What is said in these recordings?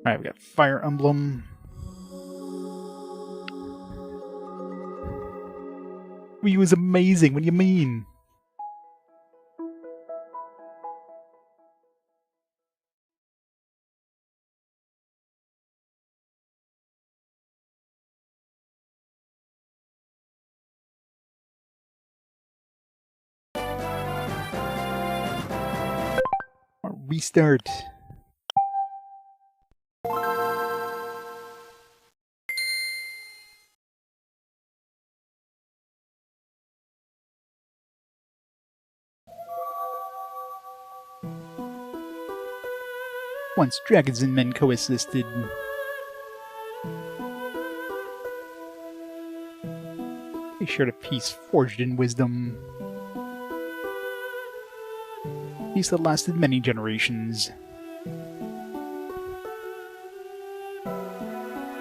Alright, we got Fire Emblem. Wii U is amazing, what do you mean? Restart. Once dragons and men coexisted. They shared a peace forged in wisdom. Peace that lasted many generations.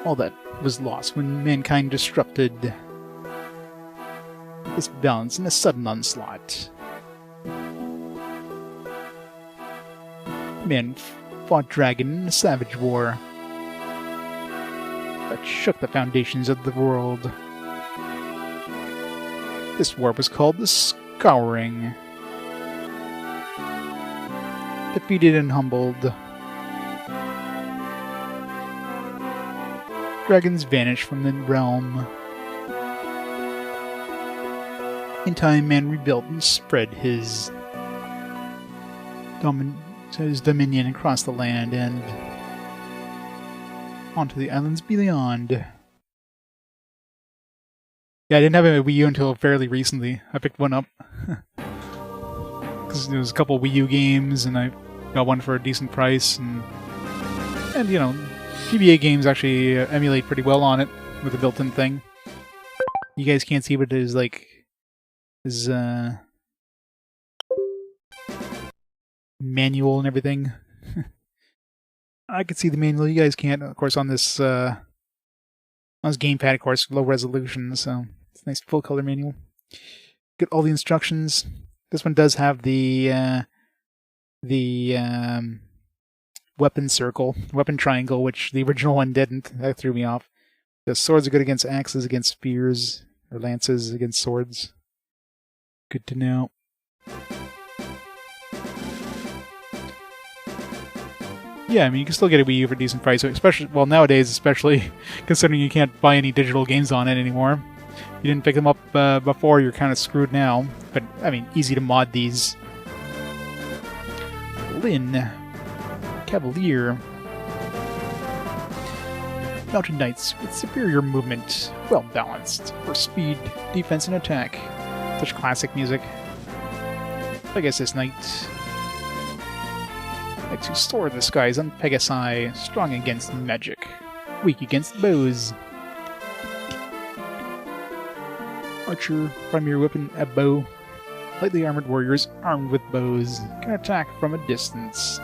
All that was lost when mankind disrupted this balance in a sudden onslaught. Man fought dragon in a savage war that shook the foundations of the world. This war was called the Scouring. Defeated and humbled, dragons vanished from the realm. In time, man rebuilt and spread his dominion across the land and onto the islands beyond. Yeah, I didn't have a Wii U until fairly recently. I picked one up. Because there was a couple Wii U games, and I got one for a decent price, and you know, GBA games actually emulate pretty well on it with a built-in thing. You guys can't see what it is like. Is manual and everything. I can see the manual. You guys can't, of course, on this gamepad, of course, low resolution. So it's a nice full-color manual. Get all the instructions. This one does have the weapon circle, weapon triangle, which the original one didn't. That threw me off. The swords are good against axes, against spears, or lances against swords. Good to know. Yeah, I mean, you can still get a Wii U for a decent price, especially, well, nowadays, especially considering you can't buy any digital games on it anymore. If you didn't pick them up before, you're kind of screwed now. But, I mean, easy to mod these. Lynn. Cavalier. Mountain Knights with superior movement, well balanced for speed, defense, and attack. Such classic music. Pegasus Knight. Likes to soar in the skies on Pegasi, strong against magic, weak against bows. Archer, primary weapon, a bow. Lightly armored warriors armed with bows can attack from a distance.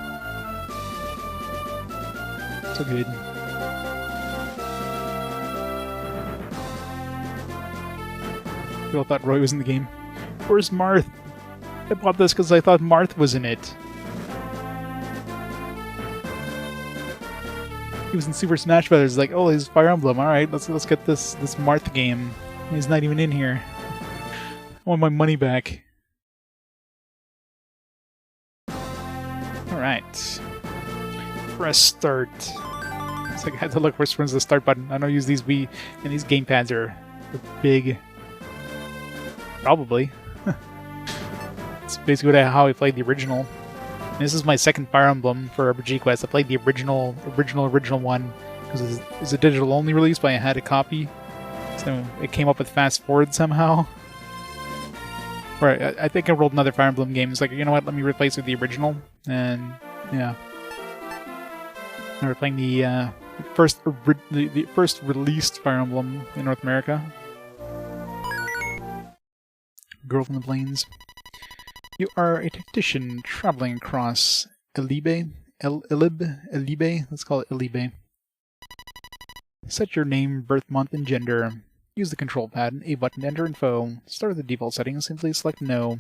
So good. People thought Roy was in the game. Where's Marth? I bought this because I thought Marth was in it. He was in Super Smash Brothers. Like, oh, he's Fire Emblem. All right, let's get this Marth game. He's not even in here. I want my money back. All right. Press start. It's like I had to look where's the start button. I don't use these Wii, and these gamepads are big. Probably. It's basically how I played the original. And this is my second Fire Emblem for RPG Quest. I played the original one because it's a digital only release, but I had a copy, so it came up with fast forward somehow. Or I think I rolled another Fire Emblem game. It's like, you know what? Let me replace it with the original, and yeah. Now we're playing the first released Fire Emblem in North America. Girl from the Plains. You are a tactician traveling across Elibe. Elibe? Let's call it Elibe. Set your name, birth month, and gender. Use the control pad and A button to enter info. Start with the default settings, simply select No.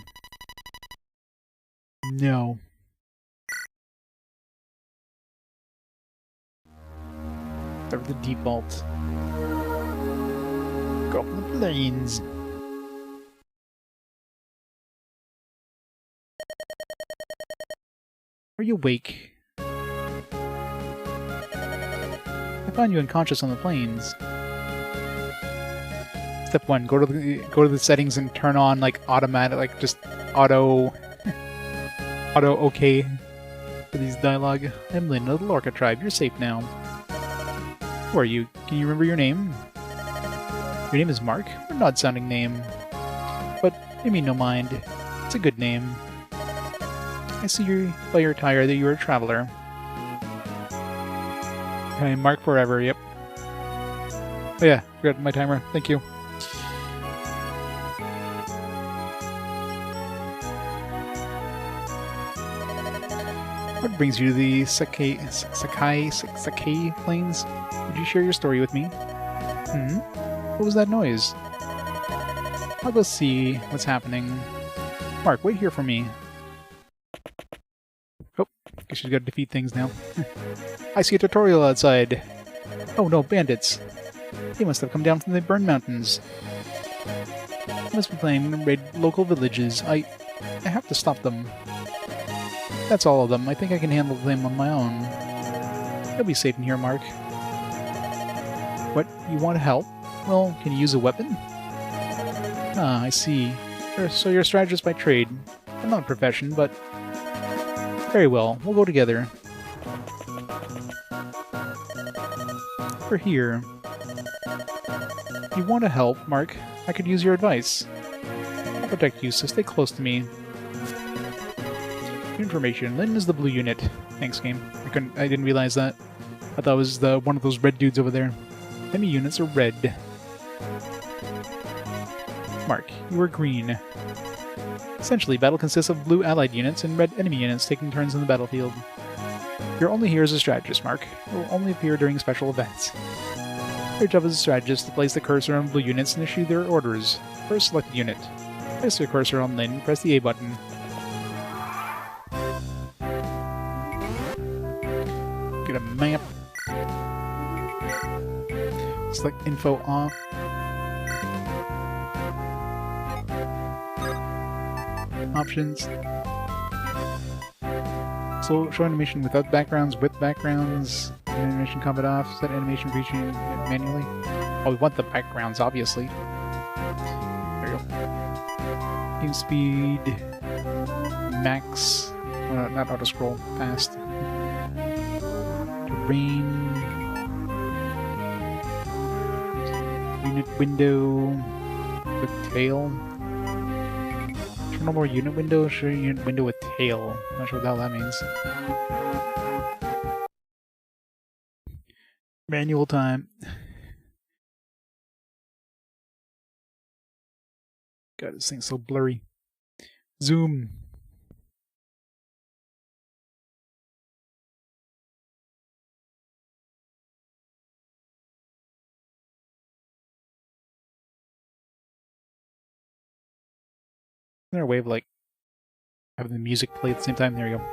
No. Start with the default. Go up in the plains. Are you awake? I found you unconscious on the plains. Step 1, go to the settings and turn on like automatic, like just auto okay for these dialogue. I'm Lynn of the Lorca tribe. You're safe now. Who are you? Can you remember your name? Your name is Mark? What an odd sounding name. But I mean no mind. It's a good name. I see by your attire that you're a traveler. Okay, Mark forever, yep. Oh yeah, forgot my timer. Thank you. What brings you to the Sacaen plains? Would you share your story with me? What was that noise? I'll go see what's happening. Mark, wait here for me. Oh, guess she's got to defeat things now. I see a tutorial outside. Oh no, bandits. They must have come down from the Burn Mountains. They must be planning to raid local villages. I have to stop them. That's all of them. I think I can handle them on my own. You'll be safe in here, Mark. What? You want help? Well, can you use a weapon? Ah, I see. So you're a strategist by trade. I'm not a profession, but... Very well, we'll go together. We're here. If you want to help, Mark, I could use your advice. I'll protect you, so stay close to me. Information. Lynn is the blue unit. Thanks, game. I didn't realize that. I thought it was one of those red dudes over there. Enemy units are red. Mark, you are green. Essentially, battle consists of blue allied units and red enemy units taking turns in the battlefield. You're only here as a strategist, Mark. You will only appear during special events. Your job as a strategist is to place the cursor on blue units and issue their orders. First, select the unit. Place your cursor on Lynn, press the A button. Get a map. Select info off. Options. So show animation without backgrounds, with backgrounds. Animation combat off. Set animation featuring manually. Oh, we want the backgrounds, obviously. There you go. Game speed. Max. Not auto scroll. Fast. Terrain. Unit window. With tail. Turn on more unit window. Show unit window with tail. Not sure what the hell that means. Manual time. God, this thing's so blurry. Zoom. Is there a way of like having the music play at the same time? There you go.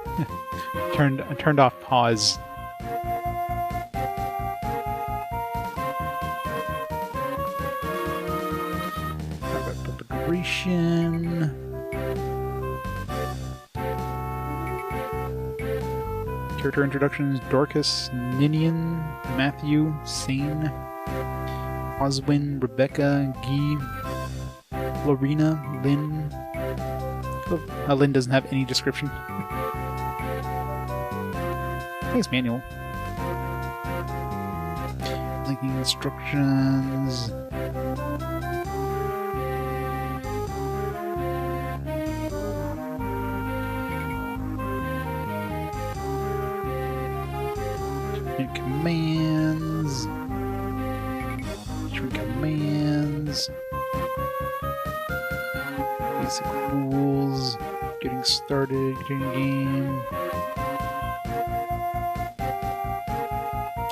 I turned off pause. Preparation. Character introductions: Dorcas, Ninian, Matthew, Sain, Oswin, Rebecca, Guy, Lorena, Lynn. Oh, Lynn doesn't have any description. Nice manual. Linking instructions. New commands. Different commands. Basic rules. Getting started. Getting game.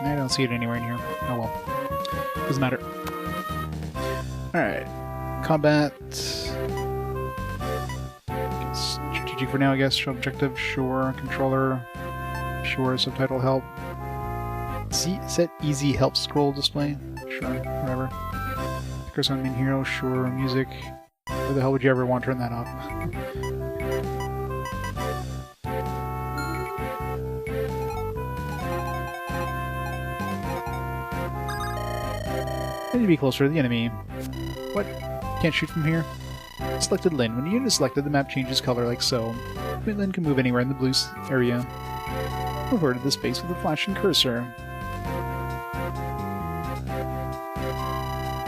I don't see it anywhere in here. Oh well. Doesn't matter. Alright. Combat. Strategic for now, I guess. Objective, sure. Controller, sure. Subtitle help. Set easy help scroll display. Sure, whatever. Cursor on main hero, sure. Music. Where the hell would you ever want to turn that off? I need to be closer to the enemy. What? Can't shoot from here? Selected Lin. When the unit is selected, the map changes color like so. Lin can move anywhere in the blue area. Over to the space with a flashing cursor.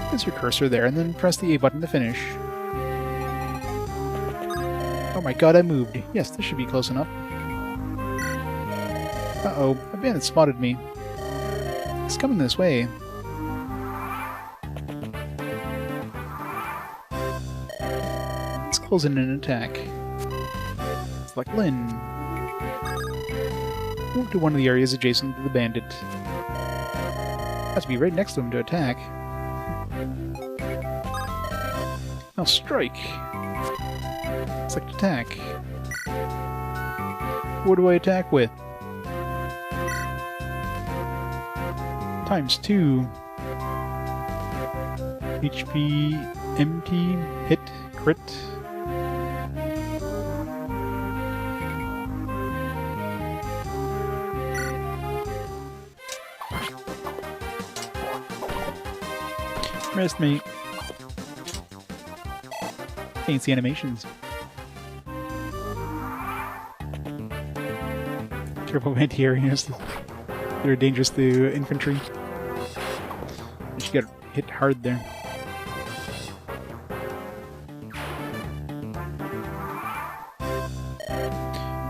Place your cursor there, and then press the A button to finish. Oh my god, I moved. Yes, this should be close enough. Uh-oh, a bandit spotted me. It's coming this way. Let's close in an attack. Select Lin. Move to one of the areas adjacent to the bandit. Has to be right next to him to attack. Now strike. Select attack. What do I attack with? Times 2. HP, empty, hit, crit. Rest mate. Fancy animations. Careful of anti-areas. They're dangerous to infantry. You should get hit hard there.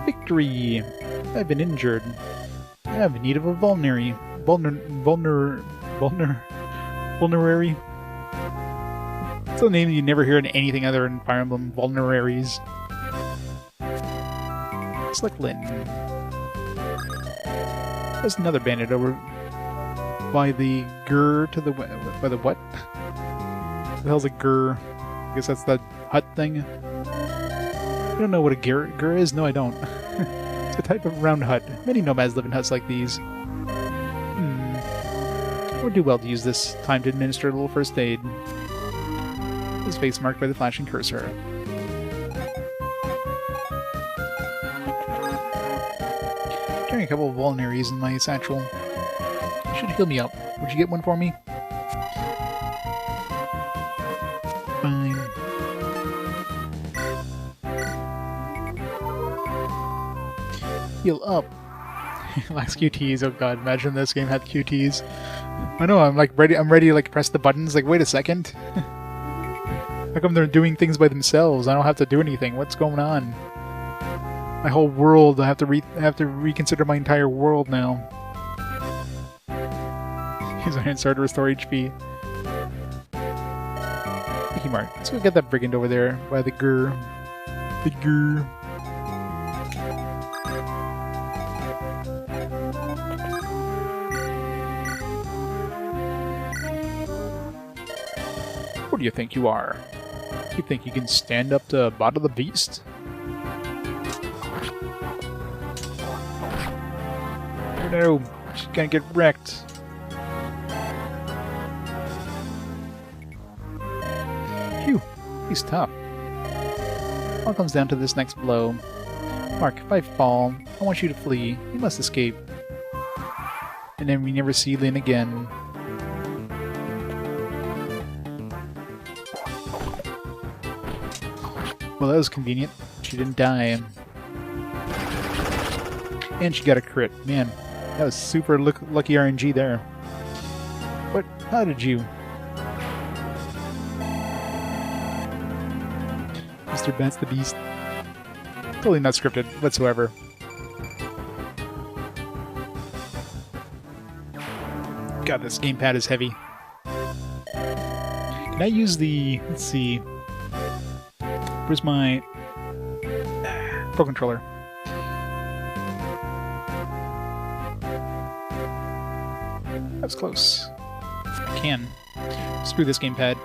Victory! I've been injured. I have need of a vulnerary. Vulnerary? It's a name you never hear in anything other than Fire Emblem. Vulneraries. Select Lin. There's another bandit over by the Gur to the by the what? What the hell's a Gur? I guess that's that hut thing. I don't know what a Gur is. No, I don't. It's a type of round hut. Many nomads live in huts like these. I would do well to use this time to administer a little first aid. His face marked by the flashing cursor. Carrying a couple of vulneraries in my satchel. Should heal me up. Would you get one for me? Fine. Heal up. Lacks QTs. Oh god, imagine this game had QTs. I know, I'm ready to like press the buttons, like wait a second. How come they're doing things by themselves? I don't have to do anything. What's going on? My whole world, I have to reconsider my entire world now. Use Iron Sword to restore HP. Mickey Mark. Let's go get that brigand over there by the Gur. The Gur. What do you think you are? You think you can stand up to Bot of the Beast? Oh no, she's gonna get wrecked. Phew, he's tough. All comes down to this next blow. Mark, if I fall, I want you to flee. You must escape. And then we never see Lin again. Well, that was convenient. She didn't die. And she got a crit. Man, that was super lucky RNG there. What? How did you? Mr. Bats the Beast. Totally not scripted whatsoever. God, this gamepad is heavy. Can I use the... Let's see... Where's my Pro Controller? That was close. I can. Screw this gamepad.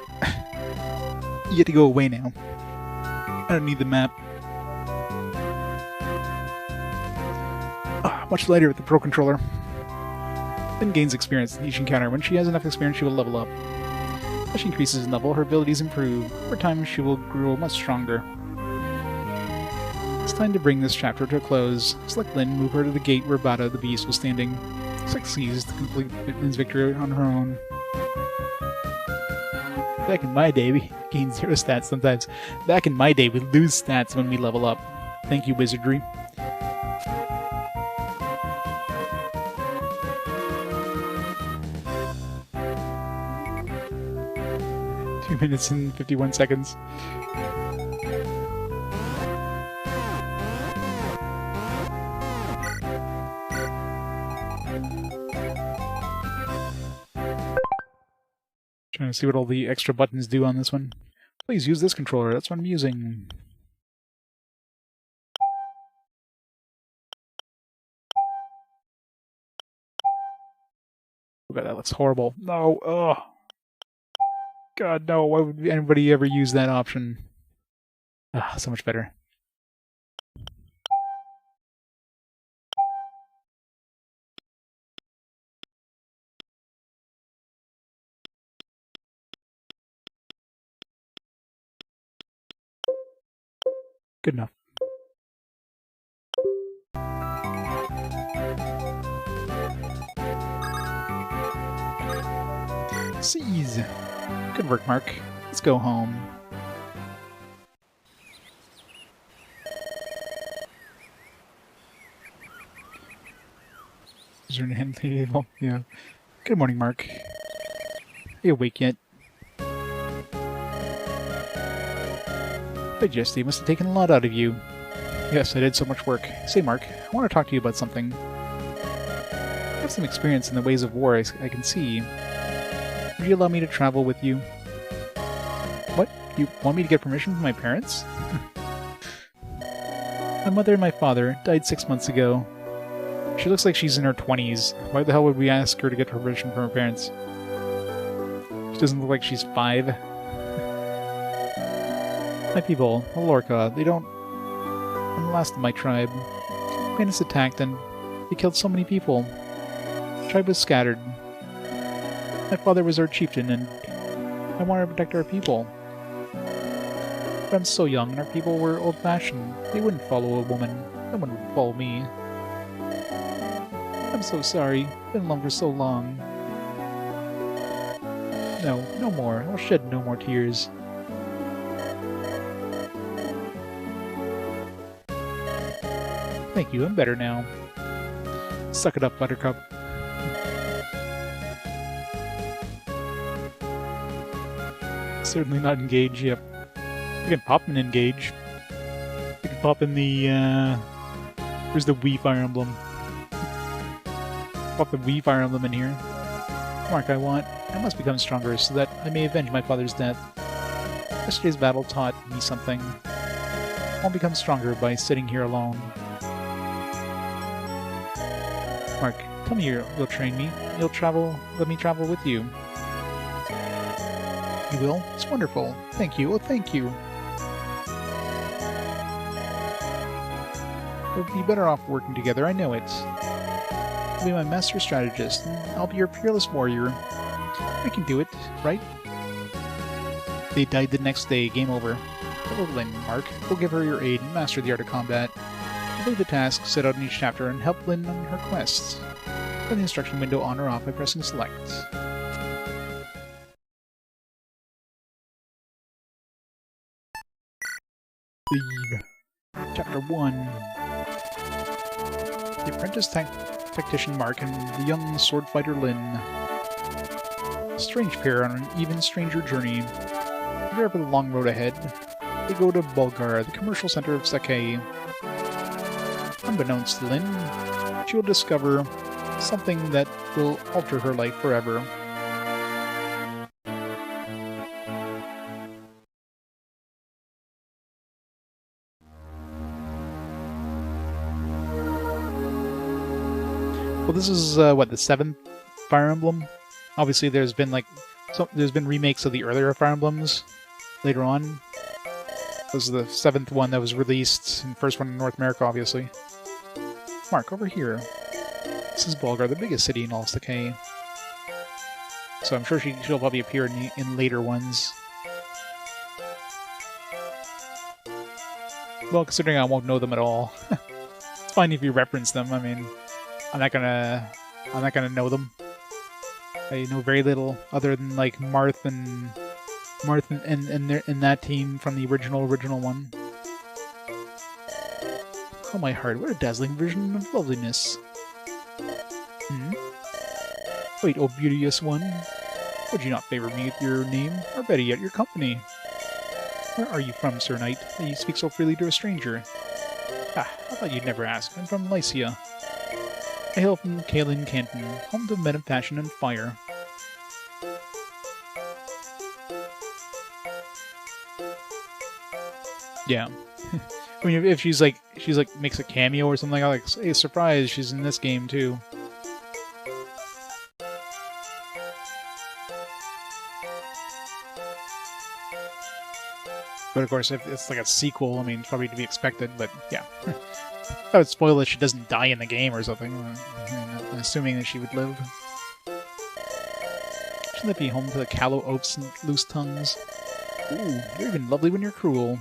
You get to go away now. I don't need the map. Much lighter with the Pro Controller. Lynn gains experience in each encounter. When she has enough experience, she will level up. As she increases in level, her abilities improve. Over time, she will grow much stronger. It's time to bring this chapter to a close. Select Lynn, move her to the gate where Bada the Beast was standing. Succeeds to complete Lynn's victory on her own. Back in my day, we gain 0 stats sometimes. Back in my day, we lose stats when we level up. Thank you, Wizardry. Minutes and 51 seconds. Trying to see what all the extra buttons do on this one. Please use this controller, that's what I'm using. Oh god, that looks horrible. No, ugh. God, no, why would anybody ever use that option? Ah, so much better. Good enough. Seize! Good work, Mark. Let's go home. Is there an hand table? Yeah. Good morning, Mark. Are you awake yet? Digesty must have taken a lot out of you. Yes, I did so much work. Say, Mark, I want to talk to you about something. I have some experience in the ways of war, I can see. Would you allow me to travel with you? What? You want me to get permission from my parents? My mother and my father died 6 months ago. She looks like she's in her 20s. Why the hell would we ask her to get permission from her parents? She doesn't look like she's 5. My people, Lorca, they don't... I'm the last of my tribe. Bandits attacked and they killed so many people. The tribe was scattered. My father was our chieftain, and I wanted to protect our people. But I'm so young, and our people were old-fashioned. They wouldn't follow a woman. No one would follow me. I'm so sorry. Been alone for so long. No, no more. I'll shed no more tears. Thank you, I'm better now. Suck it up, Buttercup. Certainly not engage, yep. We can pop and engage. We can pop in the, where's the Wii Fire Emblem? Pop the Wii Fire Emblem in here. Mark, I must become stronger so that I may avenge my father's death. Yesterday's battle taught me something. I won't become stronger by sitting here alone. Mark, tell me you'll train me. Let me travel with you. You will? It's wonderful. Thank you. Oh, thank you. We'll be better off working together, I know it. You'll be my master strategist, and I'll be your fearless warrior. We can do it, right? They died the next day. Game over. Hello, Lynn, Mark. Go give her your aid and master the art of combat. Complete the tasks set out in each chapter and help Lynn on her quests. Turn the instruction window on or off by pressing select. Leave. Chapter 1. The apprentice tactician Mark and the young sword fighter Lynn. A strange pair on an even stranger journey. Prepare for the long road ahead. They go to Bulgar, the commercial center of Sacaen. Unbeknownst to Lynn, she will discover something that will alter her life forever. Well, this is, what, the 7th Fire Emblem? Obviously, there's been remakes of the earlier Fire Emblems later on. This is the 7th one that was released, and first one in North America, obviously. Mark, over here. This is Bulgar, the biggest city in all Sacaen. So I'm sure she'll probably appear in later ones. Well, considering I won't know them at all, it's fine if you reference them. I mean, I'm not gonna know them. I know very little other than like Marth and that team from the original one. Oh my heart, what a dazzling vision of loveliness. Wait, oh beauteous one, would you not favor me with your name, or better yet, your company? Where are you from, Sir Knight, that you speak so freely to a stranger? Ah, I thought you'd never ask. I'm from Lycia. I hail from Caelin Canton, home to men of passion and fire. Yeah. I mean, if she's like makes a cameo or something like that, hey, surprise, she's in this game too. But of course, if it's like a sequel, I mean, it's probably to be expected, but yeah. That would spoil that she doesn't die in the game or something, assuming that she would live. Shouldn't that be home to the callow oafs and loose tongues? Ooh, you're even lovely when you're cruel.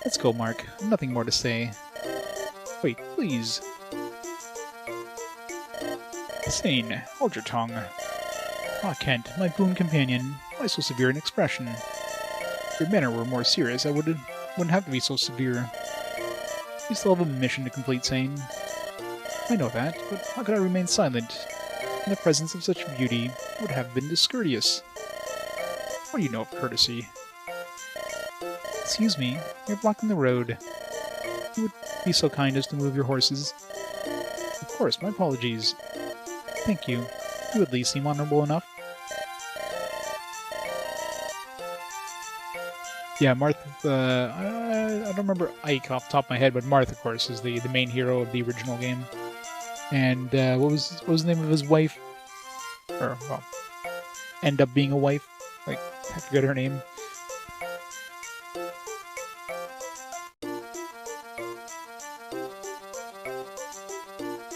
Let's go, Mark. Nothing more to say. Wait, please. Sain, hold your tongue. Ah, Kent, my boon companion. Why so severe in expression? If your manner were more serious, I wouldn't have to be so severe. You still have a mission to complete, Sain. I know that, but how could I remain silent? In the presence of such beauty, would have been discourteous. What do you know of courtesy? Excuse me, you're blocking the road. You would be so kind as to move your horses. Of course, my apologies. Thank you. You at least seem honorable enough. Yeah, Marth, I don't remember Ike off the top of my head, but Marth, of course, is the main hero of the original game. And what was the name of his wife? Or, well, end up being a wife? Like, I forget her name.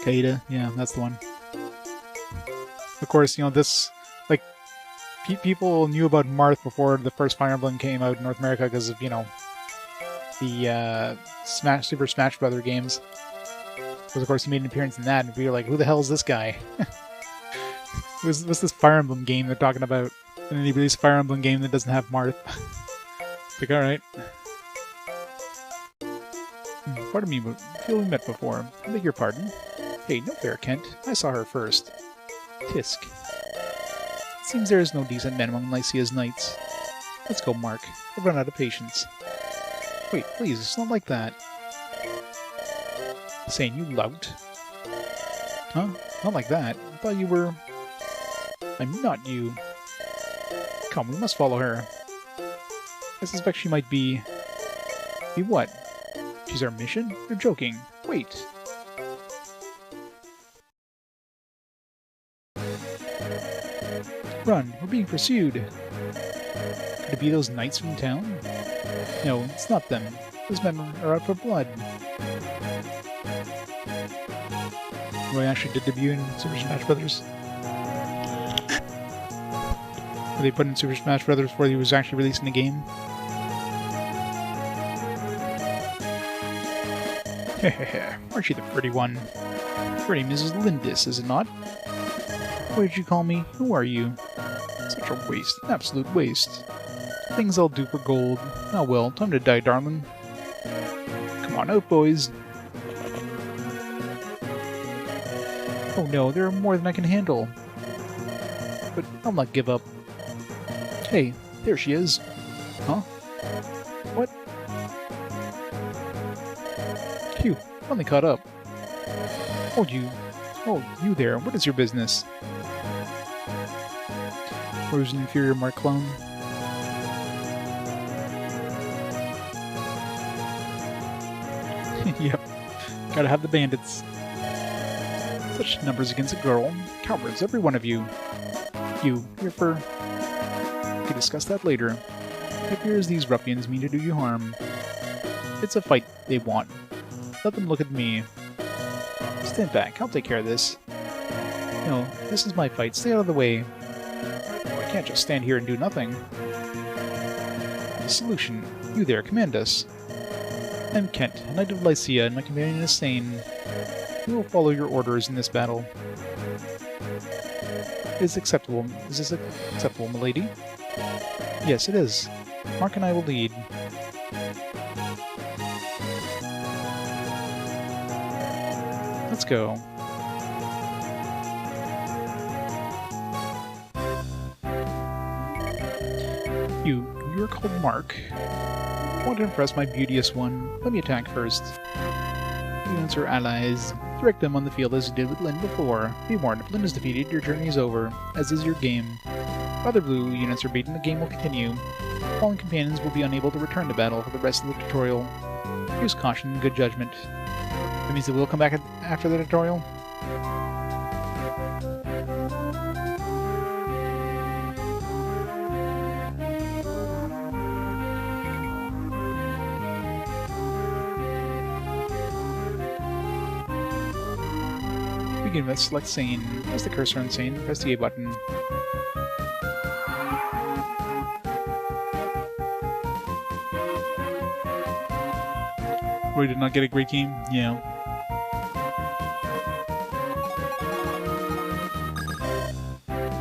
Caelin, yeah, that's the one. Of course, you know, this, like, people knew about Marth before the first Fire Emblem came out in North America because of, you know, the Super Smash Bros. Games. Because, of course, he made an appearance in that, and we were like, who the hell is this guy? What's this Fire Emblem game they're talking about? And then he released a Fire Emblem game that doesn't have Marth. It's like, alright. Pardon me, but I feel we met before. I beg your pardon. Hey, no fair, Kent. I saw her first. Tisk. It seems there is no decent men among Lycia's knights. Let's go, Mark. I've run out of patience. Wait, please, it's not like that. Saying you lout. Huh? Not like that. I thought you were... I'm not you. Come, we must follow her. I suspect she might be... Be what? She's our mission? You're joking. Wait. Run, we're being pursued. Could it be those knights from town? No, it's not them. Those men are out for blood. Roy actually did debut in Super Smash Bros. They put in Super Smash Bros. Before he was actually released in the game. Hehehe, aren't you the pretty one? Pretty Mrs. Lindis, is it not? What did you call me? Who are you? Such a waste, an absolute waste. Things I'll do for gold. Oh well, time to die, darling. Come on out, boys. Oh no, there are more than I can handle. But I'll not give up. Hey, there she is. Huh? What? Phew, finally caught up. Oh, you there, what is your business? Where's an inferior Mark clone? Yep, gotta have the bandits. Such numbers against a girl. Cowards, every one of you. You, here for... We can discuss that later. It appears these ruffians mean to do you harm. It's a fight they want. Let them look at me. Stand back, I'll take care of this. No, this is my fight. Stay out of the way. I can't just stand here and do nothing. The solution. You there, command us. I'm Kent, a knight of Lycia, and my companion is Sain. We will follow your orders in this battle. Is this acceptable, milady? Yes, it is. Mark and I will lead. Let's go. You're called Mark. Want to impress my beauteous one? Let me attack first. Units are allies. Direct them on the field as you did with Lynn before. Be warned, if Lynn is defeated, your journey is over, as is your game. If other blue units are beaten, the game will continue. Fallen companions will be unable to return to battle for the rest of the tutorial. Use caution and good judgment. That means that we'll come back after the tutorial? Begin with select Sain. Press the cursor on Sain, press the A button. Roy did not get a great game? Yeah.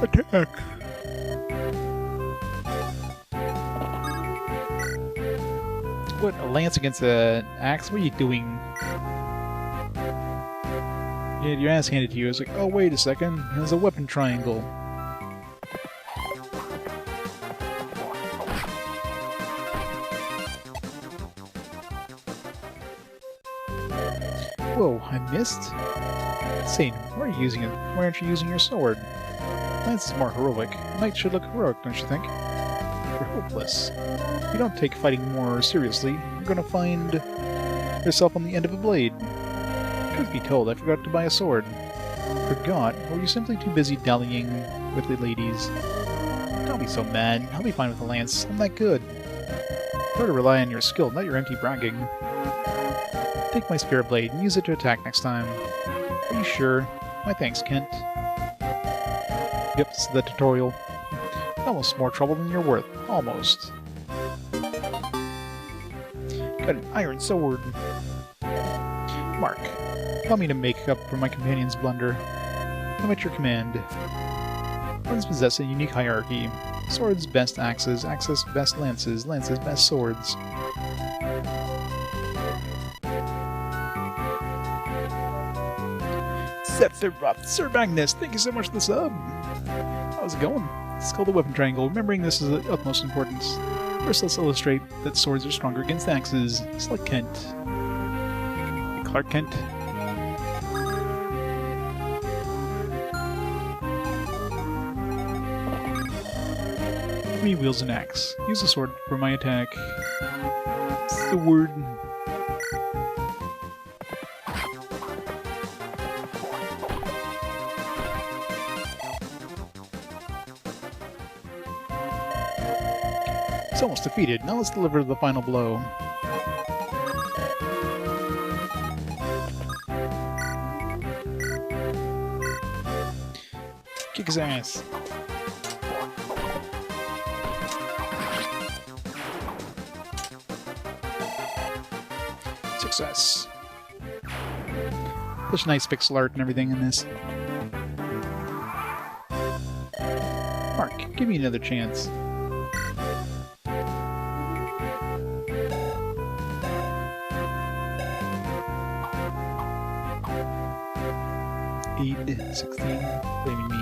Attack! What, a lance against an axe? What are you doing? You had your ass handed to you. I was like, oh, wait a second. There's a weapon triangle. Whoa, I missed? Sain, why are you using it? Why aren't you using your sword? Lance is more heroic. Knight should look heroic, don't you think? You're hopeless. If you don't take fighting more seriously, you're gonna find yourself on the end of a blade. Truth be told, I forgot to buy a sword. Forgot? Or were you simply too busy dallying with the ladies? Don't be so mad. I'll be fine with the lance. I'm that good. Try to rely on your skill, not your empty bragging. Take my spear blade and use it to attack next time. Are you sure? My thanks, Kent. Yep, this is the tutorial. Almost more trouble than you're worth. Almost. Got an iron sword. Mark. Allow me to make up for my companion's blunder. I'm at your command. Weapons possess a unique hierarchy. Swords best axes, axes best lances, lances best swords. Sephiroth, Sir Magnus, thank you so much for the sub! How's it going? It's called the weapon triangle. Remembering this is of utmost importance. First, let's illustrate that swords are stronger against axes. It's like Kent. Clark Kent. Me wields an axe. Use a sword for my attack. Sword. It's almost defeated. Now let's deliver the final blow. Kick his ass. Success. Such nice pixel art and everything in this. Mark, give me another chance. Aid 16, blaming me.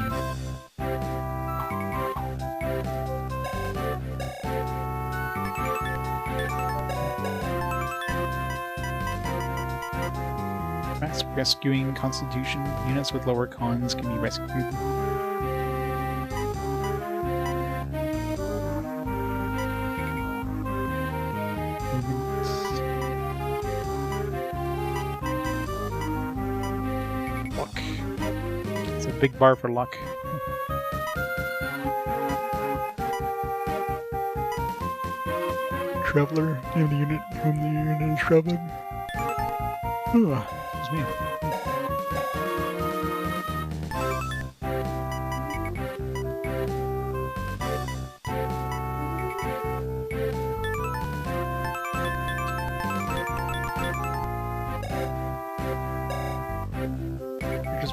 Max rescuing constitution. Units with lower cons can be rescued. Luck. It's a big bar for luck. Traveler, name the unit whom the unit is traveling. Excuse me.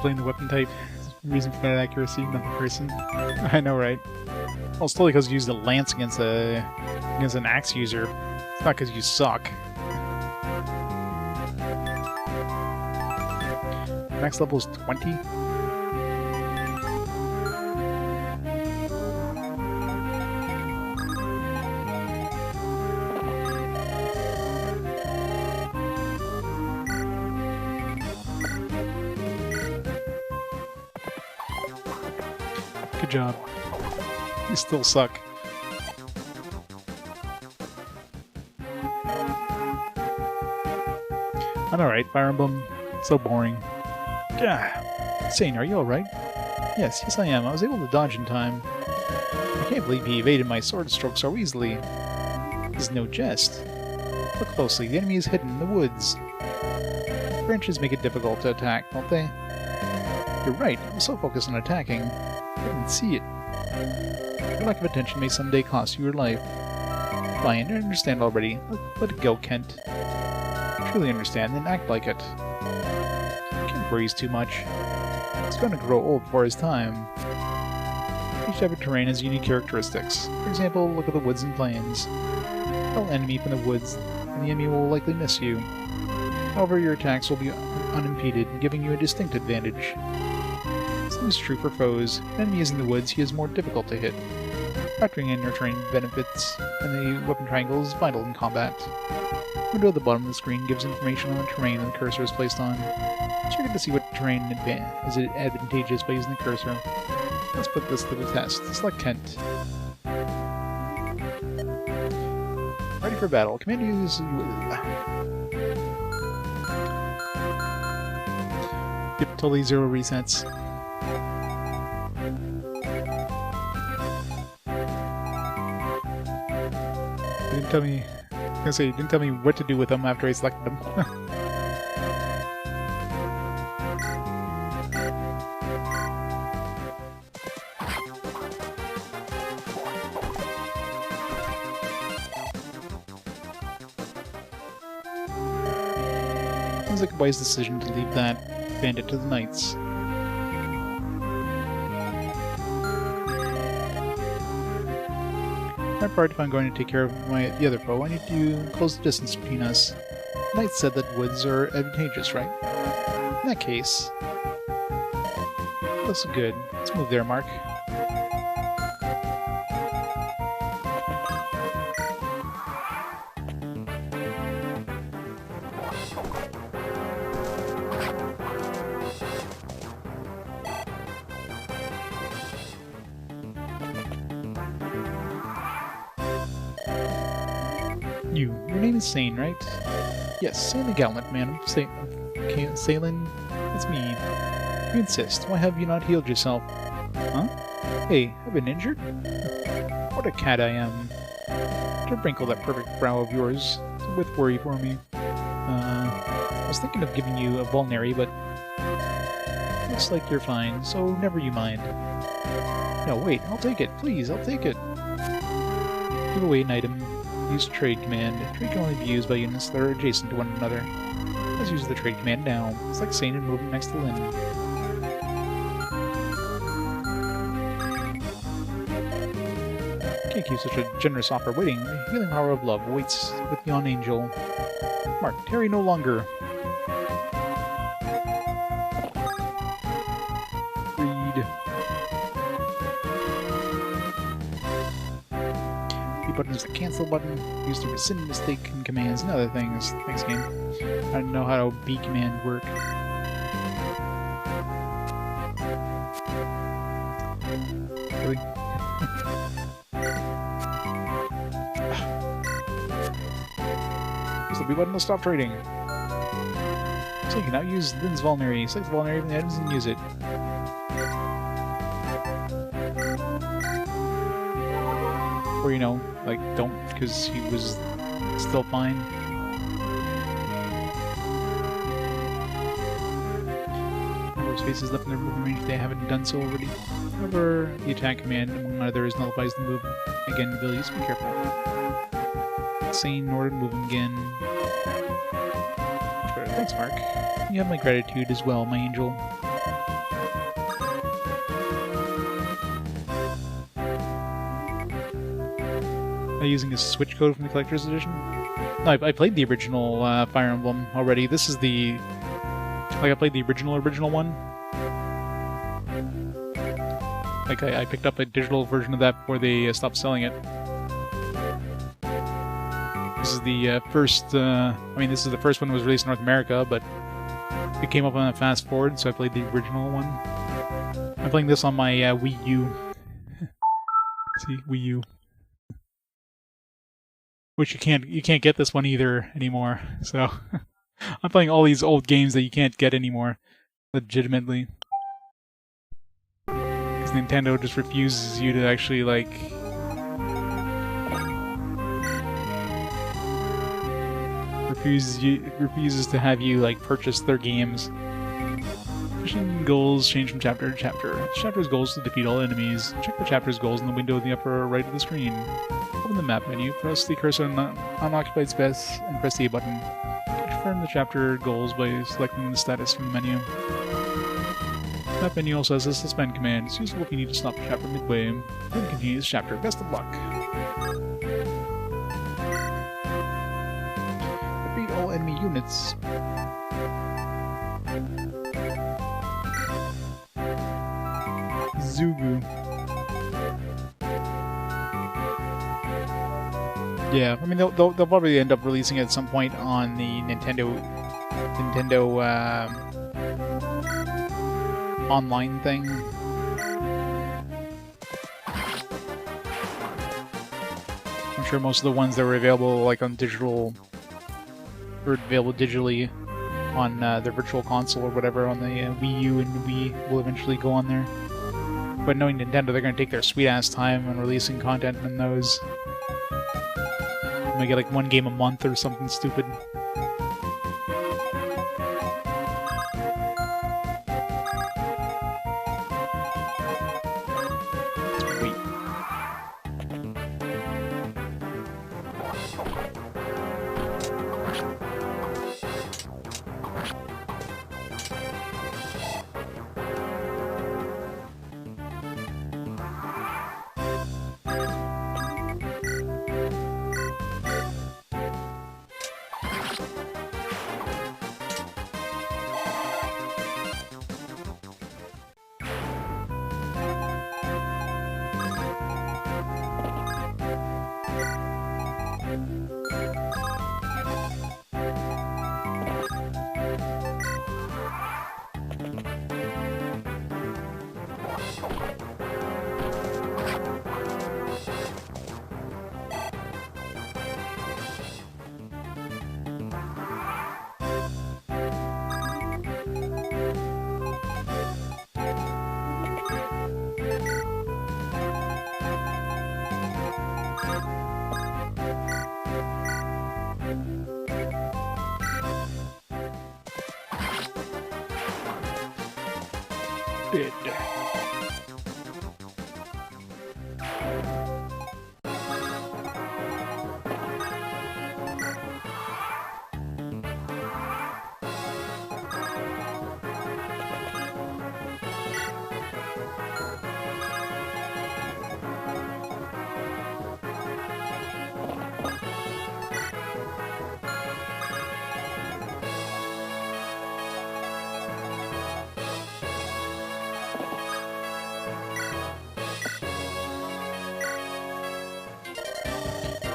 explain the weapon type. Reason for that accuracy, not the person. I know, right? Well, it's totally because you use the lance against an axe user. It's not because you suck. Max level is 20. Good job. You still suck. I'm alright, Fire Emblem. So boring. Gah. Sain, are you alright? Yes, I am. I was able to dodge in time. I can't believe he evaded my sword stroke so easily. This is no jest. Look closely, the enemy is hidden in the woods. Branches make it difficult to attack, don't they? You're right, I'm so focused on attacking. I didn't see it. Your lack of attention may someday cost you your life. Fine, I understand already. Let it go, Kent. Truly understand, then act like it. Kent worries too much. He's going to grow old before his time. Each type of terrain has unique characteristics. For example, look at the woods and plains. Tell an enemy from the woods, and the enemy will likely miss you. However, your attacks will be unimpeded, giving you a distinct advantage. Same is true for foes. If an enemy is in the woods, he is more difficult to hit. Factoring in your terrain benefits and the weapon triangle is vital in combat. The window at the bottom of the screen gives information on the terrain the cursor is placed on. Check it to see what terrain is advantageous by using the cursor. Let's put this to the test. Select Kent. Ready for battle. Command use... Yep, totally 0 resets. You didn't tell me... I was gonna say, you didn't tell me what to do with them after I selected them. Seems like a wise decision to leave that bandit to the knights. My part, if I'm going to take care of the other foe, I need to close the distance between us. The knights said that woods are advantageous, right? In that case... Looks good. Let's move there, Mark. Your name is Sain, right? Yes, Sain the Gallant, man. Caelin, that's me. You insist. Why have you not healed yourself? Huh? Hey, I've been injured? What a cat I am. Don't wrinkle that perfect brow of yours with worry for me. I was thinking of giving you a vulnerary, but looks like you're fine, so never you mind. No, wait, I'll take it. Please, I'll take it. Give away an item. Use trade command. Trade can only be used by units that are adjacent to one another. Let's use the trade command now. Select Sain and move him next to Lynn. Can't keep such a generous offer waiting. The healing power of love waits with yon angel. Mark, tarry no longer. Read. Button is the cancel button, used to rescind mistaken commands and other things. Thanks, game. I don't know how B command work. Really? Use the B button to stop trading. So you can now use Lynn's vulnerary. Select the vulnerary from the items and use it. Or, you know, like, don't, because he was still fine. Number of spaces left in their movement range if they haven't done so already. However, the attack command, among others, nullifies the move. Again, abilities, be careful. Sain in order to move him again. Thanks, Mark. You have my gratitude as well, my angel. I using a switch code from the collector's edition? No, I played the original Fire Emblem already. This is the... Like, I played the original one. Like, I picked up a digital version of that before they stopped selling it. This is the first... I mean, this is the first one that was released in North America, but it came up on a fast forward, so I played the original one. I'm playing this on my Wii U. See, Wii U. Which you can't get this one either anymore. So I'm playing all these old games that you can't get anymore, legitimately. Because Nintendo just refuses you to actually like refuses to have you like purchase their games. Mission goals change from chapter to chapter. Each chapter's goals to defeat all enemies. Check the chapter's goals in the window in the upper right of the screen. Open the map menu, press the cursor on unoccupied space, and press the A button. Confirm the chapter goals by selecting the status from the menu. The map menu also has a suspend command. It's useful if you need to stop the chapter midway. Then continue this chapter. Best of luck. Defeat all enemy units. Zugu. Yeah, I mean they'll probably end up releasing it at some point on the Nintendo online thing. I'm sure most of the ones that were available like on digital were available digitally on the Virtual Console or whatever on the Wii U and Wii will eventually go on there. But knowing Nintendo, they're going to take their sweet-ass time on releasing content in those. You might get like one game a month or something stupid. Sweet. Bid.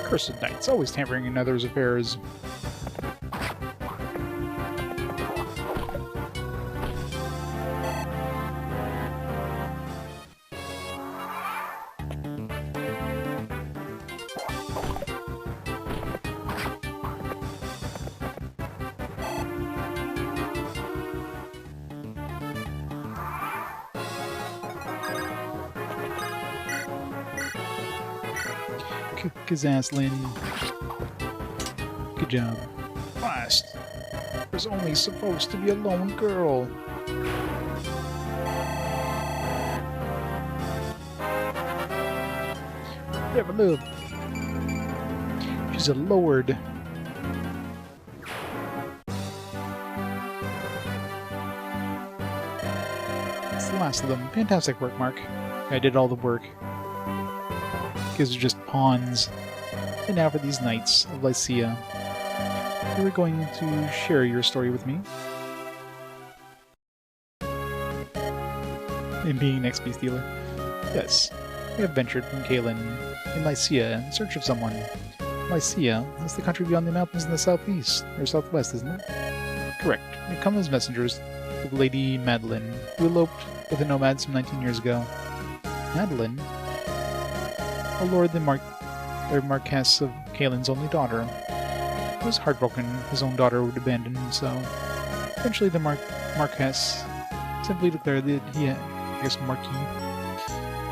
Cursed knights, always tampering in others' affairs. Kick his ass, Lynn. Good job. Last. Was only supposed to be a lone girl. Never lived. She's a lord. It's the last of them. Fantastic work, Mark. I did all the work. These are just pawns. And now for these knights of Lycia. You are going to share your story with me. In being an XP stealer. Yes, we have ventured from Caelin in Lycia in search of someone. Lycia is the country beyond the mountains in the southeast, or southwest, isn't it? Correct. We come as messengers of Lady Madeline, who eloped with the nomads some 19 years ago. Madeline? Oh Lord, the marquess of Caelin's only daughter. He was heartbroken his own daughter would abandon him, so eventually the marquess simply declared that he had,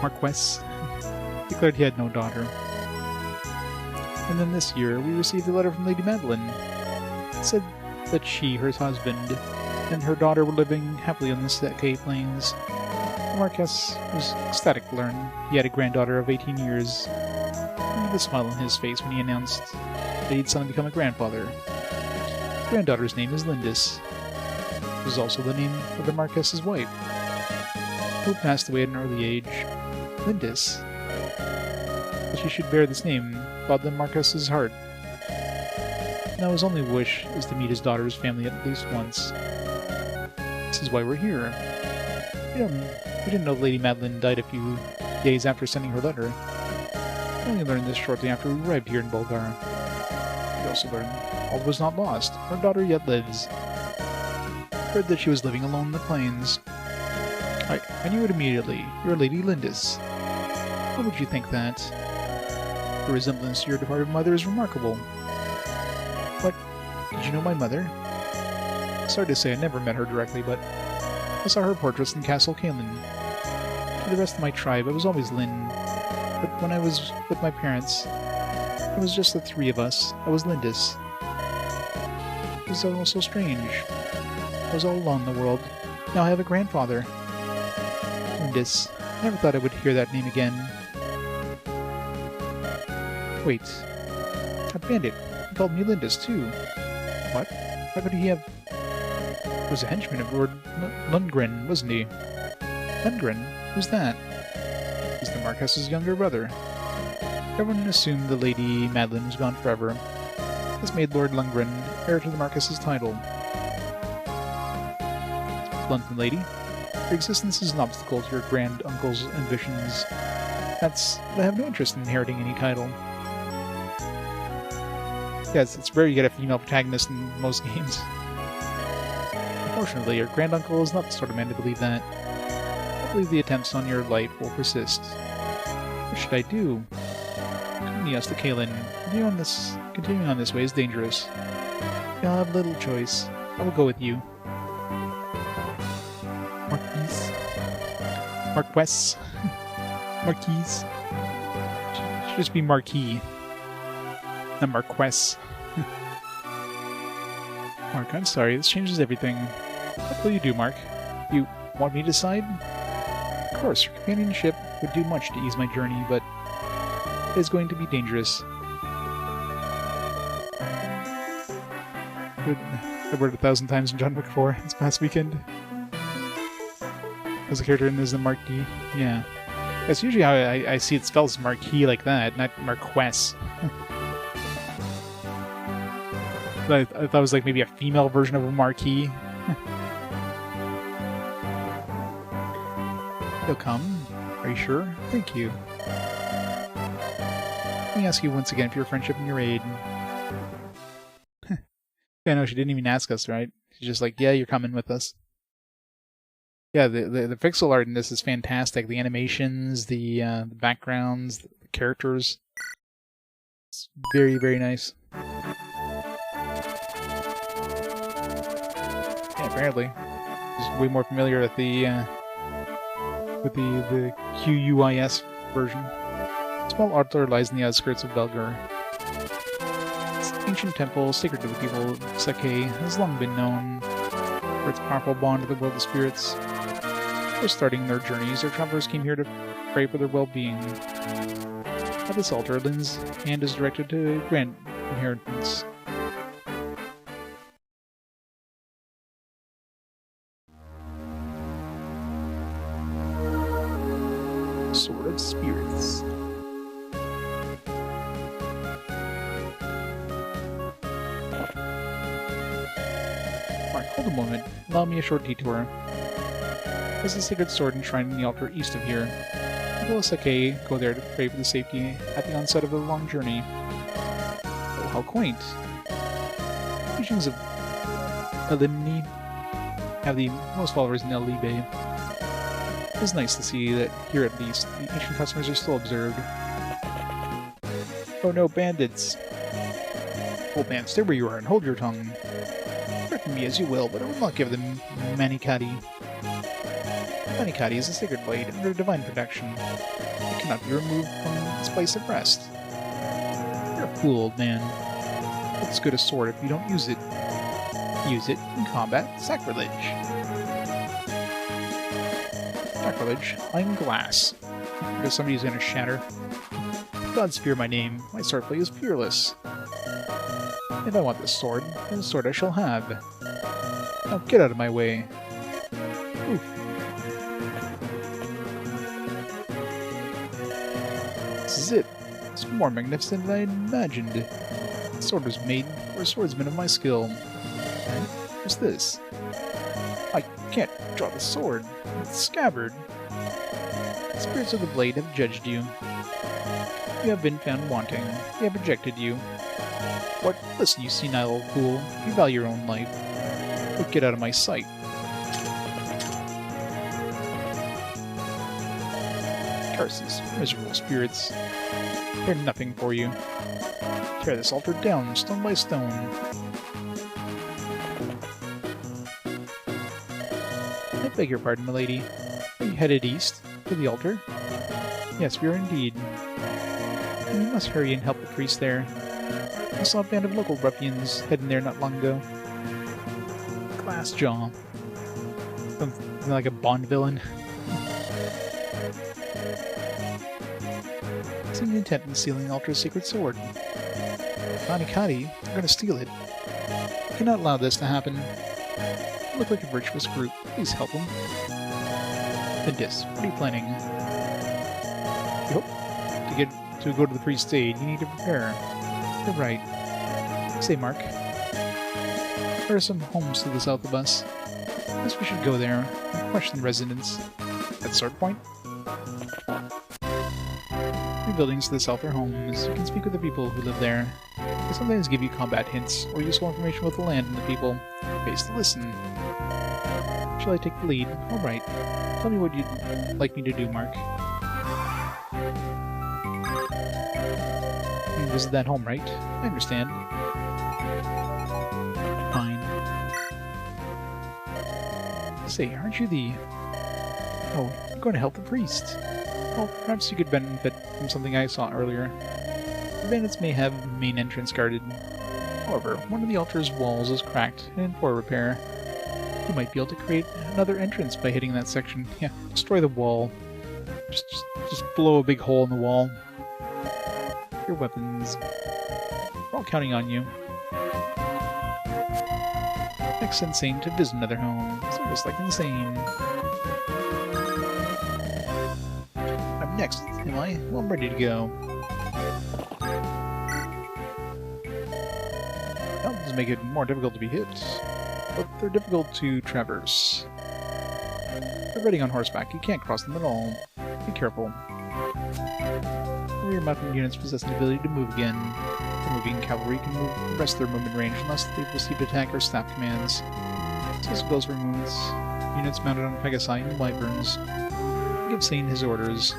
marquess declared he had no daughter. And then this year we received a letter from Lady Madeline. It said that she, her husband, and her daughter were living happily on the Sacaen plains. The marquess was ecstatic to learn he had a granddaughter of 18 years. With a smile on his face when he announced that he'd suddenly become a grandfather. The granddaughter's name is Lindis. It was also the name of the Marquess's wife, who passed away at an early age. Lindis. That she should bear this name bowed the Marquess's heart. Now his only wish is to meet his daughter's family at least once. This is why we're here. We didn't know Lady Madeline died a few days after sending her letter. We only learned this shortly after we arrived here in Bulgar. We also learned all was not lost. Her daughter yet lives. Heard that she was living alone in the plains. I knew it immediately. You're Lady Lindis. How would you think that? Her resemblance to your departed mother is remarkable. What? Did you know my mother? Sorry to say I never met her directly, but I saw her portraits in Castle Caelin. To the rest of my tribe, I was always Lynn. But when I was with my parents, it was just the three of us. I was Lindis. It was all so strange. I was all alone in the world. Now I have a grandfather. Lindis. I never thought I would hear that name again. Wait. A bandit. He called me Lindis, too. What? How could he have... He was a henchman of Lord Lundgren, wasn't he? Lundgren? Who's that? He's the Marquess's younger brother. Everyone assumed the Lady Madeline was gone forever. This made Lord Lundgren heir to the Marquess's title. Bluntly, lady, your existence is an obstacle to your grand uncle's ambitions. I have no interest in inheriting any title. Yes, it's rare you get a female protagonist in most games. Unfortunately, your grand uncle is not the sort of man to believe that. I believe the attempts on your life will persist. What should I do? Accompany us to Caelin. Continuing on this way is dangerous. You'll have little choice. I will go with you. Marquess? Marquise? Should just be Marquis. Not Marquess. Mark, I'm sorry. This changes everything. What will you do, Mark? You want me to decide? Of course, your companionship would do much to ease my journey, but it is going to be dangerous. I've heard 1,000 times in John Wick 4 this past weekend. As a character in this, the Marquis. Yeah. That's usually how I see it spelled as Marquis like that, not Marquess. I thought it was like maybe a female version of a Marquis. You'll come? Are you sure? Thank you. Let me ask you once again for your friendship and your aid. I know, she didn't even ask us, right? She's just like, yeah, you're coming with us. Yeah, the pixel art in this is fantastic. The animations, the backgrounds, the characters. It's very, very nice. Yeah, apparently. Just way more familiar with the QUIS version. A small altar lies in the outskirts of Belgar. This ancient temple, sacred to the people of Sacaen, has long been known for its powerful bond with the world of spirits. Before starting their journeys, our travelers came here to pray for their well-being. At this altar, Lynn's hand is directed to grant inheritance. Sword of Spirits. moment. Allow me a short detour. There's a sacred sword enshrined in the altar east of here. People of Sacaen go there to pray for the safety at the onset of a long journey. Oh, how quaint. Teachings of Elibe have the most followers in Elibe. It's nice to see that here at least, the ancient customers are still observed. Oh no, bandits! Oh man, stay where you are and hold your tongue. Threaten me as you will, but I will not give them Manicati. Manicati is a sacred blade under divine protection. It cannot be removed from its place of rest. You're a fool, old man. What's good a sword if you don't use it? Use it in combat. Sacrilege. Sacrilege. I'm glass. Because somebody's gonna shatter. Gods fear my name. My swordplay is fearless. If I want this sword I shall have. Now get out of my way. Oof. This is it. It's more magnificent than I imagined. The sword was made for a swordsman of my skill. And what's this? I can't draw the sword. It's scabbard. The spirits of the blade have judged you. You have been found wanting. They have rejected you. What? Listen, you senile old fool. You value your own life. But get out of my sight. Curses, miserable spirits. They're nothing for you. Tear this altar down, stone by stone. I beg your pardon, milady. Are you headed east? To the altar? Yes, we are indeed. And you must hurry and help the priest there. I saw a band of local ruffians heading there not long ago. Glassjaw. Something like a Bond villain. Sain and Kent in stealing the altar's secret sword. Manicati, they're going to steal it. I cannot allow this to happen. You look like a virtuous group. Please help them. Bandits, what are you planning? You hope to go to the priest's aid, you need to prepare. You're right. Say, Mark. There are some homes to the south of us. I guess we should go there and question the residents. At Sword Point? 3 buildings to the south are homes. You can speak with the people who live there. They sometimes give you combat hints or useful information about the land and the people. Face to listen. Shall I take the lead? Alright. Tell me what you'd like me to do, Mark. You visit that home, right? I understand. Fine. Say, aren't you the... Oh, you're going to help the priest. Well, perhaps you could benefit from something I saw earlier. The bandits may have the main entrance guarded. However, one of the altar's walls is cracked and in poor repair. You might be able to create another entrance by hitting that section. Yeah, destroy the wall. Just blow a big hole in the wall. Your weapons. We're all counting on you. Next, send Sain to visit another home. Service like insane. I'm next, am I? Well, I'm ready to go. That does make it more difficult to be hit, but they're difficult to traverse. They're riding on horseback. You can't cross them at all. Be careful. Rear mounted units possess the ability to move again. The moving cavalry can move the rest of their movement range unless they've received attack or staff commands. This goes for units mounted on Pegasi and Wyverns. Give Sain his orders.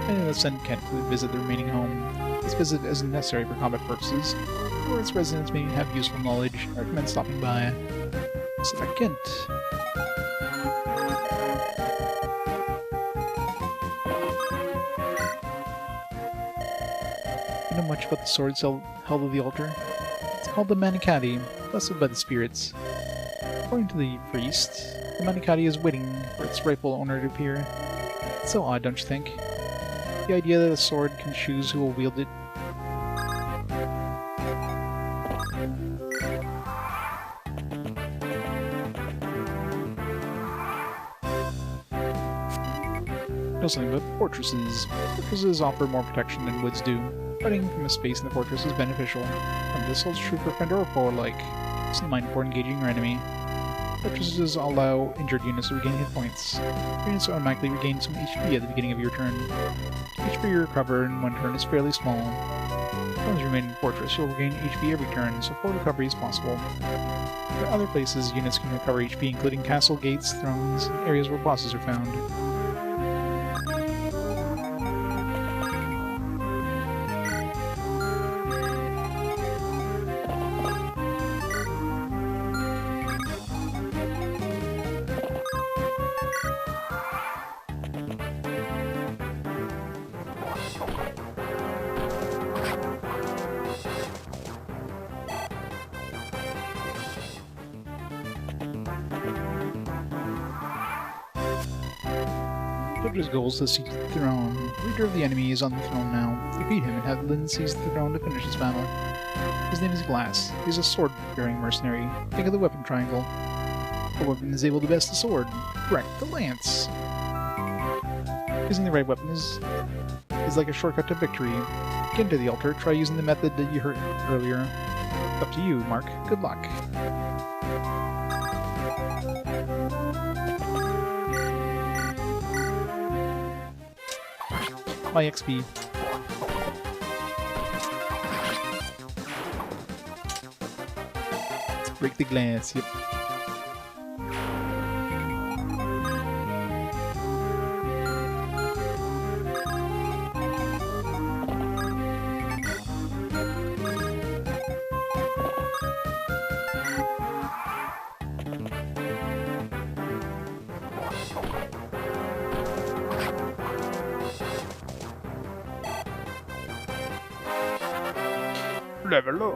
And let's send Kent to visit the remaining home. This visit isn't necessary for combat purposes, or its residents may have useful knowledge. I recommend stopping by. Sain and Kent. You know much about the swords held at the altar? It's called the Manicati, blessed by the spirits. According to the priest, the Manicati is waiting for its rightful owner to appear. It's so odd, don't you think? The idea that a sword can choose who will wield it. Know something about fortresses. Fortresses offer more protection than woods do. Fighting from a space in the fortress is beneficial. From this holds true for friend or foe alike. It's the mind for engaging your enemy. Fortresses allow injured units to regain hit points. Units automatically regain some HP at the beginning of your turn. HP you recover in one turn is fairly small. As you remain in fortress, you'll regain HP every turn, so full recovery is possible. At other places, units can recover HP, including castle gates, thrones, and areas where bosses are found. Judge's goal is to seize the throne. The leader of the enemy is on the throne now. Defeat him and have Lyn seize the throne to finish his battle. His name is Glass. He's a sword-bearing mercenary. Think of the weapon triangle. The weapon is able to best the sword. Correct, the lance. Using the right weapon is like a shortcut to victory. Get into the altar, try using the method that you heard earlier. Up to you, Mark. Good luck. My XP. Let's break the glass, yep. Level up.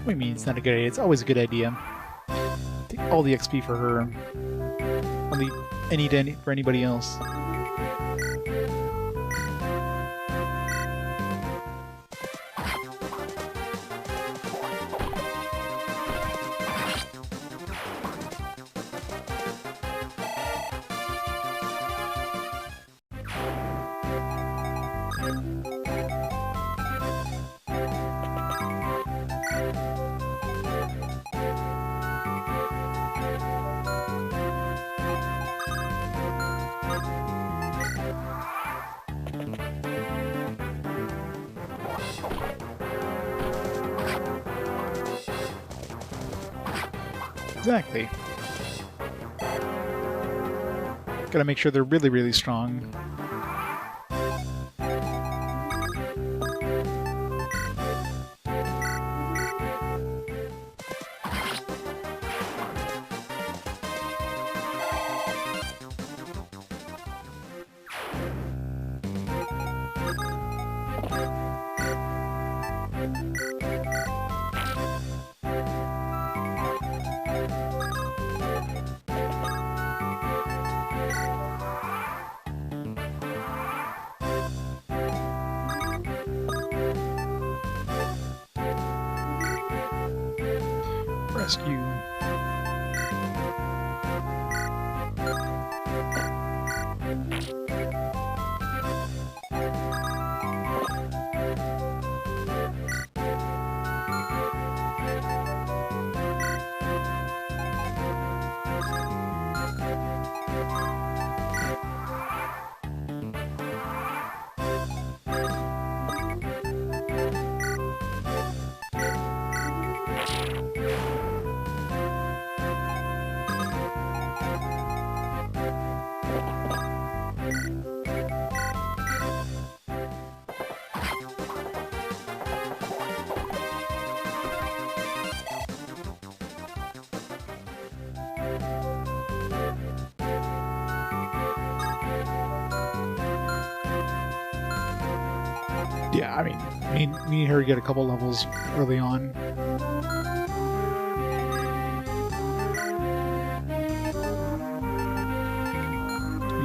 What do you mean it's not a good idea? It's always a good idea. Take all the XP for her. Only any for anybody else. Exactly. Gotta make sure they're really, really strong. Rescue. Yeah, I mean, we need her to get a couple levels early on.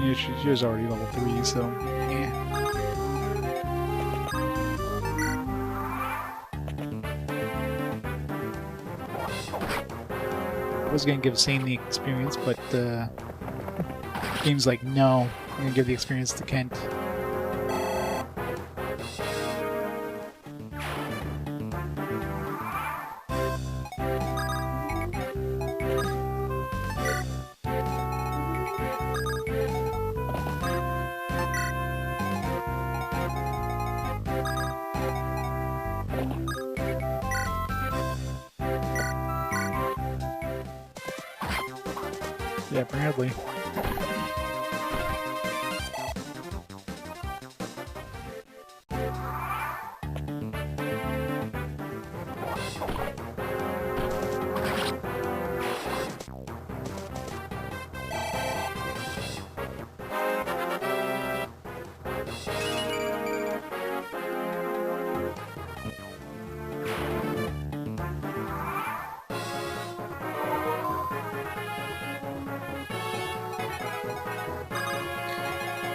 Yeah, she was already level 3, so yeah. I was gonna give Sain the experience, but game's like, no, I'm gonna give the experience to Kent. Yeah, apparently.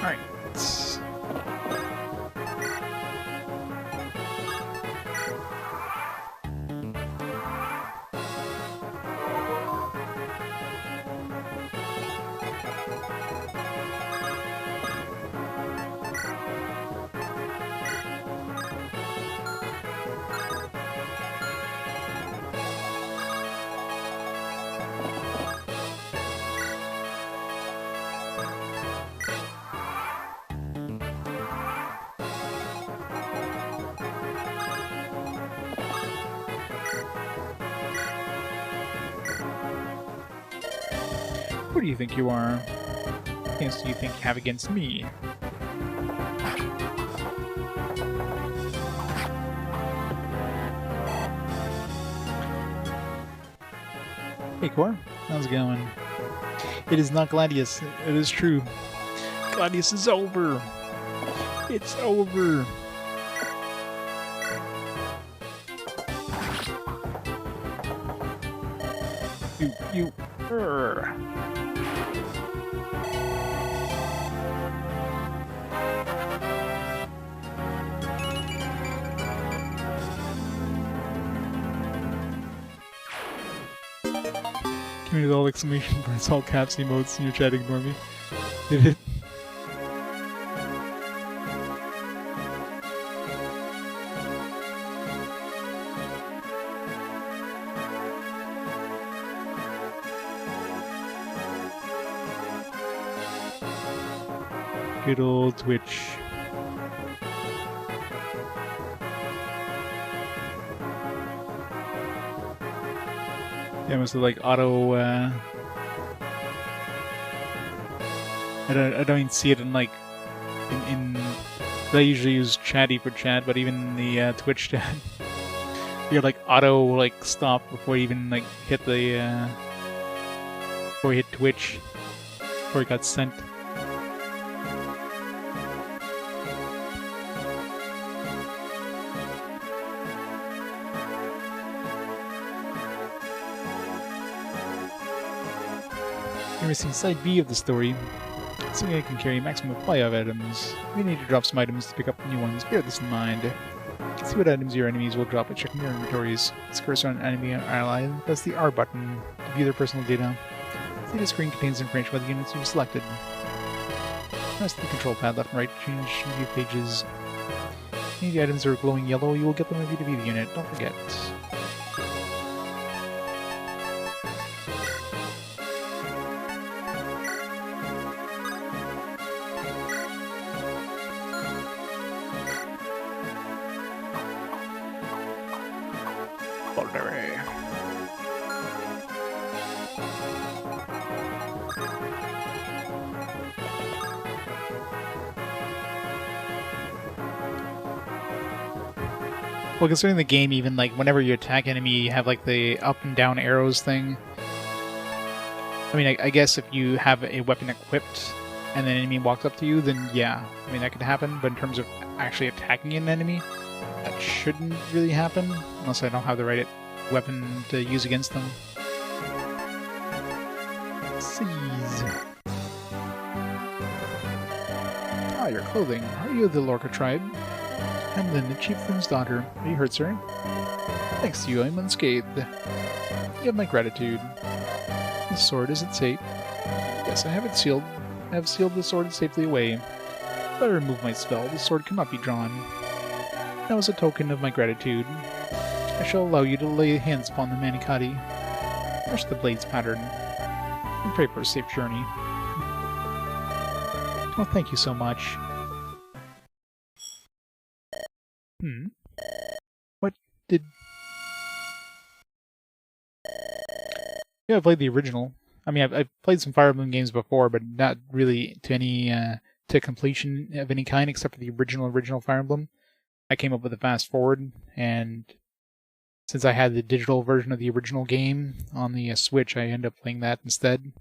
Alright. Who do you think you are? What chance do you think you have against me? Hey, Cor. How's it going? It is not Gladius. It is true. Gladius is over. It's over. You. Give me all exclamation points, all caps, emotes, in your chat, ignore me. Did it? Good old Twitch. Yeah, must have like auto. I don't even see it in like in. I usually use Chatty for chat, but even in the Twitch chat, you like auto like stop before you even like hit the before you hit Twitch, before it got sent. You're missing side B of the story. Assuming I can carry a maximum of 5 items. We need to drop some items to pick up new ones. Bear this in mind. See what items your enemies will drop by checking their inventories. Cursor on an enemy or ally, and press the R button to view their personal data. See the screen contains information about the units you've selected. Press the control pad left and right to change view pages. Any of the items that are glowing yellow, you will get them if you view the unit. Don't forget. Well, considering the game, even like whenever you attack enemy, you have like the up and down arrows thing. I mean, I guess if you have a weapon equipped and an enemy walks up to you, then yeah, I mean that could happen. But in terms of actually attacking an enemy, that shouldn't really happen unless I don't have the right weapon to use against them. Seize. Ah, your clothing. Are you the Lorca tribe? I'm Lynn, the chieftain's daughter. Are you hurt, sir? Thanks to you, I'm unscathed. You have my gratitude. This sword, is it safe? Yes, I have it sealed. I have sealed the sword safely away. If I remove my spell, the sword cannot be drawn. Now as a token of my gratitude, I shall allow you to lay hands upon the Manicati, brush the blade's pattern, and pray for a safe journey. Oh, thank you so much. What did... Yeah, I played the original. I mean, I've played some Fire Emblem games before, but not really to any to completion of any kind, except for the original Fire Emblem. I came up with a fast forward, and since I had the digital version of the original game on the Switch, I ended up playing that instead.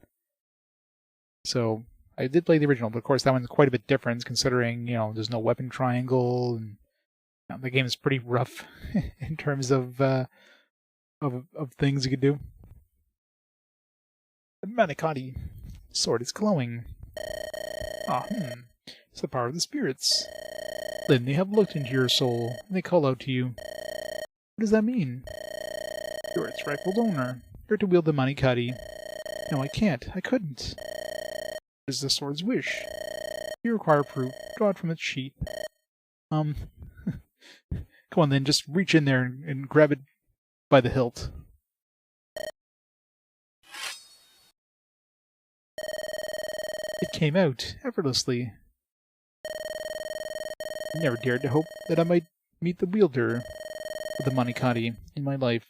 So I did play the original, but of course that one's quite a bit different, considering there's no weapon triangle, and the game is pretty rough in terms of things you could do. The Manicati sword is glowing. It's the power of the spirits. Then they have looked into your soul, and they call out to you. What does that mean? You're its rightful owner. You're to wield the Manicati. No, I can't. I couldn't. What is the sword's wish? You require proof. Draw it from its sheath. Come on then, just reach in there and grab it by the hilt. It came out, effortlessly. I never dared to hope that I might meet the wielder of the Manicati in my life.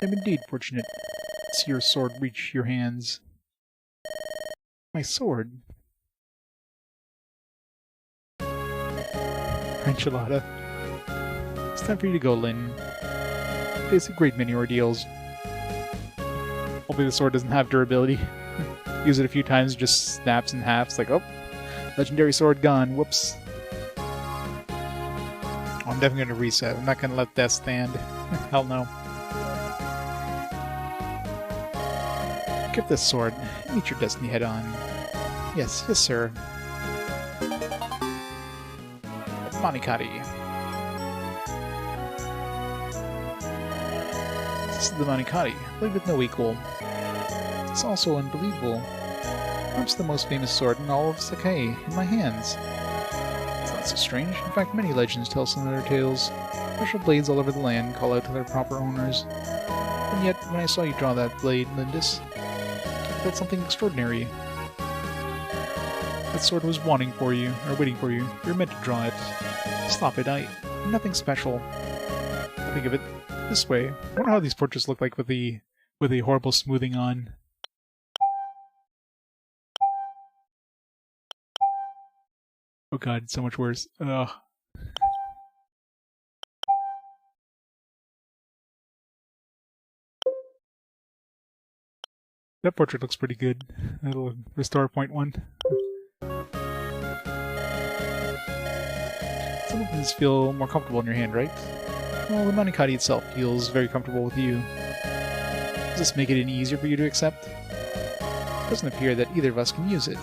I'm indeed fortunate to see your sword reach your hands. My sword. Enchilada. It's time for you to go, Lynn. Face a great many ordeals. Hopefully the sword doesn't have durability. Use it a few times, it just snaps in half. It's like, oh, legendary sword gone. Whoops. I'm definitely going to reset. I'm not going to let that stand. Hell no. Give this sword. Meet your destiny head on. Yes, sir. Manicati. This is the Manicati, played with no equal. It's also unbelievable. Perhaps the most famous sword in all of Sacaen in my hands. It's not so strange. In fact, many legends tell similar tales. Special blades all over the land call out to their proper owners. And yet, when I saw you draw that blade, Lindis, I felt something extraordinary. That sword was waiting for you. You were meant to draw it. Stop it, nothing special. I think of it this way. I wonder how these portraits look like with the horrible smoothing on. Oh god, it's so much worse. Ugh. That portrait looks pretty good. That'll restore point 1. Some of these feel more comfortable in your hand, right? Well, the Manicati itself feels very comfortable with you. Does this make it any easier for you to accept? It doesn't appear that either of us can use it.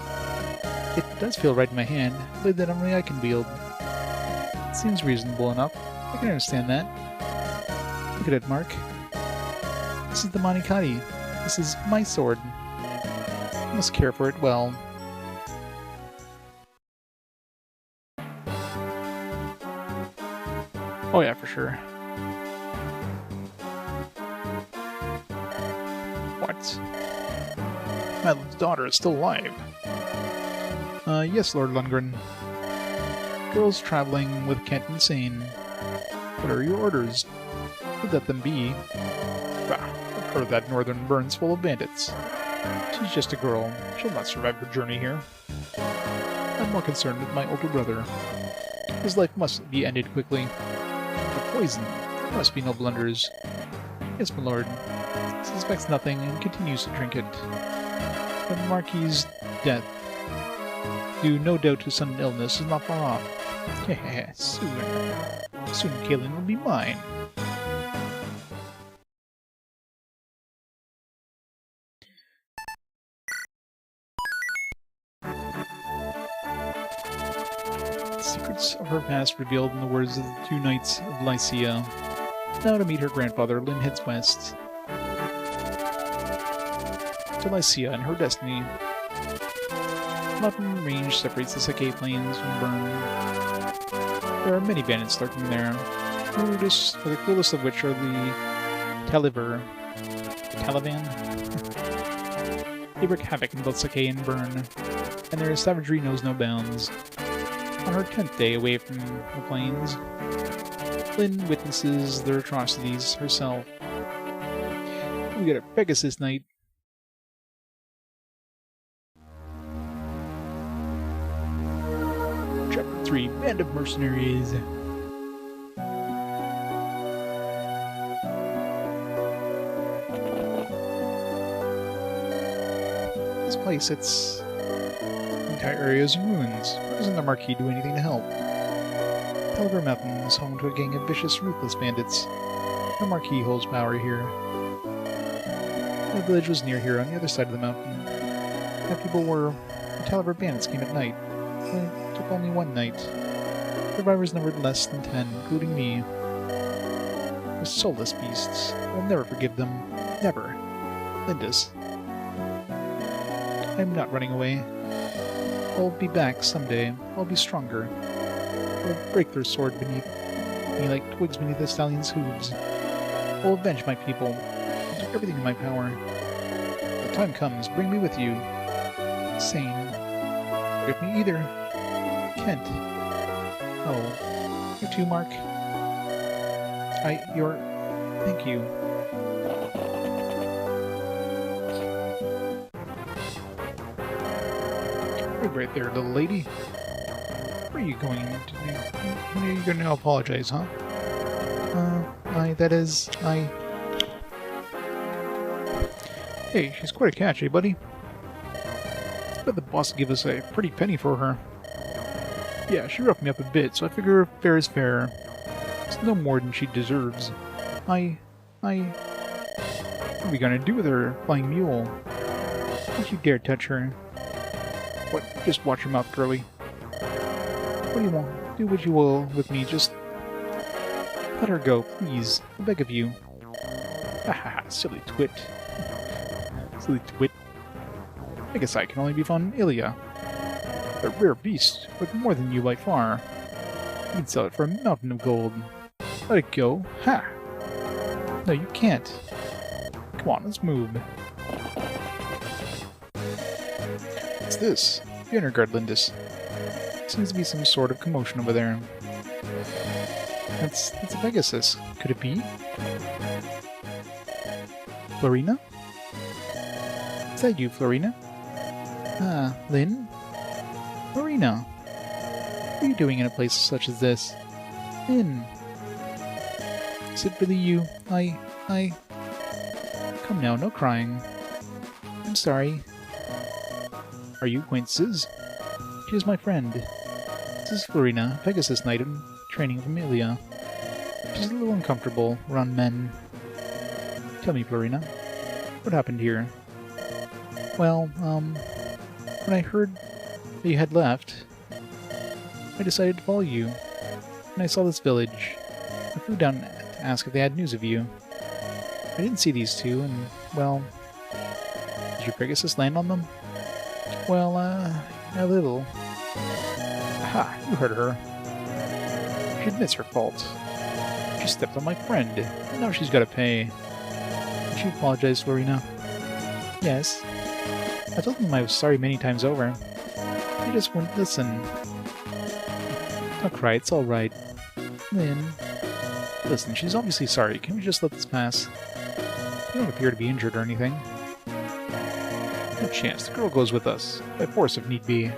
It does feel right in my hand, a blade that only I can wield. It seems reasonable enough. I can understand that. Look at it, Mark. This is the Manicati. This is my sword. I must care for it well. Oh yeah, for sure. What? Madeline's daughter is still alive. Yes, Lord Lundgren. Girls traveling with Kent and Sain. What are your orders? Let them be. Bah, I've heard that northern burn's full of bandits. She's just a girl. She'll not survive her journey here. I'm more concerned with my older brother. His life must be ended quickly. The poison. There must be no blunders. Yes, my lord. He suspects nothing and continues to drink it. The Marquis' death, due no doubt to sudden illness, is not far off. Soon Caelin will be mine. Secrets of her past revealed in the words of the 2 knights of Lycia. Now to meet her grandfather, Lynn heads west to Lycia and her destiny. mountain range separates the Sacaen plains from Bern. There are many bandits lurking there, the coolest of which are the Taliban. They wreak havoc in both Sacaen and Bern, and their savagery knows no bounds. On her 10th day away from the plains, Lynn witnesses their atrocities herself. We got a Pegasus night. Chapter 3, Band of Mercenaries. This place, the entire area is in ruins. Why doesn't the Marquis do anything to help? Elibe Mountain is home to a gang of vicious, ruthless bandits. The Marquis holds power here. The village was near here on the other side of the mountain. The people were the Elibe bandits came at night. It took only one night. Survivors numbered less than 10, including me. They're soulless beasts. I'll never forgive them. Never. Lindis. I'm not running away. I'll be back someday. I'll be stronger. I'll break their sword beneath me like twigs beneath a stallion's hooves. I'll avenge my people. I'll do everything in my power. When the time comes, bring me with you. Sain. With me either. Kent. Oh. You too, Mark? Thank you. Right there, little lady. Where are you going to? When are you going to apologize, huh? Hey, she's quite a catch, eh, buddy? I bet the boss will give us a pretty penny for her. Yeah, she roughed me up a bit, so I figure fair is fair. It's no more than she deserves. What are we gonna do with her, flying mule? Don't you dare touch her. What? Just watch your mouth, girlie. What do you want? Do what you will with me, just let her go, please. I beg of you. Haha, silly twit. Silly twit. I guess I can only be found in Ilia. A rare beast, but more than you by far. You can sell it for a mountain of gold. Let it go. Ha! No, you can't. Come on, let's move. What's this? The inner guard, Lindis. Seems to be some sort of commotion over there. That's a Pegasus. Could it be? Florina? Is that you, Florina? Ah, Lynn? Florina? What are you doing in a place such as this? Lynn? Is it really you? Come now, no crying. I'm sorry. Are you acquaintances? She is my friend. This is Florina, Pegasus Knight in training of Amelia. She's a little uncomfortable around men. Tell me, Florina, what happened here? Well, when I heard that you had left, I decided to follow you. When I saw this village, I flew down to ask if they had news of you. I didn't see these two, and, well, did your Pegasus land on them? Well, a little. Aha, you heard her. She admits her fault. She stepped on my friend, and now she's got to pay. Did she apologize, Florina? Yes. I told them I was sorry many times over. They just wouldn't listen. Don't cry, it's alright. Lynn. Listen, she's obviously sorry. Can we just let this pass? You don't appear to be injured or anything. No chance. The girl goes with us. By force if need be.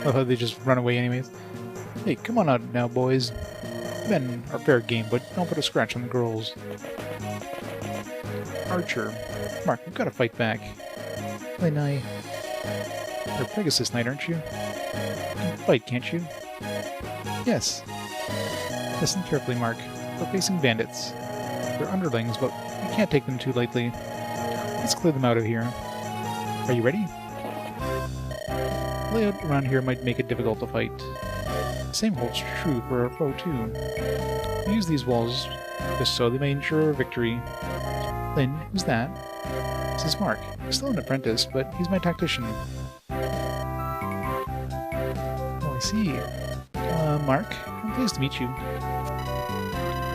Oh, they just run away anyways. Hey, come on out now, boys. Men are fair game, but don't put a scratch on the girls. Archer. Mark, we've got to fight back. Lynn, you're Pegasus Knight, aren't you? You can fight, can't you? Yes. Listen carefully, Mark. We're facing bandits. They're underlings, but we can't take them too lightly. Let's clear them out of here. Are you ready? Layout around here might make it difficult to fight. The same holds true for our foe, too. We use these walls just so they may ensure victory. Lynn, who's that? This is Mark. He's still an apprentice, but he's my tactician. Oh, I see. Mark, I'm pleased to meet you.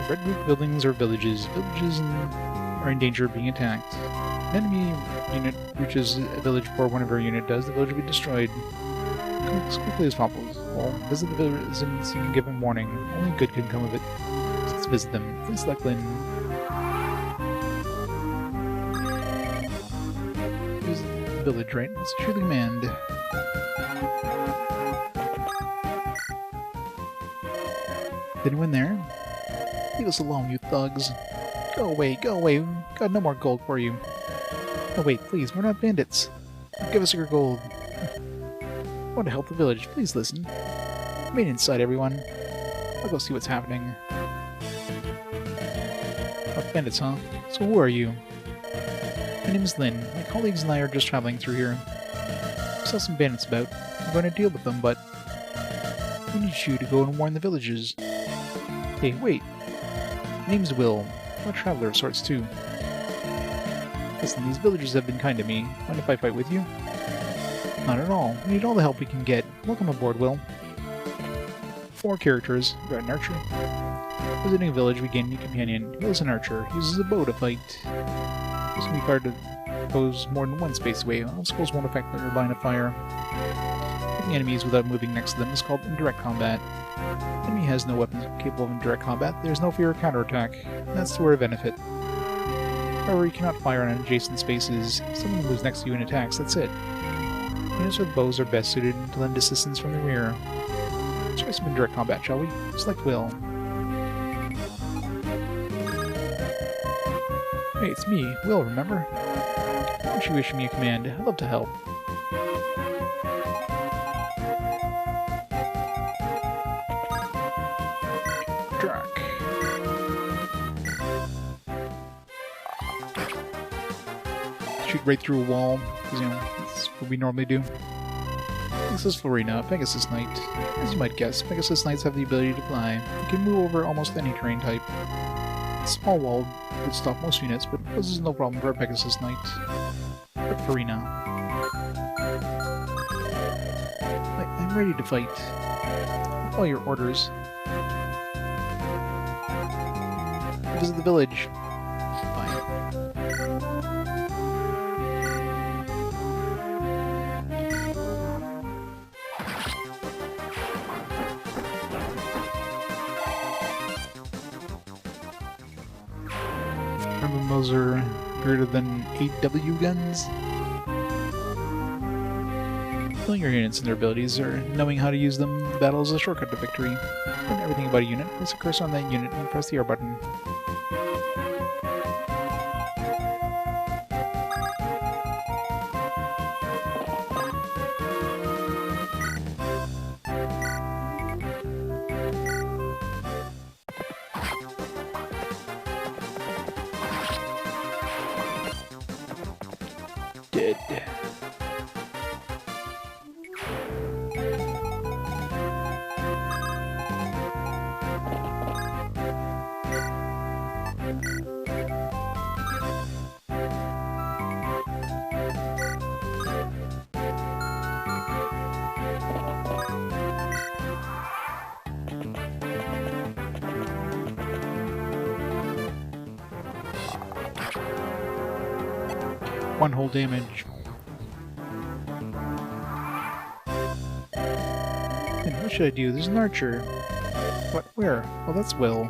Red roof buildings are villages. Villages are in danger of being attacked. An enemy unit reaches a village before one of our unit does, the village will be destroyed. Come as quickly as possible. Well, visit the village so you can give them warning. Only good can come of it. So let's visit them. Please select Lynn. Here's the village, right? Let's issue the command. Is anyone there? Leave us alone, you thugs. Go away, go away. Got no more gold for you. Oh wait, please, we're not bandits. Give us your gold. I want to help the village. Please listen. Remain inside, everyone. I'll go see what's happening. Oh, bandits, huh? So who are you? My name is Lynn. My colleagues and I are just traveling through here. We saw some bandits about. I'm going to deal with them, but we need you to go and warn the villagers. Hey, wait. My name's Will. I'm a traveler of sorts, too. Listen, these villagers have been kind to me. Mind if I fight with you? Not at all. We need all the help we can get. Welcome aboard, Will. 4 characters. We've got an archer. Visiting a village, we gain a new companion. Will's an archer. He uses a bow to fight. This can be fired to foes more than one space away. Obstacles won't affect their line of fire. Hitting enemies without moving next to them is called indirect combat. The enemy has no weapons capable of indirect combat. There's no fear of counterattack. That's to our benefit. However, you cannot fire on adjacent spaces. If someone moves next to you and attacks, that's it. Units with bows are best suited to lend assistance from the rear. Let's try some indirect combat, shall we? Select Will. Hey, it's me, Will, remember? Why don't you issue me a command? I'd love to help. Shoot right through a wall, because, that's what we normally do. This is Florina, Pegasus Knight. As you might guess, Pegasus Knights have the ability to fly. They can move over almost any terrain type. A small wall would stop most units, but this is no problem for a Pegasus Knight. But Florina. I'm ready to fight. I'll follow your orders. Visit the village. Those are greater than 8W guns. Knowing your units and their abilities, or knowing how to use them in battle is a shortcut to victory. Learn everything about a unit, place a cursor on that unit, and press the R button. Dead. One whole damage. And what should I do? There's an archer. What? Where? Oh, that's Will.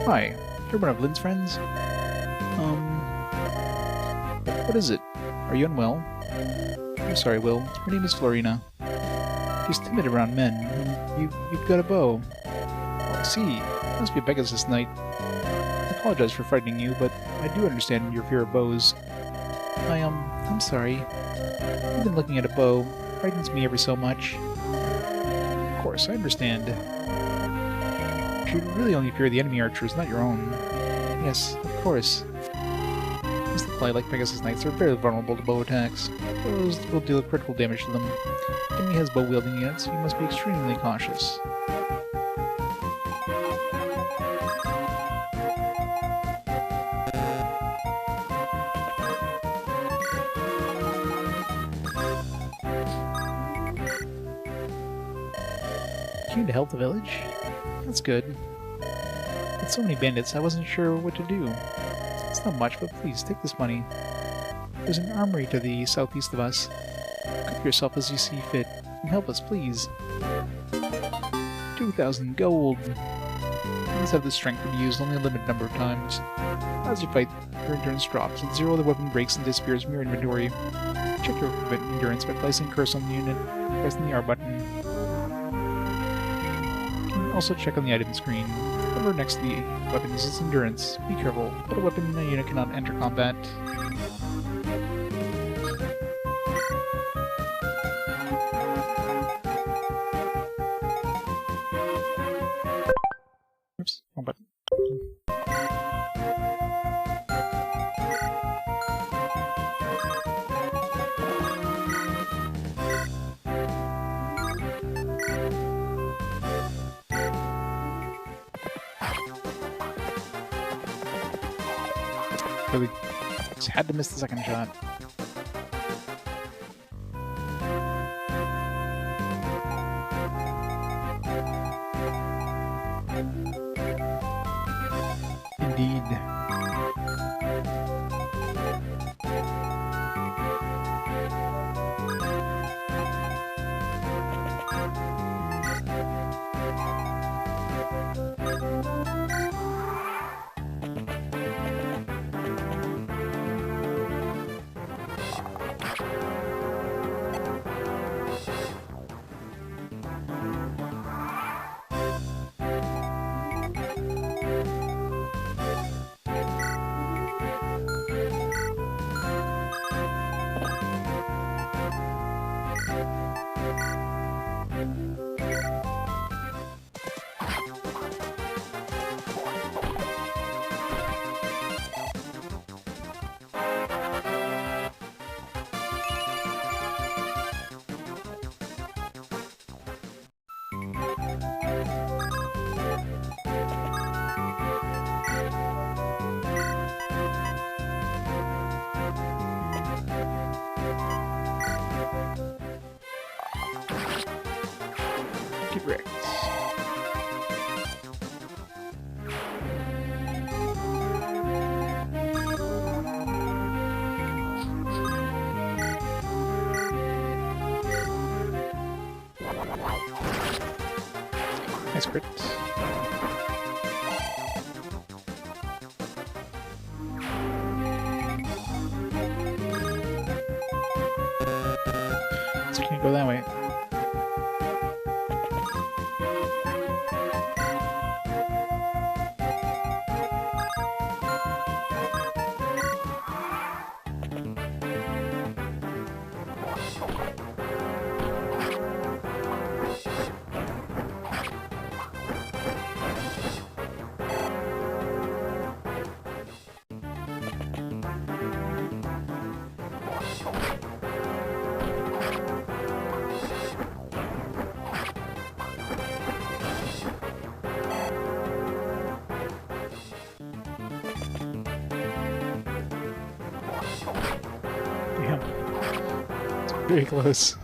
Hi. You're one of Lynn's friends? What is it? Are you unwell? I'm sorry, Will. Her name is Florina. She's timid around men. You've got a bow. Oh, I see. You must be a Pegasus Knight. I apologize for frightening you, but I do understand your fear of bows. I'm sorry. I've been looking at a bow. It frightens me ever so much. Of course, I understand. You should really only fear the enemy archers, not your own. Yes, of course. Since they fly like Pegasus Knights, they're very vulnerable to bow attacks. Bows will deal critical damage to them. If the enemy has bow-wielding units, you must be extremely cautious. came to help the village? That's good. With so many bandits, I wasn't sure what to do. It's not much, but please, take this money. There's an armory to the southeast of us. Cook yourself as you see fit, and help us, please. 2,000 gold. Please have the strength to be used only a limited number of times. As you fight, your endurance drops, and 0 the weapon breaks and disappears from your inventory. Check your equipment endurance by placing cursor on the unit, pressing the R button. You can also check on the item screen. The number next to the weapon is its endurance. Be careful, but a weapon in a unit cannot enter combat. Oops, wrong button. Really just had to miss the second shot. Indeed. Get wrecked. Nice crit. So can you go that way? Damn. It's very close.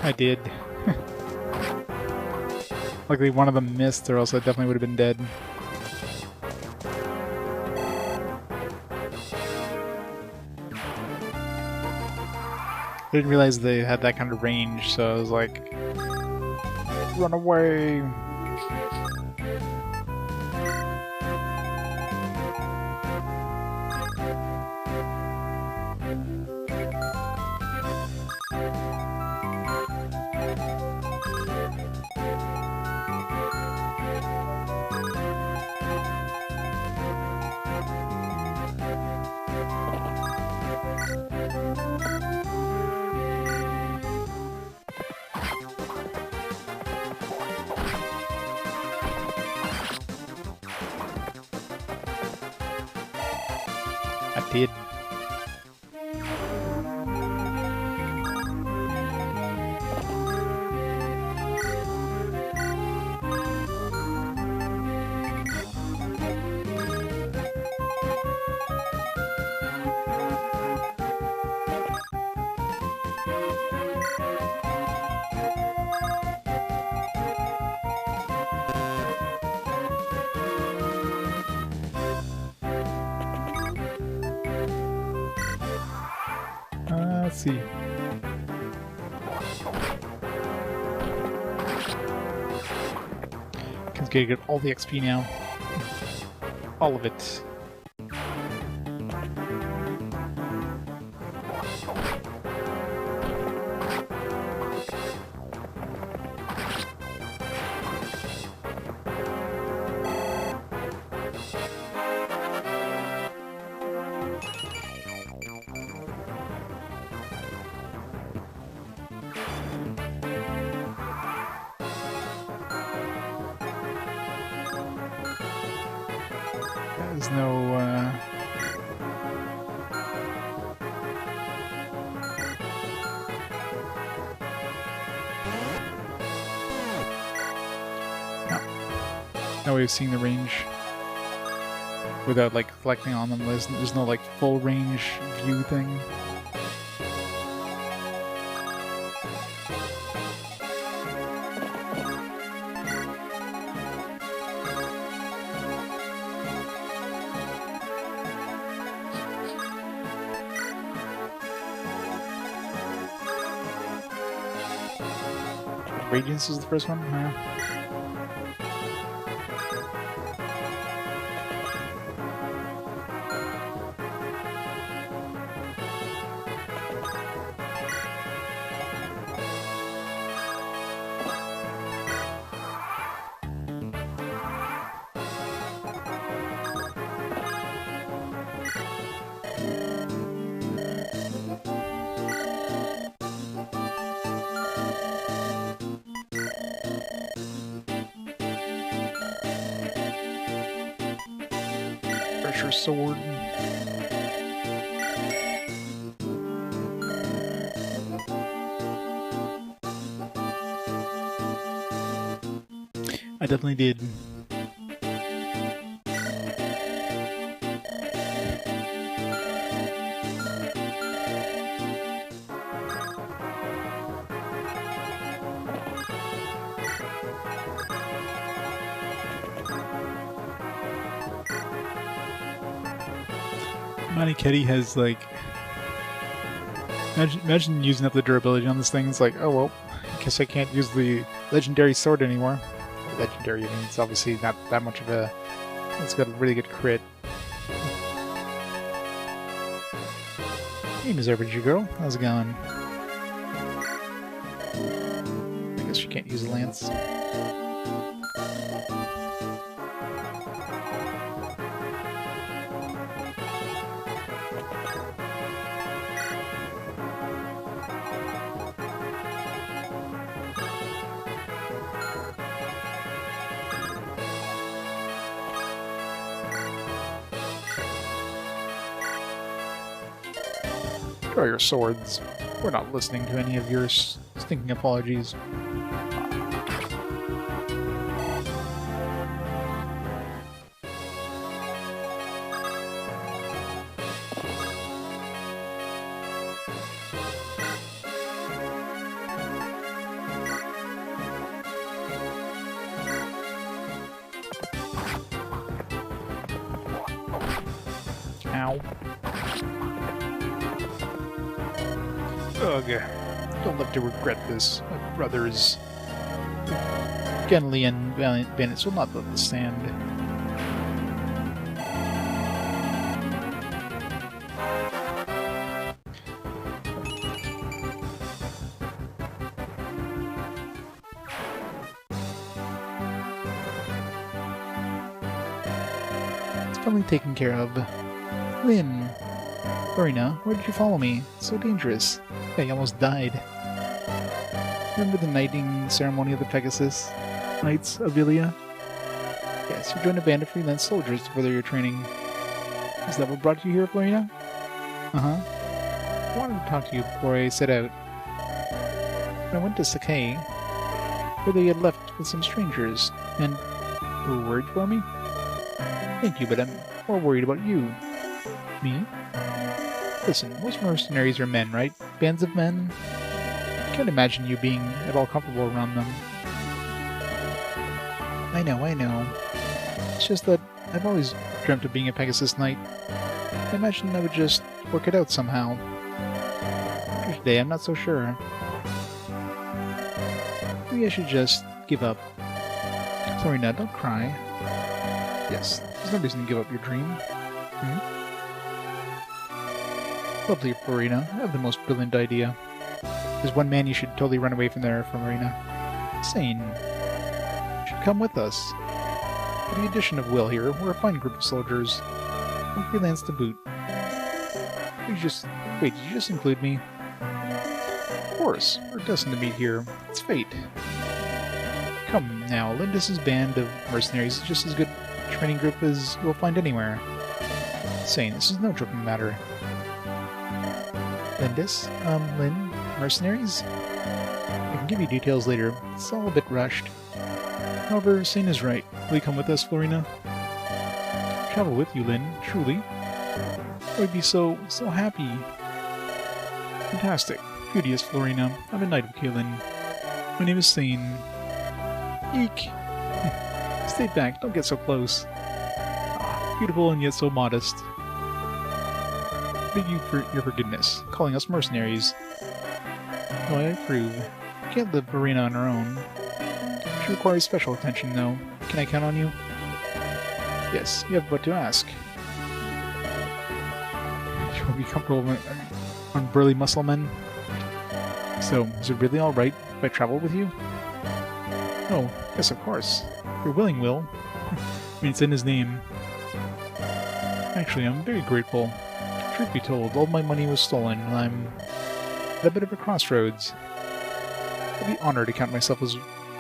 I did. Luckily one of them missed, or else I definitely would have been dead. I didn't realize they had that kind of range, so I was like, run away! I did. Let's see. Kent's gonna get all the XP now. All of it. There's no, no way of seeing the range without, like, collecting on them. There's no, like, full range view thing. Radiance is the first one? Pressure sword. I definitely did. Maniketty has, like... Imagine using up the durability on this thing. It's like, oh well, I guess I can't use the legendary sword anymore. Legendary, I mean, it's obviously not that much of a... It's got a really good crit. Hey, Miss RPG Girl. How's it going? I guess you can't use a lance. Draw your swords. We're not listening to any of your stinking apologies. Ow. Ugh. Don't live to regret this. My brothers, Genli and bandits, will not let this stand. It's finally taken care of. Lynn. Lorena, where did you follow me? It's so dangerous. I almost died. Remember the knighting ceremony of the Pegasus Knights of Ilia? Yes, you joined a band of freelance soldiers to further your training. Is that what brought you here, Florina? Uh-huh. I wanted to talk to you before I set out. When I went to Sacaen, where they had left with some strangers, and you were worried for me? Thank you, but I'm more worried about you. Me? Listen, most mercenaries are men, right? Bands of men? I can't imagine you being at all comfortable around them. I know. It's just that I've always dreamt of being a Pegasus Knight. I imagined I would just work it out somehow. today, I'm not so sure. Maybe I should just give up. Sorry, now don't cry. Yes, there's no reason to give up your dream. Lovely, Florina. I have the most brilliant idea. There's one man you should totally run away from there, Florina. Sain. You should come with us. With the addition of Will here, we're a fine group of soldiers. And freelance to boot. Wait, did you just include me? Of course, we're destined to meet here. It's fate. Come now, Lindis's band of mercenaries is just as good a training group as you'll find anywhere. Sain, this is no joking matter. Lindis? Lynn? Mercenaries? I can give you details later. It's all a bit rushed. However, Sain is right. Will you come with us, Florina? Travel with you, Lynn, truly. I'd be so happy. Fantastic. Beauteous Florina. I'm a knight of Caelin. My name is Sain. Eek! Stay back, don't get so close. Beautiful and yet so modest. Beg you for your forgiveness, calling us mercenaries. No, I approve. We can't live Florina on our own. She requires special attention, though. Can I count on you? Yes, you have but to ask. You will be comfortable on burly muscle men? So, is it really alright if I travel with you? Oh, yes, of course. If you're willing, Will. I mean, it's in his name. Actually, I'm very grateful. Truth be told, all my money was stolen, and I'm at a bit of a crossroads. I'd be honored to count myself as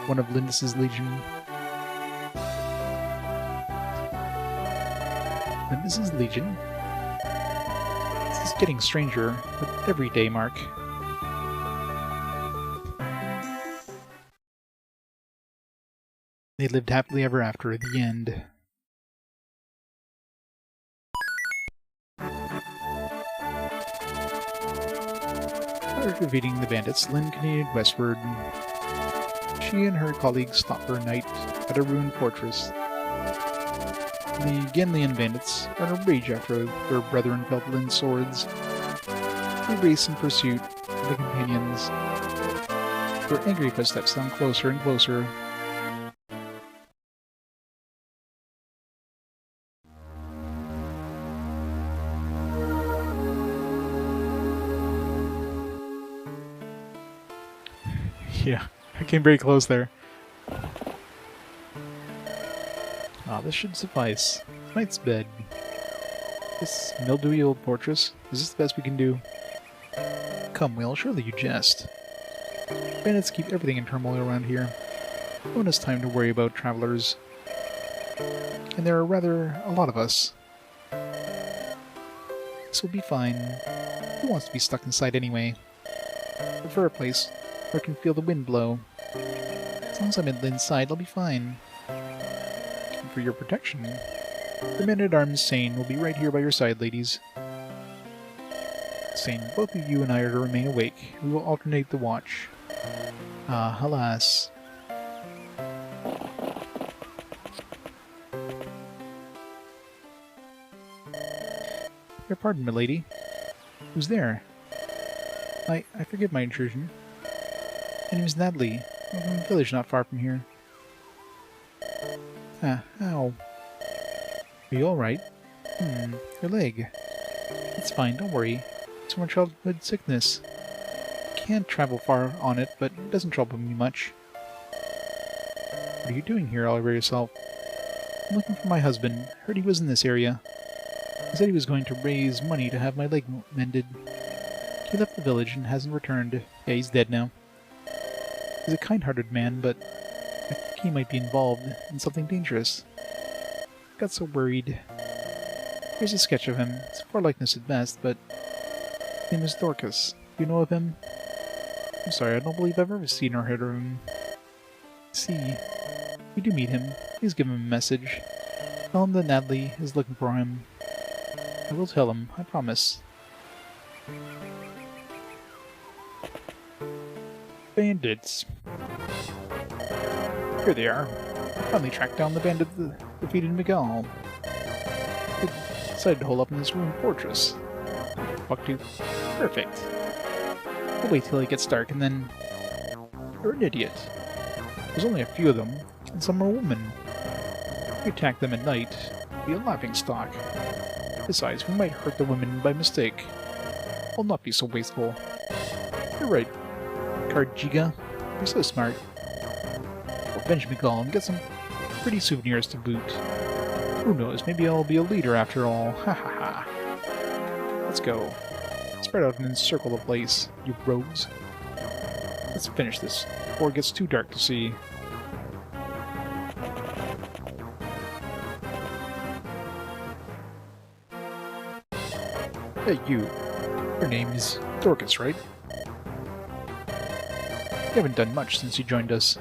one of Lindis's legion. Lindis's legion? This is getting stranger with every day, Mark. They lived happily ever after at the end. After defeating the bandits, Lynn continued westward. She and her colleagues stopped for a night at a ruined fortress. The Genlian bandits are in a rage after their brethren felt Lynn's swords. They race in pursuit of the companions. Their angry footsteps sound closer and closer. Yeah, I came very close there. Ah, this should suffice. Tonight's bed. This mildewy old fortress, is this the best we can do? Come, Will, surely you jest. Bandits keep everything in turmoil around here. No one has time to worry about travelers. And there are rather a lot of us. This will be fine. Who wants to be stuck inside anyway? I prefer a place where I can feel the wind blow. As long as I'm inside, I'll be fine. And for your protection, the man-at-arms Sain will be right here by your side, ladies. Sain, both of you and I are to remain awake. We will alternate the watch. Ah, alas. Your pardon, milady. Who's there? I forgive my intrusion. My name is Natalie. I'm from a village not far from here. Ah, ow. Are you alright? Your leg. It's fine, don't worry. It's from a childhood sickness. Can't travel far on it, but it doesn't trouble me much. What are you doing here all by yourself? I'm looking for my husband. Heard he was in this area. He said he was going to raise money to have my leg mended. He left the village and hasn't returned. Yeah, he's dead now. He's a kind-hearted man, but I think he might be involved in something dangerous. Got so worried. Here's a sketch of him. It's a poor likeness at best, but his name is Dorcas. Do you know of him? I'm sorry, I don't believe I've ever seen or heard of him. See, if you do meet him, please give him a message. Tell him that Natalie is looking for him. I will tell him, I promise. Bandits. Here they are. I finally tracked down the bandit that defeated Miguel. They decided to hole up in this ruined fortress. Bucktooth. Perfect. We'll wait till it gets dark and then... You're an idiot. There's only a few of them, and some are women. If we attack them at night, it'll be a laughingstock. Besides, we might hurt the women by mistake. We'll not be so wasteful. You're right, Karjiga. You're so smart. We'll avenge Miguel and get some pretty souvenirs to boot. Who knows, maybe I'll be a leader after all. Ha ha ha. Let's go. Spread out and encircle the place, you rogues. Let's finish this before it gets too dark to see. Hey, you. Your name is Dorcas, right? You haven't done much since you joined us.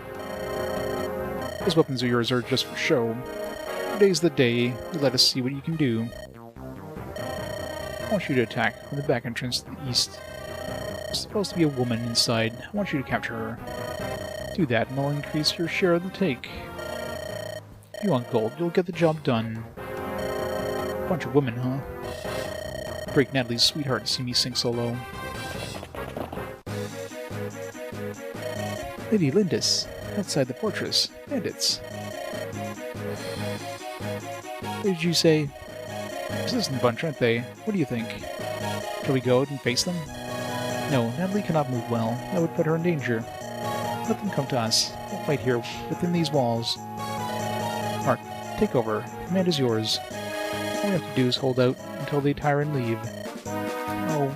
Those weapons of yours are just for show. Today's the day you let us see what you can do. I want you to attack from the back entrance to the east. There's supposed to be a woman inside. I want you to capture her. Do that and I'll increase your share of the take. If you want gold, you'll get the job done. Bunch of women, huh? Break Natalie's sweetheart to see me sing so low. Lady Lindis, outside the fortress. Bandits. What did you say? Persistent bunch, aren't they? What do you think? Shall we go out and face them? No, Natalie cannot move well. That would put her in danger. Let them come to us. We'll fight here, within these walls. Mark, take over. Command is yours. All we have to do is hold out until they tire and leave. Oh.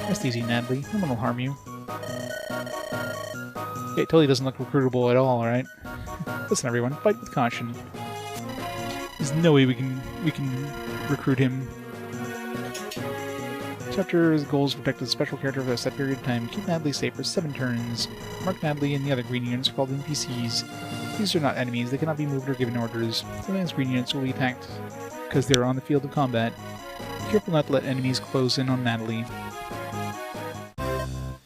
Rest easy, Natalie. No one will harm you. Okay, it totally doesn't look recruitable at all, alright? Listen, everyone, fight with caution. There's no way we can recruit him. Chapter's goals protect a special character for a set period of time. Keep Natalie safe for 7 turns. Mark Natalie and the other green units are called NPCs. These are not enemies, they cannot be moved or given orders. The land's green units will be attacked because they are on the field of combat. Be careful not to let enemies close in on Natalie.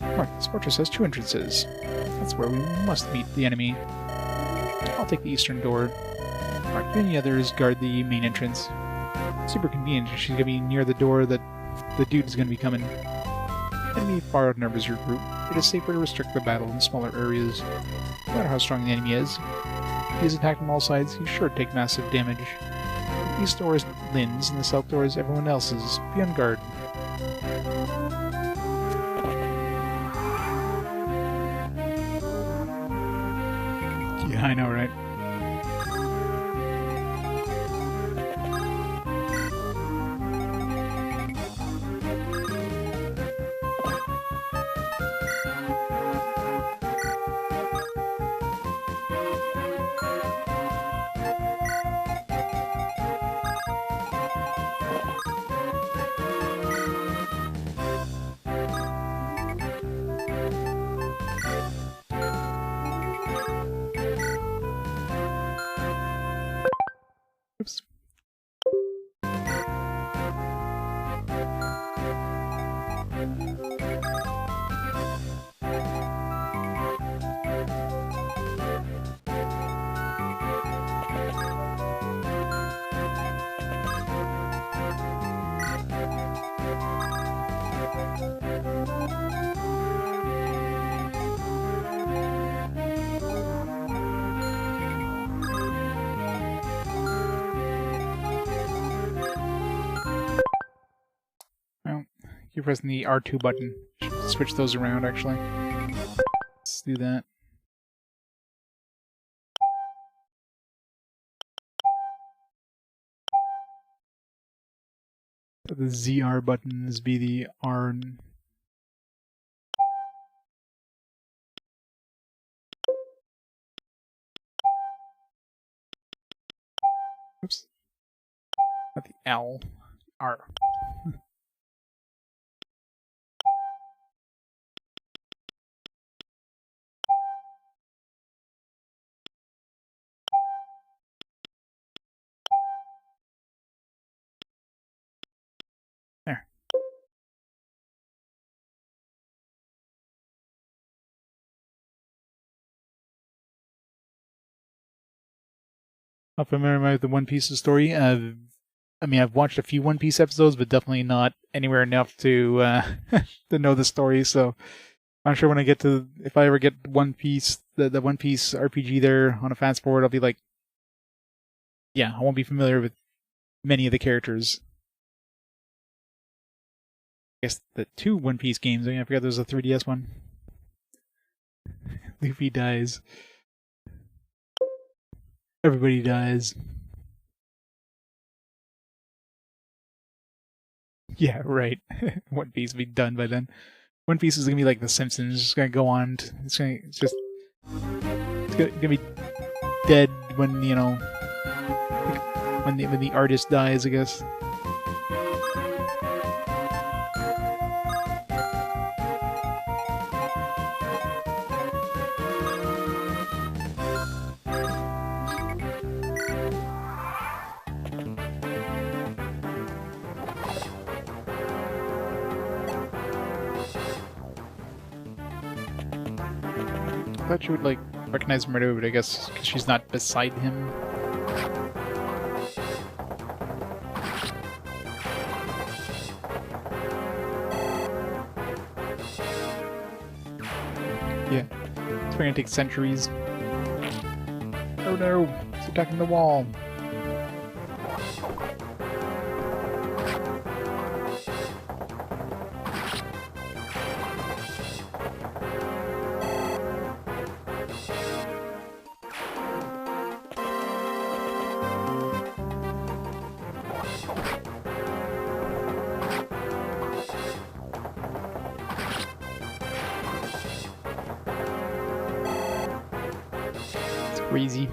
Mark, this fortress has 2 entrances. That's where we must meet the enemy. I'll take the eastern door. Mark, you and the others guard the main entrance. Super convenient, she's gonna be near the door that the dude is gonna be coming. Enemy far outnumbers your group. It is safer to restrict the battle in smaller areas. No matter how strong the enemy is, if he is attacked on all sides, he's sure to take massive damage. The east door is Lynn's, and the south door is everyone else's. Be on guard. Yeah, I know, right? Oops. You're pressing the R2 button. Switch those around, actually. Let's do that. The ZR buttons be the R. Oops. Not the L. R. There. Not familiar with the One Piece story. I mean, I've watched a few One Piece episodes, but definitely not anywhere enough to to know the story. So I'm sure when I get to, if I ever get One Piece, the One Piece RPG there on a fast forward, I'll be like, yeah, I won't be familiar with many of the characters. I guess the 2 One Piece games. I mean, I forgot there was a 3DS one. Luffy dies. Everybody dies. Yeah, right. One Piece will be done by then. One Piece is gonna be like The Simpsons. It's just gonna go on. It's gonna be dead when, you know, when the artist dies, I guess. I thought she would, like, recognize him right away, but I guess because she's not beside him. Yeah. It's going to take centuries. Oh no! It's attacking the wall! Crazy.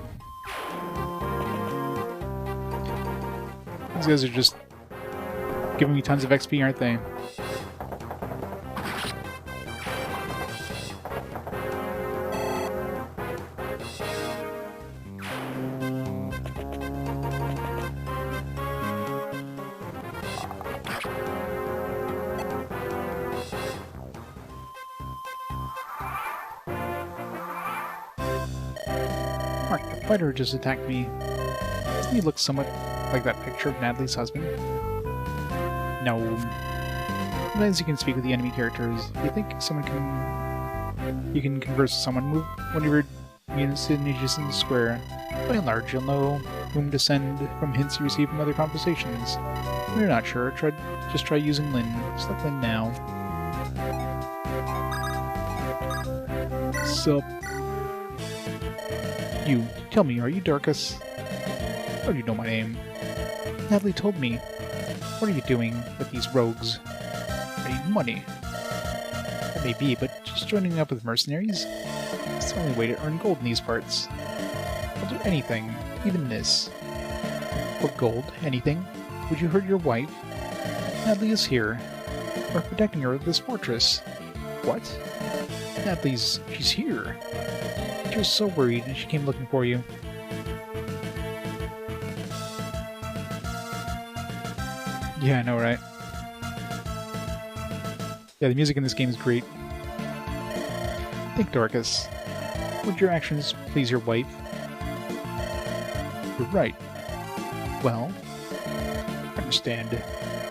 These guys are just giving me tons of XP, aren't they? Mark, the fighter just attacked me. Doesn't he look somewhat like that picture of Natalie's husband? No. Sometimes you can speak with the enemy characters. You think you can converse with someone when you're in the square. By and large, you'll know whom to send from hints you receive from other conversations. If you're not sure, just try using Lin. Select Lin now. Sup? You, tell me, are you Darkus? How do you know my name? Natalie told me. What are you doing with these rogues? I need money. That may be, but just joining up with mercenaries? It's the only way to earn gold in these parts. I'll do anything, even this. For gold, anything? Would you hurt your wife? Natalie is here. We're protecting her at this fortress. What? She's here. She was so worried, and she came looking for you. Yeah, I know, right? Yeah, the music in this game is great. Think, Dorcas. Would your actions please your wife? You're right. Well, I understand.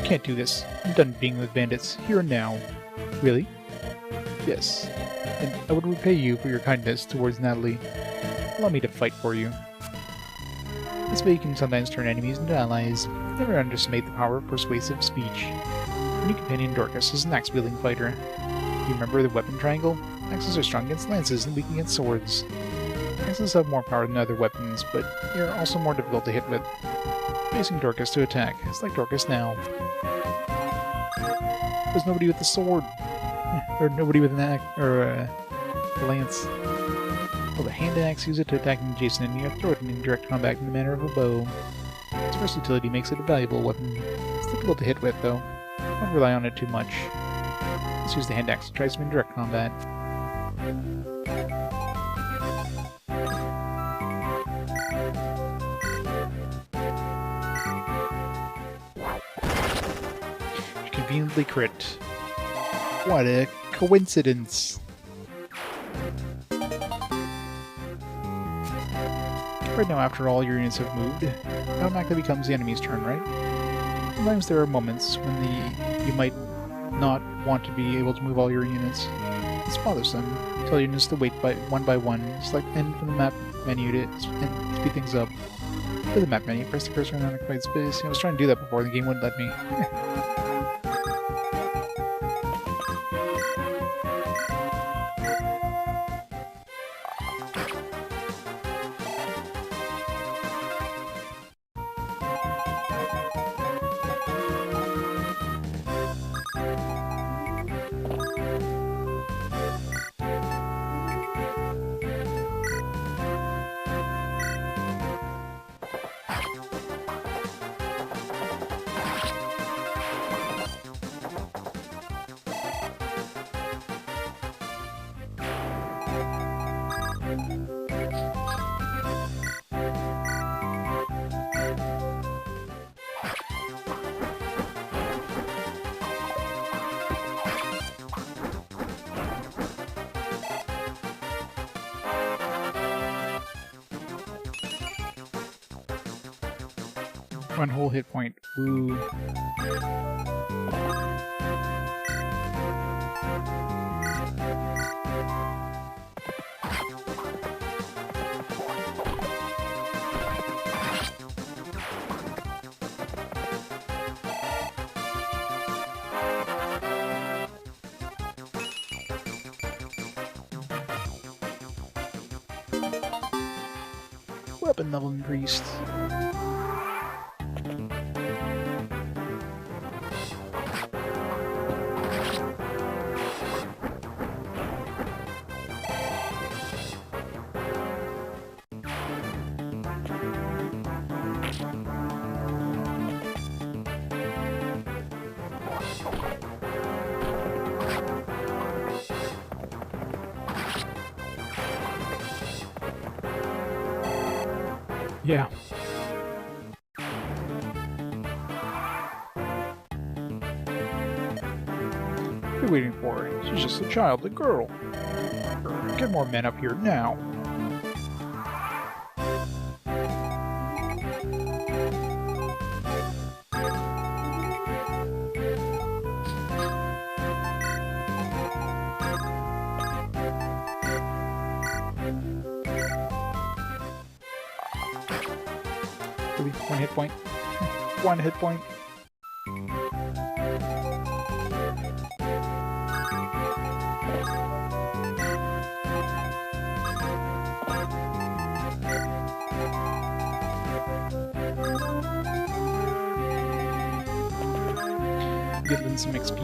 Can't do this. I'm done being with bandits, here and now. Really? Yes. And I would repay you for your kindness towards Natalie. Allow me to fight for you. This way you can sometimes turn enemies into allies. Never underestimate the power of persuasive speech. Your new companion Dorcas is an axe-wielding fighter. You remember the weapon triangle? Axes are strong against lances and weak against swords. Axes have more power than other weapons, but they are also more difficult to hit with. Facing Dorcas to attack. It's like Dorcas now. There's nobody with a sword. Or nobody with an axe, or a lance. With a hand axe, use it to attack an adjacent enemy or throw it in direct combat in the manner of a bow. Its versatility makes it a valuable weapon. It's difficult to hit with, though. Don't rely on it too much. Let's use the hand axe to try some indirect combat. Conveniently crit. What a coincidence. Right now, after all your units have moved, it automatically becomes the enemy's turn, right? Sometimes there are moments when you might not want to be able to move all your units. It's bothersome. Tell units to wait by one. Select N from the map menu to speed things up. Go to the map menu, press the cursor on occupied space. I was trying to do that before, the game wouldn't let me. One whole hit point. Woo. Weapon level increased. Yeah. What are you waiting for? She's just a child, a girl. Get more men up here now. One hit point. One hit point. Give them some XP.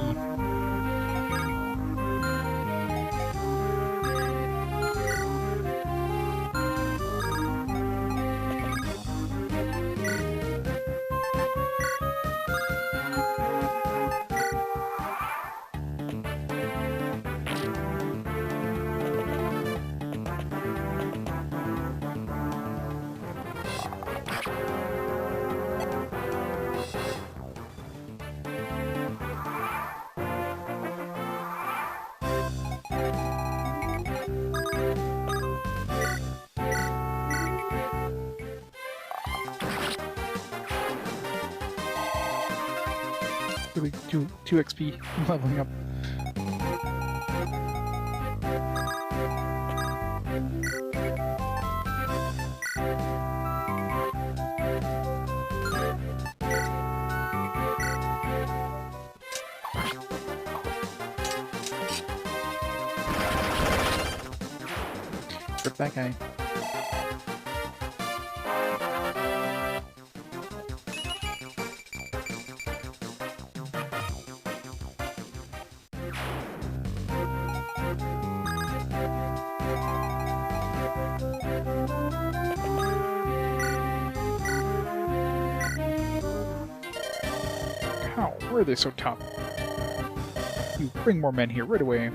Really, 2 XP leveling up. Rip that guy. How? Why are they so tough? You bring more men here right away.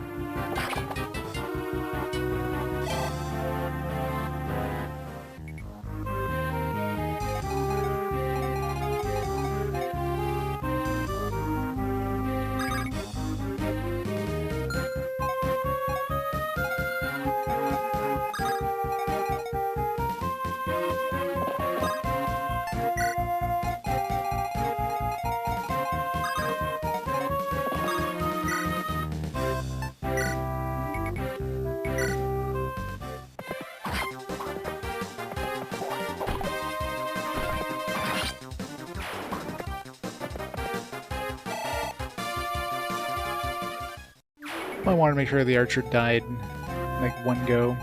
I wanted to make sure the archer died like one go.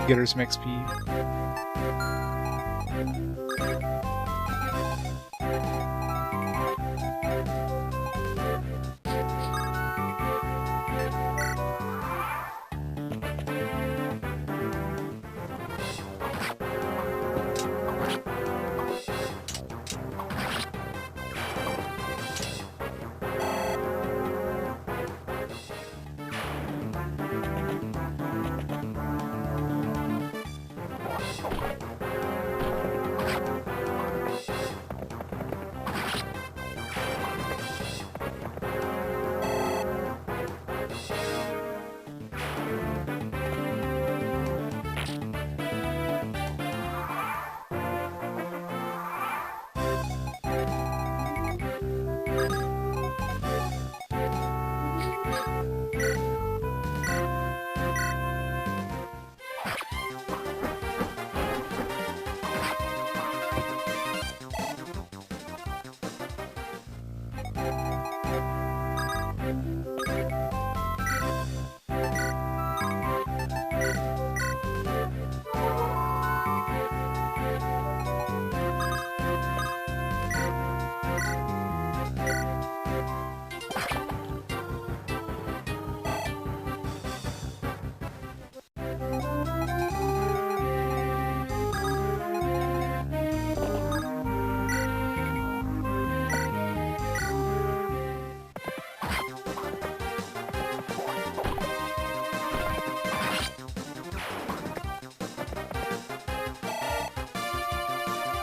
Get her some XP.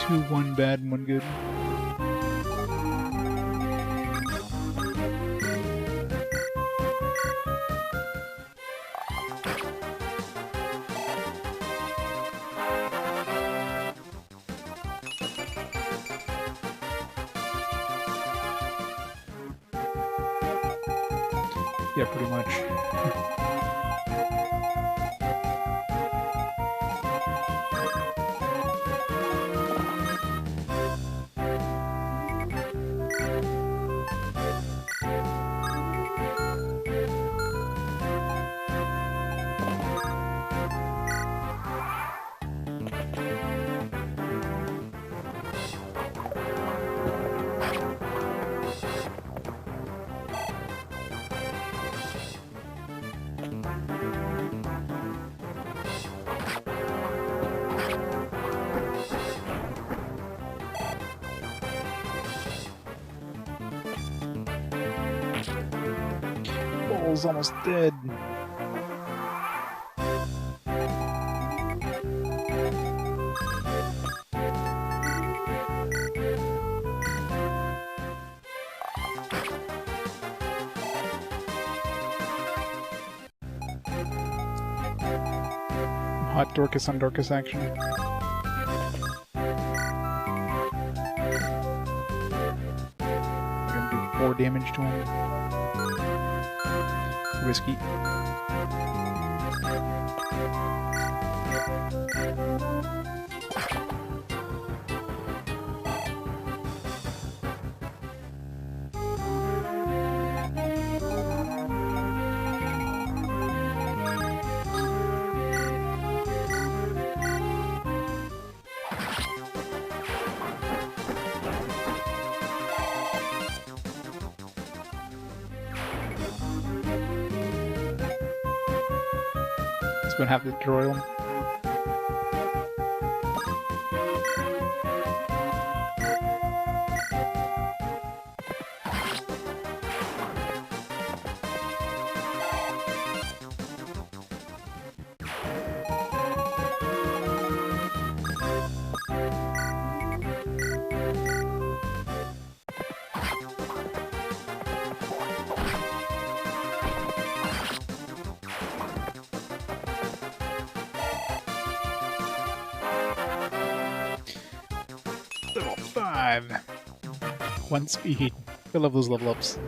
Two, one bad and one good. Yeah, pretty much. Bull's almost dead. Hot Dorcas on Dorcas action. I'm gonna do 4 damage to him. Risky. It's gonna have to destroy him. Level 5. 1 speed. I love those level ups.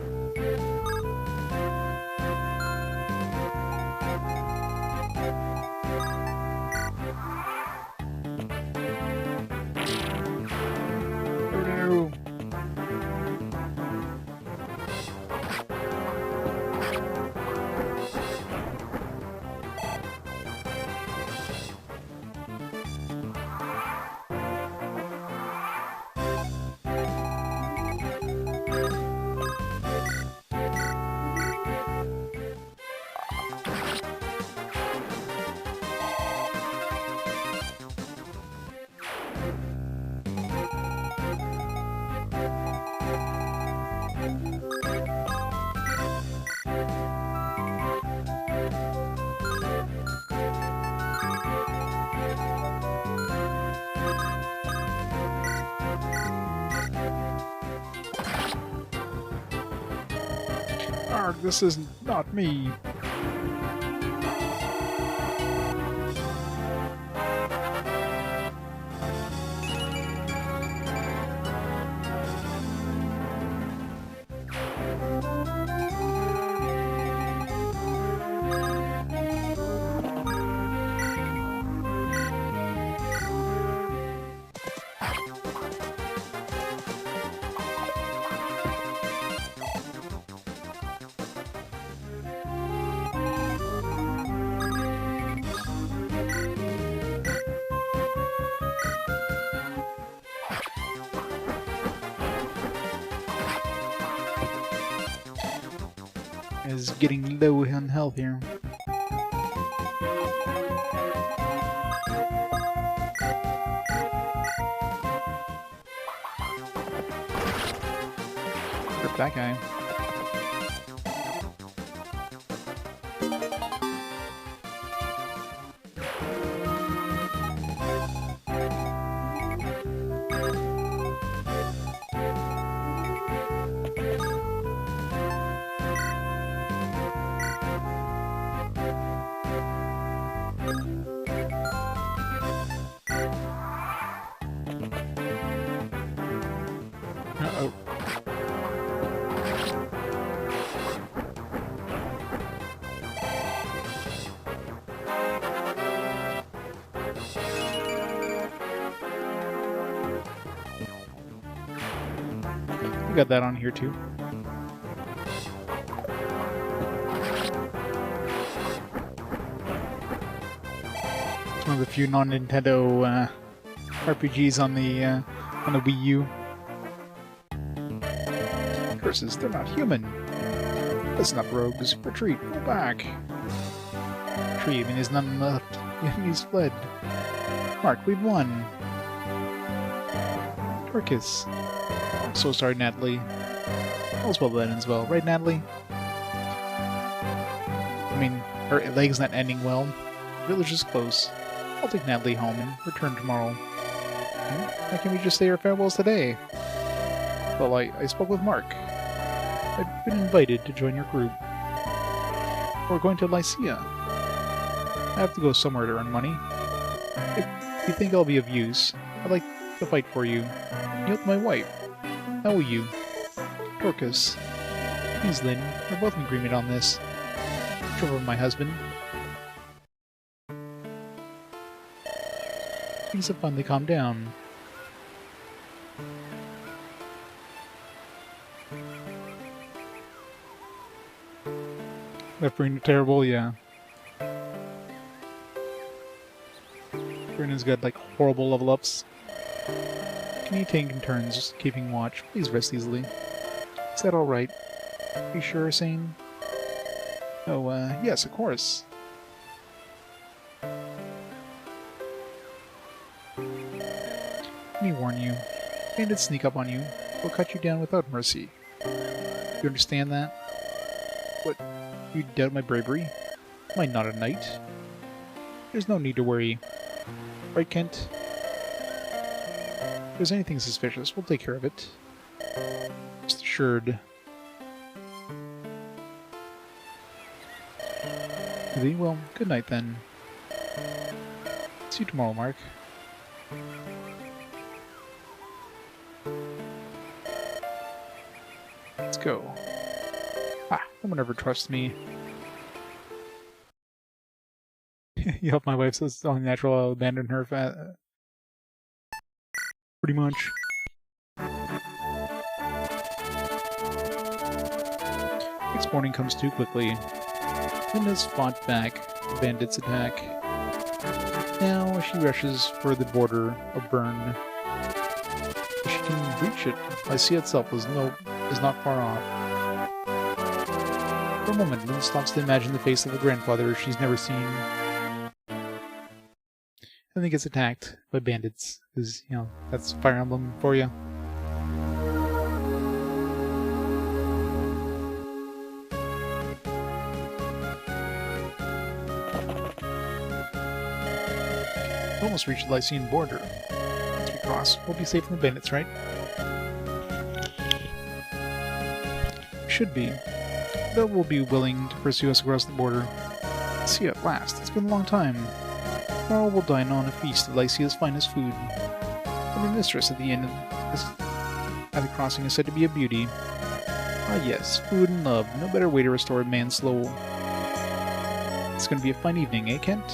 Arg, this is not me. Is getting low on health here. Rip that guy. Uh-oh. We got that on here too. It's one of the few non-Nintendo RPGs on the Wii U. Curses, they're not human. Listen up, rogues. Retreat. Go back. Retreat. I mean, there's none left. The enemy's fled. Mark, we've won. Marquess. I'm so sorry, Natalie. All's well that ends well. Right, Natalie? I mean, her leg's not ending well. The village is close. I'll take Natalie home and return tomorrow. Why can't we just say our farewells today? Well, I spoke with Mark. I've been invited to join your group. We're going to Lycia. I have to go somewhere to earn money. If you think I'll be of use, I'd like to fight for you. You're my wife. How will you? Dorcas. Please, Lynn. We're both in agreement on this. Trevor, my husband. Things have finally calmed down. Referring to terrible, yeah. Brennan's got like horrible level ups. Can you take in turns keeping watch? Please rest easily. Is that alright? Are you sure, Sain? Oh, yes, of course. Let me warn you. Bandits sneak up on you. They'll cut you down without mercy. You understand that? What? You doubt my bravery? Am I not a knight? There's no need to worry. Right, Kent? If there's anything suspicious, we'll take care of it. Rest assured. Really? Well, good night then. See you tomorrow, Mark. Let's go. Ah, no one ever trusts me. Yup, my wife says it's only natural I'll abandon her pretty much. Next morning comes too quickly. Linda's fought back the bandits' attack. Now she rushes for the border of Bern. She can reach it. Lycia itself is not far off. For a moment, Lynn stops to imagine the face of a grandfather she's never seen. And then gets attacked by bandits. Because, you know, that's Fire Emblem for you. Almost reached the Lycian border. Once we cross, we'll be safe from the bandits, right? Should be. They'll will be willing to pursue us across the border. See you at last. It's been a long time. Tomorrow we'll dine on a feast of Lycia's finest food. And the mistress at the inn at the crossing is said to be a beauty. Ah yes, food and love. No better way to restore a man's soul. It's going to be a fine evening, eh, Kent?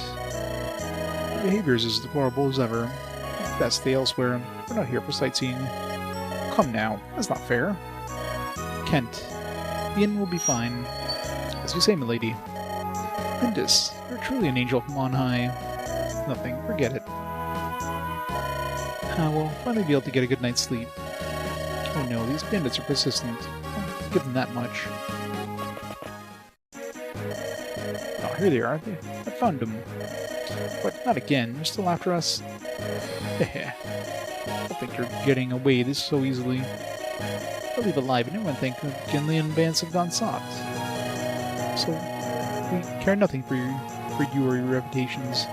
Your behavior is as deplorable as ever. Best stay elsewhere. We're not here for sightseeing. Come now, that's not fair. Kent, the inn will be fine. As you say, milady. Lindis, you're truly an angel from on high. Nothing, forget it. We'll finally be able to get a good night's sleep. Oh no, these bandits are persistent. I'll give them that much. Oh, here they are. I found them. But not again. They're still after us. Heh. I don't think you're getting away this so easily. I'll leave alive, and everyone think the Caelin bands have gone soft. So, we care nothing for you or your reputations.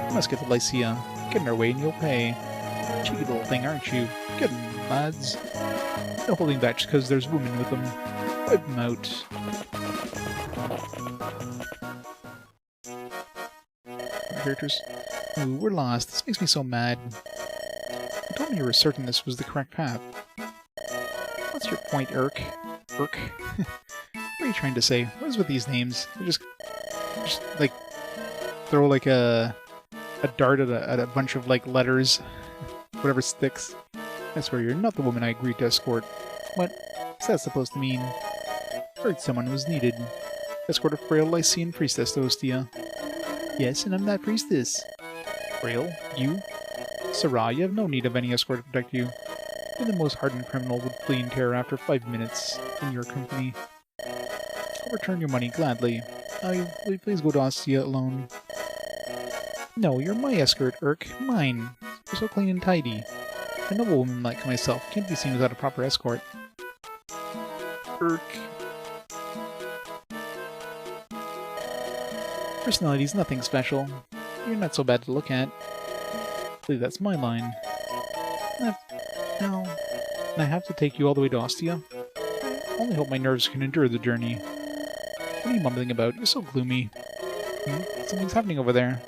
You must get to Lycia. Get in our way and you'll pay. Cheeky little thing, aren't you? Get in, lads. No holding back just because there's women with them. Wipe them out. Characters. Ooh, we're lost. This makes me so mad. You told me you were certain this was the correct path. What's your point, Urk? Urk? What are you trying to say? What is with these names? They just like throw like a dart at a bunch of like letters. Whatever sticks. I swear you're not the woman I agreed to escort. What is that supposed to mean? Heard someone was needed. Escort a frail Lycian priestess to Ostia. Yes, and I'm that priestess. Frail? You? Sarah, you have no need of any escort to protect you. Even the most hardened criminal would flee in terror after 5 minutes in your company. I'll return your money gladly. Will you please go to Ostia alone? No, you're my escort, Urk. Mine. You're so clean and tidy. A noble woman like myself can't be seen without a proper escort. Urk. Personality's nothing special. You're not so bad to look at. I believe that's my line. No. I have to take you all the way to Ostia? I only hope my nerves can endure the journey. What are you mumbling about? You're so gloomy. Something's happening over there.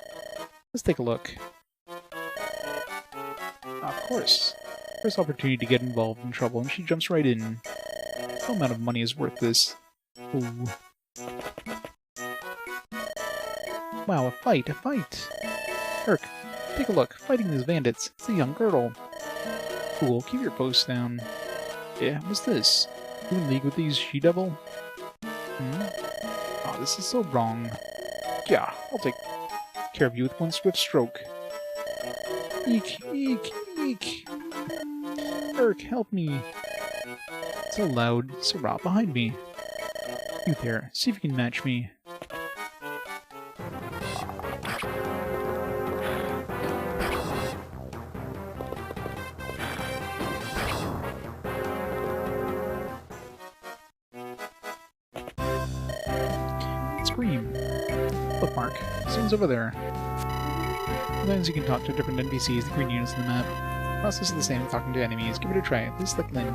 Let's take a look. Of course. First opportunity to get involved in trouble, and she jumps right in. No amount of money is worth this. Ooh. Wow, a fight! Urk, take a look. Fighting these bandits. It's a young girl. Fool, keep your post down. Yeah, what's this? You in league with these she-devil? Oh, this is so wrong. Yeah, I'll take care of you with one swift stroke. Eek, eek, eek! Urk, help me! So loud. Sarah behind me. You there, see if you can match me. Scream. Bookmark. Someone's over there. Sometimes you can talk to different NPCs, the green units in the map. Process is the same as talking to enemies. Give it a try. Please select Lynn.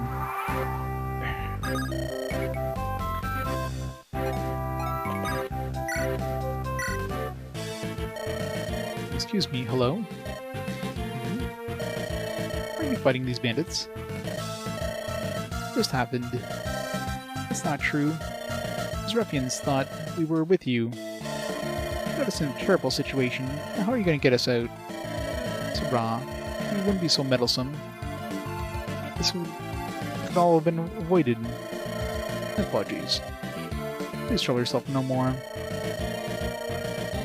Excuse me, hello? Are you fighting these bandits? Just happened. That's not true. These ruffians thought we were with you. Got us in a terrible situation. Now how are you going to get us out? Sarah, you wouldn't be so meddlesome. This could all have been avoided. Apologies. Please trouble yourself no more.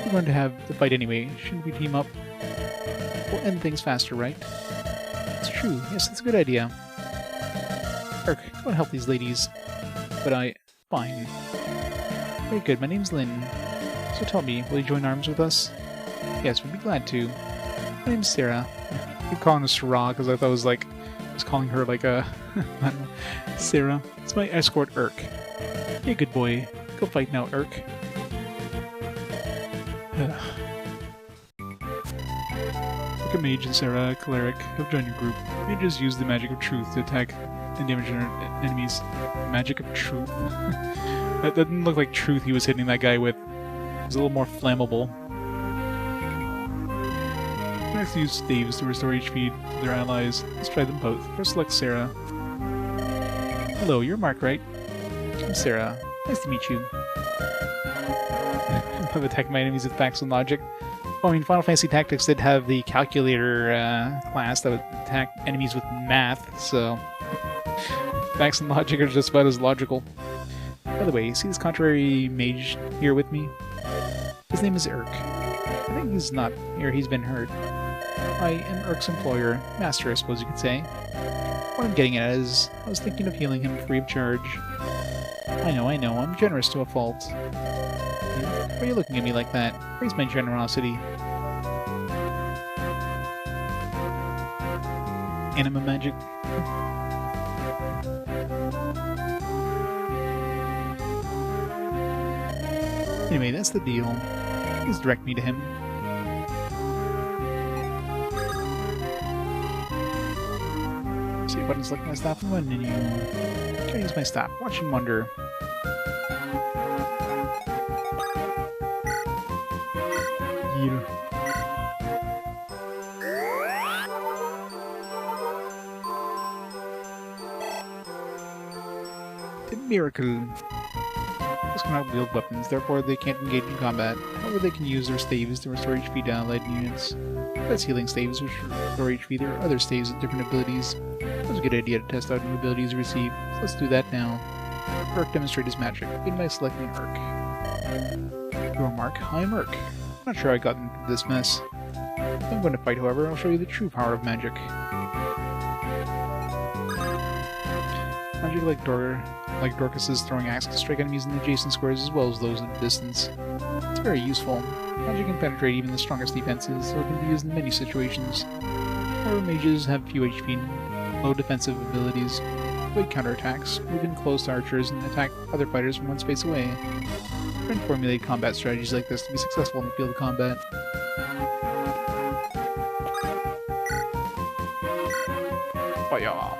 We're going to have the fight anyway. Shouldn't we team up? We'll end things faster, right? It's true. Yes, it's a good idea. Urk, go and help these ladies. But Fine. Very good. My name's Lynn. So tell me, will you join arms with us? Yes, we'd be glad to. My name's Sarah. I'm calling her Sarah because I thought it was like I was calling her like a I don't know, Sarah. It's my escort, Urk. Hey, good boy. Go fight now, Urk. Look at Mage and Sarah, Cleric, have joined your group. Mages use the magic of truth to attack and damage their enemies. Magic of truth. That didn't look like truth he was hitting that guy with. It was a little more flammable. Next, use staves to restore HP to their allies. Let's try them both. First, select Sarah. Hello, you're Mark, right? I'm Sarah. Nice to meet you. I've attacked my enemies with facts and logic. Well, I mean, Final Fantasy Tactics did have the calculator class that would attack enemies with math, so facts and logic are just about as logical. By the way, see this contrary mage here with me? His name is Urk. I think he's not here, he's been hurt. I am Urk's employer, master I suppose you could say. What I'm getting at is, I was thinking of healing him free of charge. I know, I'm generous to a fault. Why are you looking at me like that? Praise my generosity. Anima magic. Anyway, that's the deal. Please direct me to him. See if I can select my staff and one menu. Can I use my staff? Watch and wonder. Here. The miracle. This cannot wield weapons, therefore they can't engage in combat. However, they can use their staves to restore HP to allied units. That's healing staves, which restore HP. There are other staves with different abilities. It was a good idea to test out new abilities received, so let's do that now. Urk demonstrate his magic. Begin by selecting Urk. You're Mark. I'm Urk. Not sure I got into this mess. If I'm going to fight, however, I'll show you the true power of magic. Magic like Dorcas's throwing axe can strike enemies in adjacent squares as well as those at a distance. It's very useful. Magic can penetrate even the strongest defenses, so it can be used in many situations. However, mages have few HP and low defensive abilities. Avoid counterattacks, move in close to archers, and attack other fighters from one space away. Try and formulate combat strategies like this to be successful in the field of combat. Fire!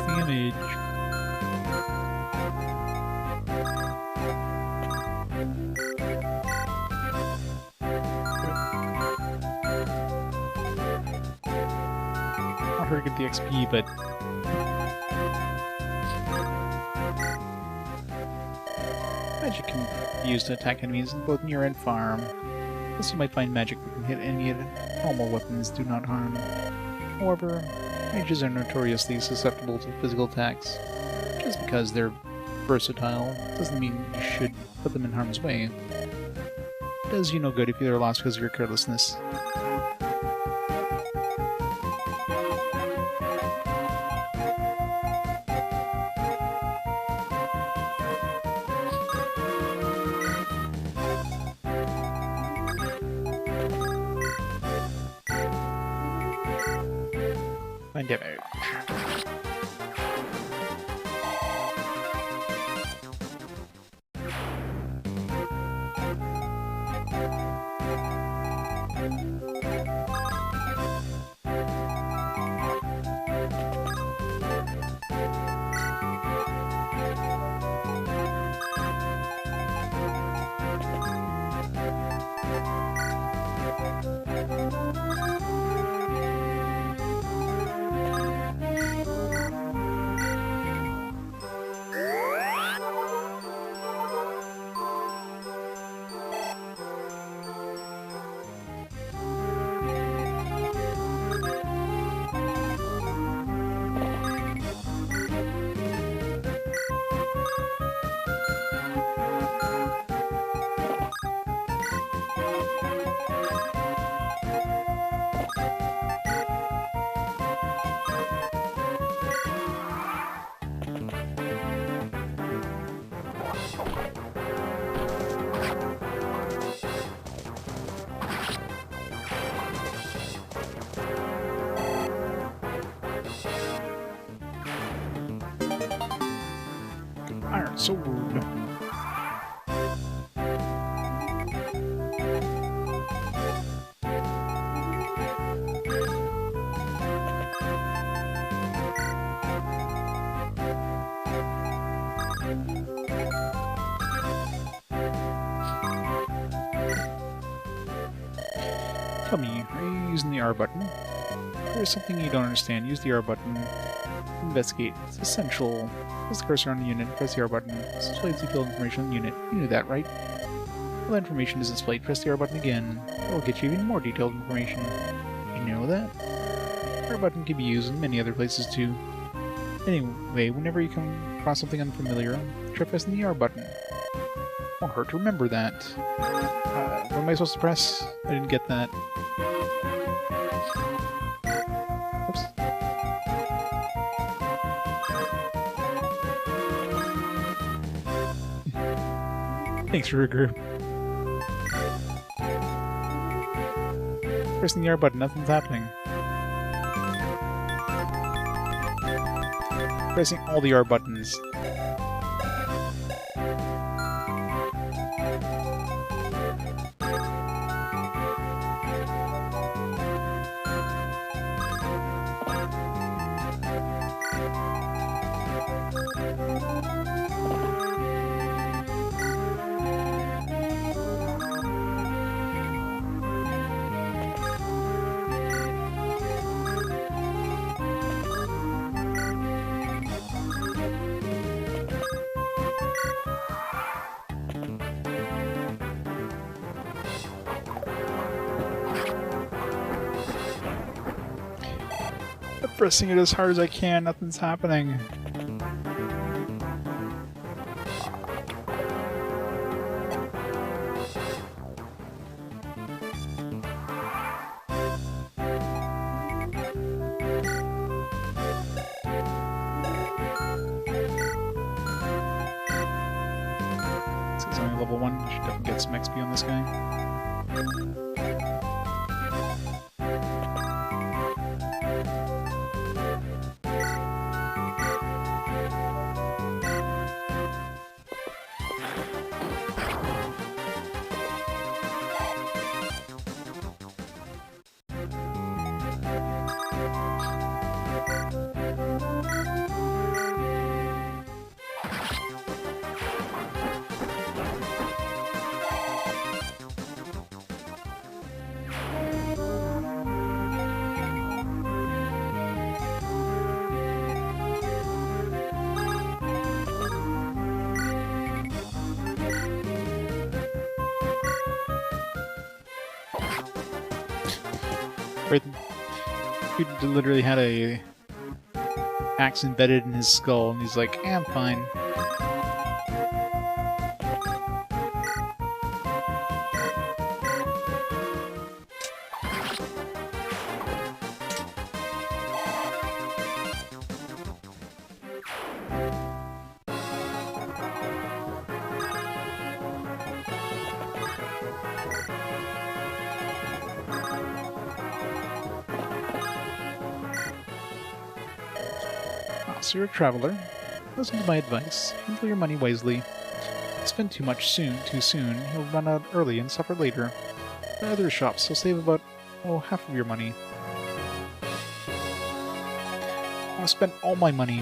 Damage. Not very good the XP, but magic can be used to attack enemies both near and far. Plus, you might find magic that can hit any normal weapons do not harm. However, mages are notoriously susceptible to physical attacks. Just because they're versatile doesn't mean you should put them in harm's way. It does you no good if you're lost because of your carelessness. Fine damage. So rude. Tell me, are you using the R button? There's something you don't understand. Use the R button. Investigate. It's essential. Press the cursor on the unit. Press the R button. This displays detailed information on the unit. You knew that, right? All that information is displayed. Press the R button again. That will get you even more detailed information. Did you know that? The R button can be used in many other places too. Anyway, whenever you come across something unfamiliar, try pressing the R button. Won't hurt to remember that. What am I supposed to press? I didn't get that. Oops. Thanks, regroup. Pressing the R button, nothing's happening. Pressing all the R buttons. I'm pressing it as hard as I can, nothing's happening. This is only level 1, should definitely get some XP on this guy. Right, he literally had a axe embedded in his skull, and he's like, I'm fine. So you're a traveler. Listen to my advice. Handle your money wisely. If you spend too much too soon, you'll run out early and suffer later. There are other shops, so save about, half of your money. I've spent all my money.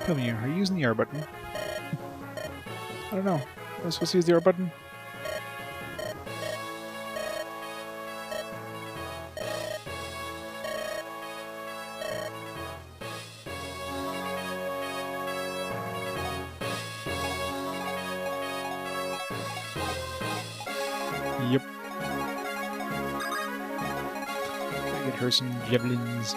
Tell me, are you using the R button? I don't know. Am I supposed to use the R button? her some javelins.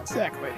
Exactly.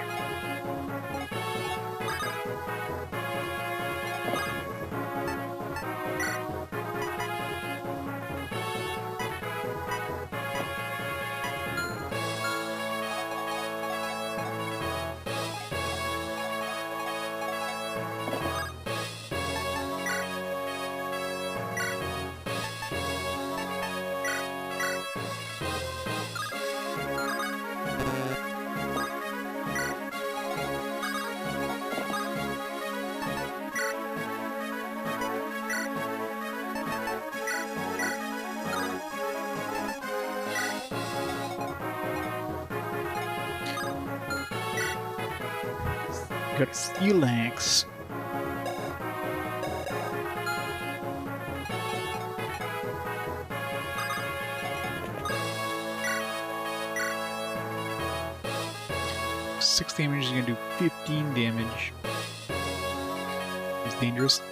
Got a steel axe. Six damage is gonna do 15 damage. It's dangerous.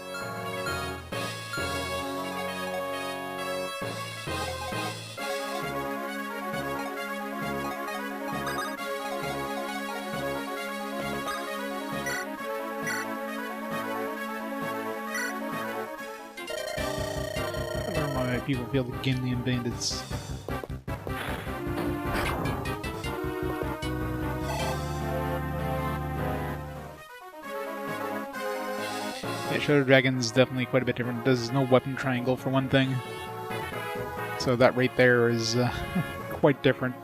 People feel the Caelin bandits. Yeah, Shadow Dragon is definitely quite a bit different. There's no weapon triangle for one thing. So that right there is quite different.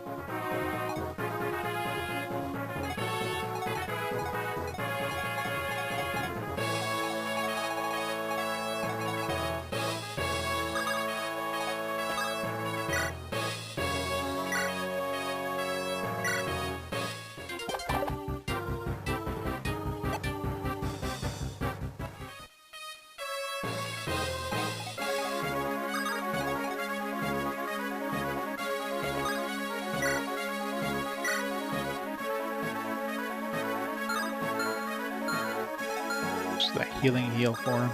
That healing heal for him.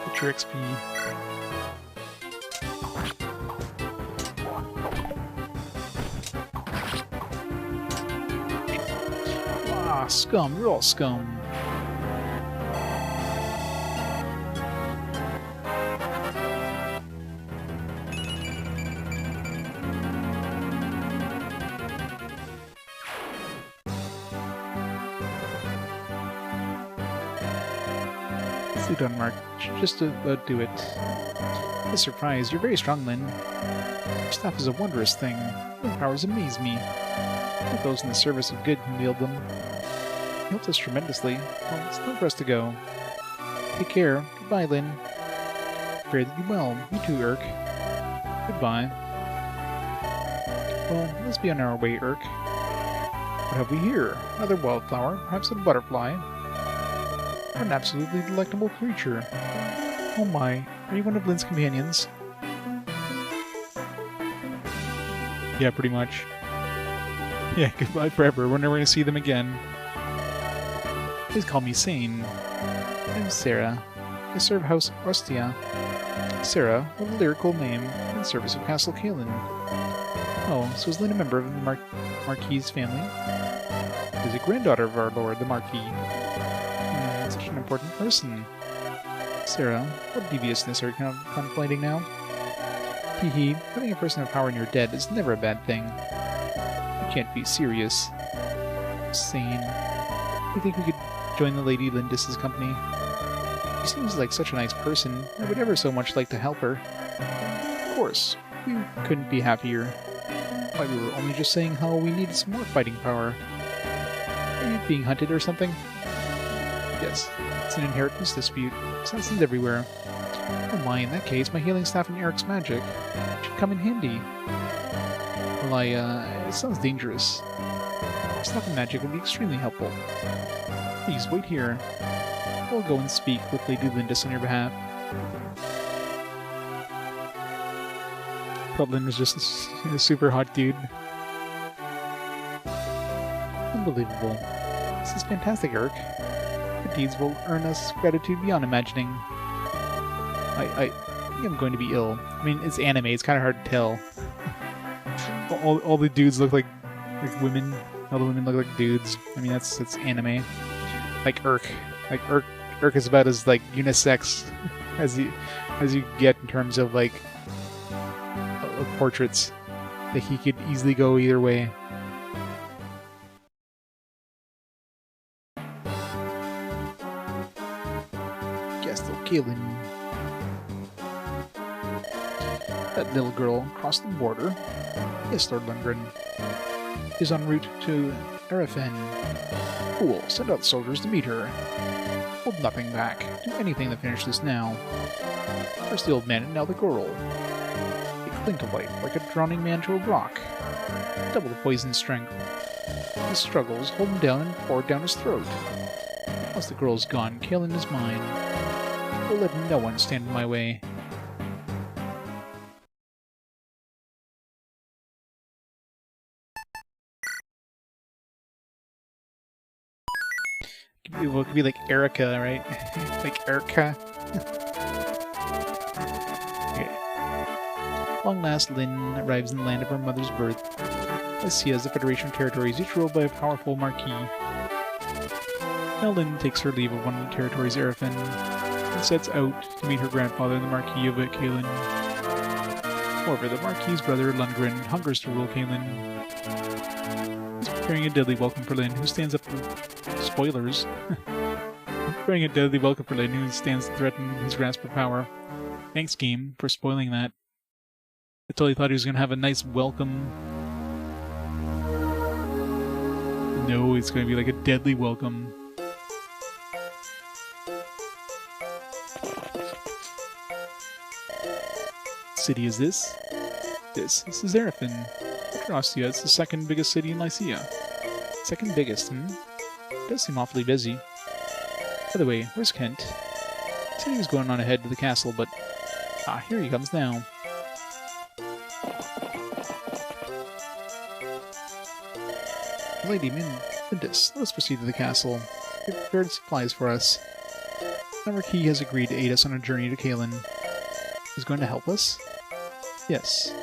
Get your XP. Ah, scum, you're all scum. Done, Mark. Just to do it. A surprise. You're very strong, Lyn. Your staff is a wondrous thing. Your powers amaze me. Let those in the service of good who wield them. You helped us tremendously. Well, it's time for us to go. Take care. Goodbye, Lyn. Pray that you well. You too, Urk. Goodbye. Well, let's be on our way, Urk. What have we here? Another wildflower. Perhaps a butterfly. What an absolutely delectable creature. Oh my, are you one of Lynn's companions? Yeah, pretty much. Yeah, goodbye forever. We're never going to see them again. Please call me Sain. I'm Sarah. I serve House Ostia. Sarah, what a lyrical name, in service of Castle Caelin. Oh, so is Lynn a member of the Marquis' family? She's a granddaughter of our lord, the Marquis. Such an important person. Sarah, what deviousness are you contemplating now? Hee hee, having a person of power in your debt is never a bad thing. You can't be serious. Sane. Do you think we could join the Lady Lindis's company? She seems like such a nice person. I would ever so much like to help her. Of course. We couldn't be happier. Why, we were only just saying how we needed some more fighting power. Are you being hunted or something? Yes. It's an inheritance dispute. Assassins everywhere. Oh my, in that case, my healing staff and Eric's magic should come in handy. Well, it sounds dangerous. Staff and magic would be extremely helpful. Please, wait here. We'll go and speak with Lady Lindis on your behalf. Goblin was just a super hot dude. Unbelievable. This is fantastic, Eric. Your deeds will earn us gratitude beyond imagining. I think I'm going to be ill. I mean, it's anime, it's kind of hard to tell. All the dudes look like women. All the women look like dudes. I mean, it's anime. Like Urk. Urk is about as like unisex as you get in terms of like of portraits. That he could easily go either way. Castle Caelin. That little girl crossed the border. Yes, Lord Lundgren. Is en route to Arafen. Cool. Send out soldiers to meet her. Hold nothing back. Do anything to finish this now. First the old man and now the girl. They cling to life like a drowning man to a rock. Double the poison strength. He struggles, hold him down and pour it down his throat. Once the girl's gone, Caelin is mine. We'll let no one stand in my way. It could be like Erica, right? Like Erica. Okay. Long last, Lynn arrives in the land of her mother's birth. Lycia is the Federation of Territories, each ruled by a powerful marquis. Now Lynn takes her leave of one of the territories, Arafen, and sets out to meet her grandfather, the Marquis of Caelin. However, the Marquis' brother, Lundgren, hungers to rule Caelin. He's preparing a deadly welcome for Lynn, who stands up to... Spoilers. Preparing a deadly welcome for Lynn, who stands to threaten his grasp of power. Thanks, game, for spoiling that. I totally thought he was going to have a nice welcome. No, it's going to be like a deadly welcome. What city is this? This is Arafen. After Ostia, it's the second biggest city in Lycia. Second biggest, It does seem awfully busy. By the way, where's Kent? He said he was going on ahead to the castle, but... Ah, here he comes now. Lady Lindis, let us proceed to the castle. They've prepared supplies for us. The Marquis has agreed to aid us on a journey to Caelin. He's going to help us? Yes.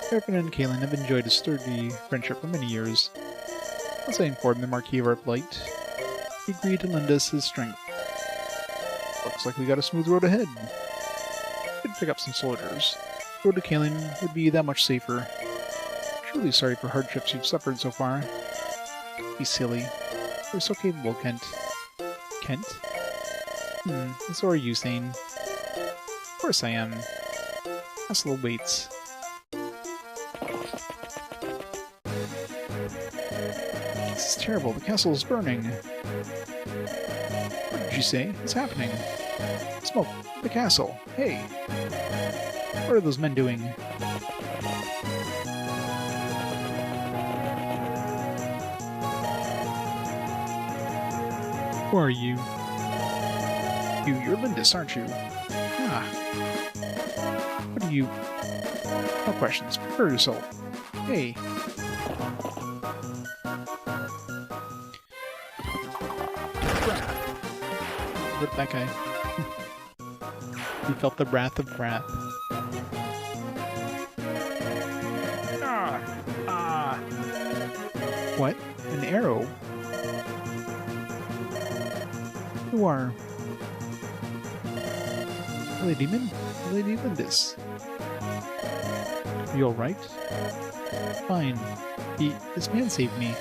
Arafen and Caelin have enjoyed a sturdy friendship for many years. Once I informed the Marquis of our plight, he agreed to lend us his strength. Looks like we got a smooth road ahead. Could pick up some soldiers. The road to Caelin would be that much safer. Truly sorry for hardships you've suffered so far. Be silly. You're so capable, Kent. Kent? And so are you, Sain. Of course I am. Castle awaits. This is terrible. The castle is burning. What did you say? What's happening? Smoke. The castle. Hey. What are those men doing? Who are you? You're Lindis, aren't you? Ah. What do you... No questions. Prepare yourself. Hey. Wrath. Rip that guy. He felt the wrath of wrath. What? An arrow? Who are? Lady Lindis. You alright? Fine. This man saved me.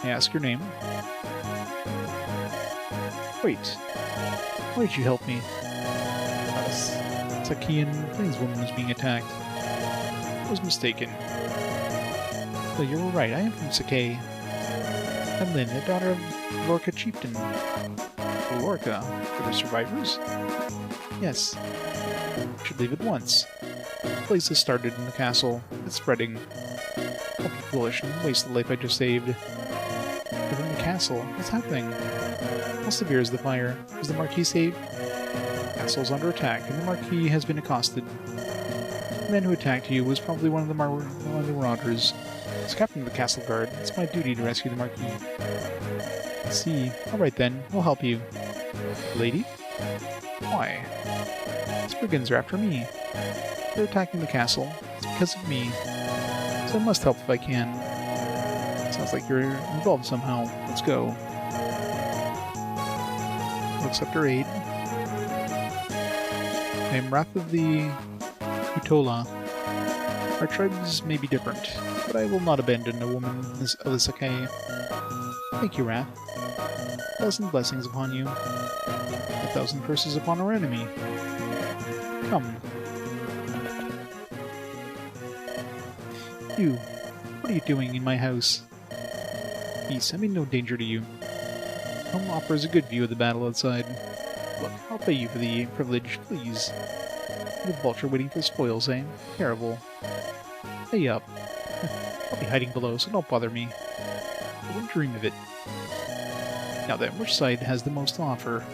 May I ask your name? Wait. Why did you help me? Sacaen plainswoman was being attacked. I was mistaken. Well, you were right. I am from Sacaen. I'm Lynn, the daughter of Lorca chieftain. Lorca? For the survivors? Yes. We should leave at once. The place has started in the castle. It's spreading. Don't be foolish and waste the life I just saved. Within the castle? What's happening? How severe is the fire? Was the Marquis saved? The castle is under attack, and the Marquis has been accosted. The man who attacked you was probably one of the marauders. As captain of the castle guard, it's my duty to rescue the Marquis. I see. Alright then, we'll help you. Lady? Why? These brigands are after me. They're attacking the castle. It's because of me. So I must help if I can. Sounds like you're involved somehow. Let's go. We'll accept our aid. I am Wrath of the Kutola. Our tribes may be different, but I will not abandon a woman of the Sacaen. Thank you, Wrath. 1,000 blessings upon you. 1,000 curses upon our enemy. Come. You. What are you doing in my house? Peace. I mean no danger to you. Home offers a good view of the battle outside. Look, I'll pay you for the privilege, please. The vulture waiting for spoils, eh? Terrible. Pay up. I'll be hiding below, so don't bother me. I wouldn't dream of it. Now then, which side has the most to offer?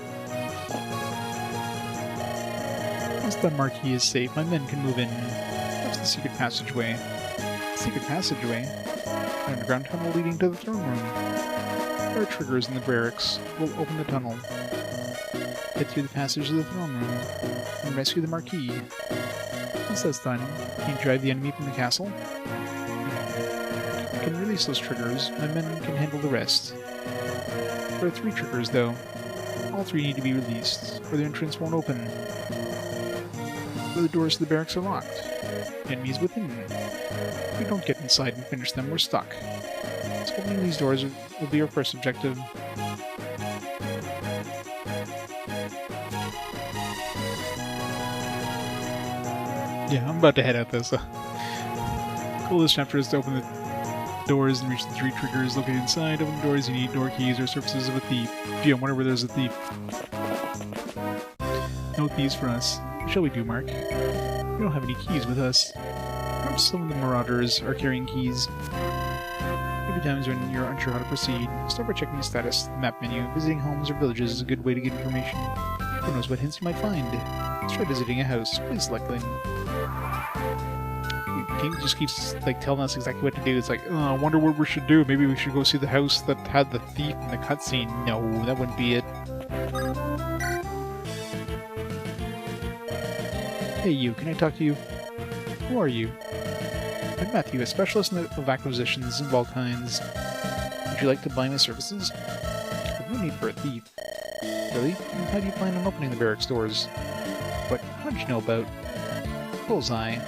Once the Marquis is safe, my men can move in. That's the secret passageway. Secret passageway? An underground tunnel leading to the throne room. There are triggers in the barracks. We'll open the tunnel. Head through the passage to the throne room and rescue the Marquis. Once that's done, can you drive the enemy from the castle? I can release those triggers. My men can handle the rest. There are 3 triggers, though. All 3 need to be released, or the entrance won't open. The doors to the barracks are locked. Enemies within. If we don't get inside and finish them, we're stuck. So opening these doors will be our first objective. Yeah, I'm about to head out this. Goal of this chapter is to open the doors and reach the 3 triggers located inside. Open the doors, you need door keys or surfaces of a thief. Gee, I wonder where there's a thief. No thieves for us. What shall we do, Mark? We don't have any keys with us. Perhaps some of the marauders are carrying keys. Maybe times when you're unsure how to proceed, start by checking the status, the map menu. Visiting homes or villages is a good way to get information. Who knows what hints you might find. Let's try visiting a house. Please select Lynn. The game just keeps like telling us exactly what to do. It's like, oh, I wonder what we should do. Maybe we should go see the house that had the thief in the cutscene. No, that wouldn't be it. Hey you, can I talk to you? Who are you? I'm Matthew, a specialist of acquisitions of all kinds. Would you like to buy my services? I've no need for a thief. Really? And how do you plan on opening the barracks doors? What? How did you know about? Bullseye.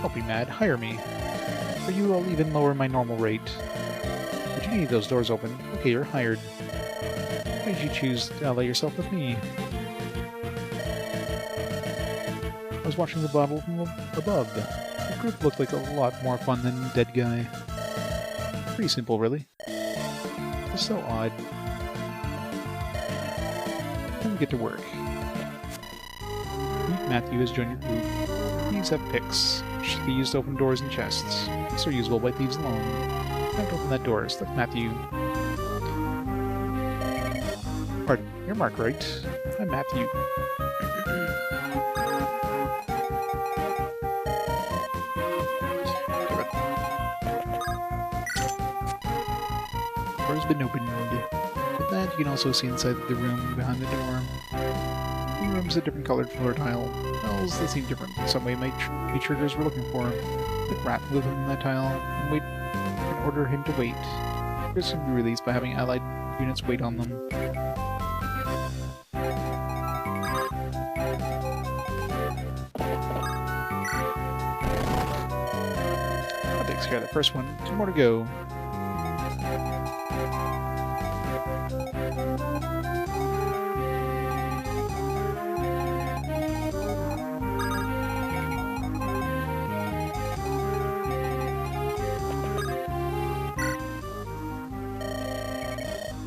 Don't be mad, hire me. For you, I'll even lower my normal rate. But you need those doors open. Okay, you're hired. Why did you choose to ally yourself with me? I was watching the battle from above. The group looked like a lot more fun than the dead guy. Pretty simple, really. It's so odd. Then we get to work. Matthew has joined your group. Thieves have picks, which should be used to open doors and chests. Picks are usable by thieves alone. Can't open that door. Select Matthew. Pardon, you're You're Mark, right? I'm Matthew. Door's been opened. With that, you can also see inside the room behind the door. The room's a different colored floor tile. Tiles that seem different in some way might be triggers we're looking for. Like rat within that tile, and wait and order him to wait. Triggers can be released by having allied units wait on them. That takes care of the first one. 2 more to go.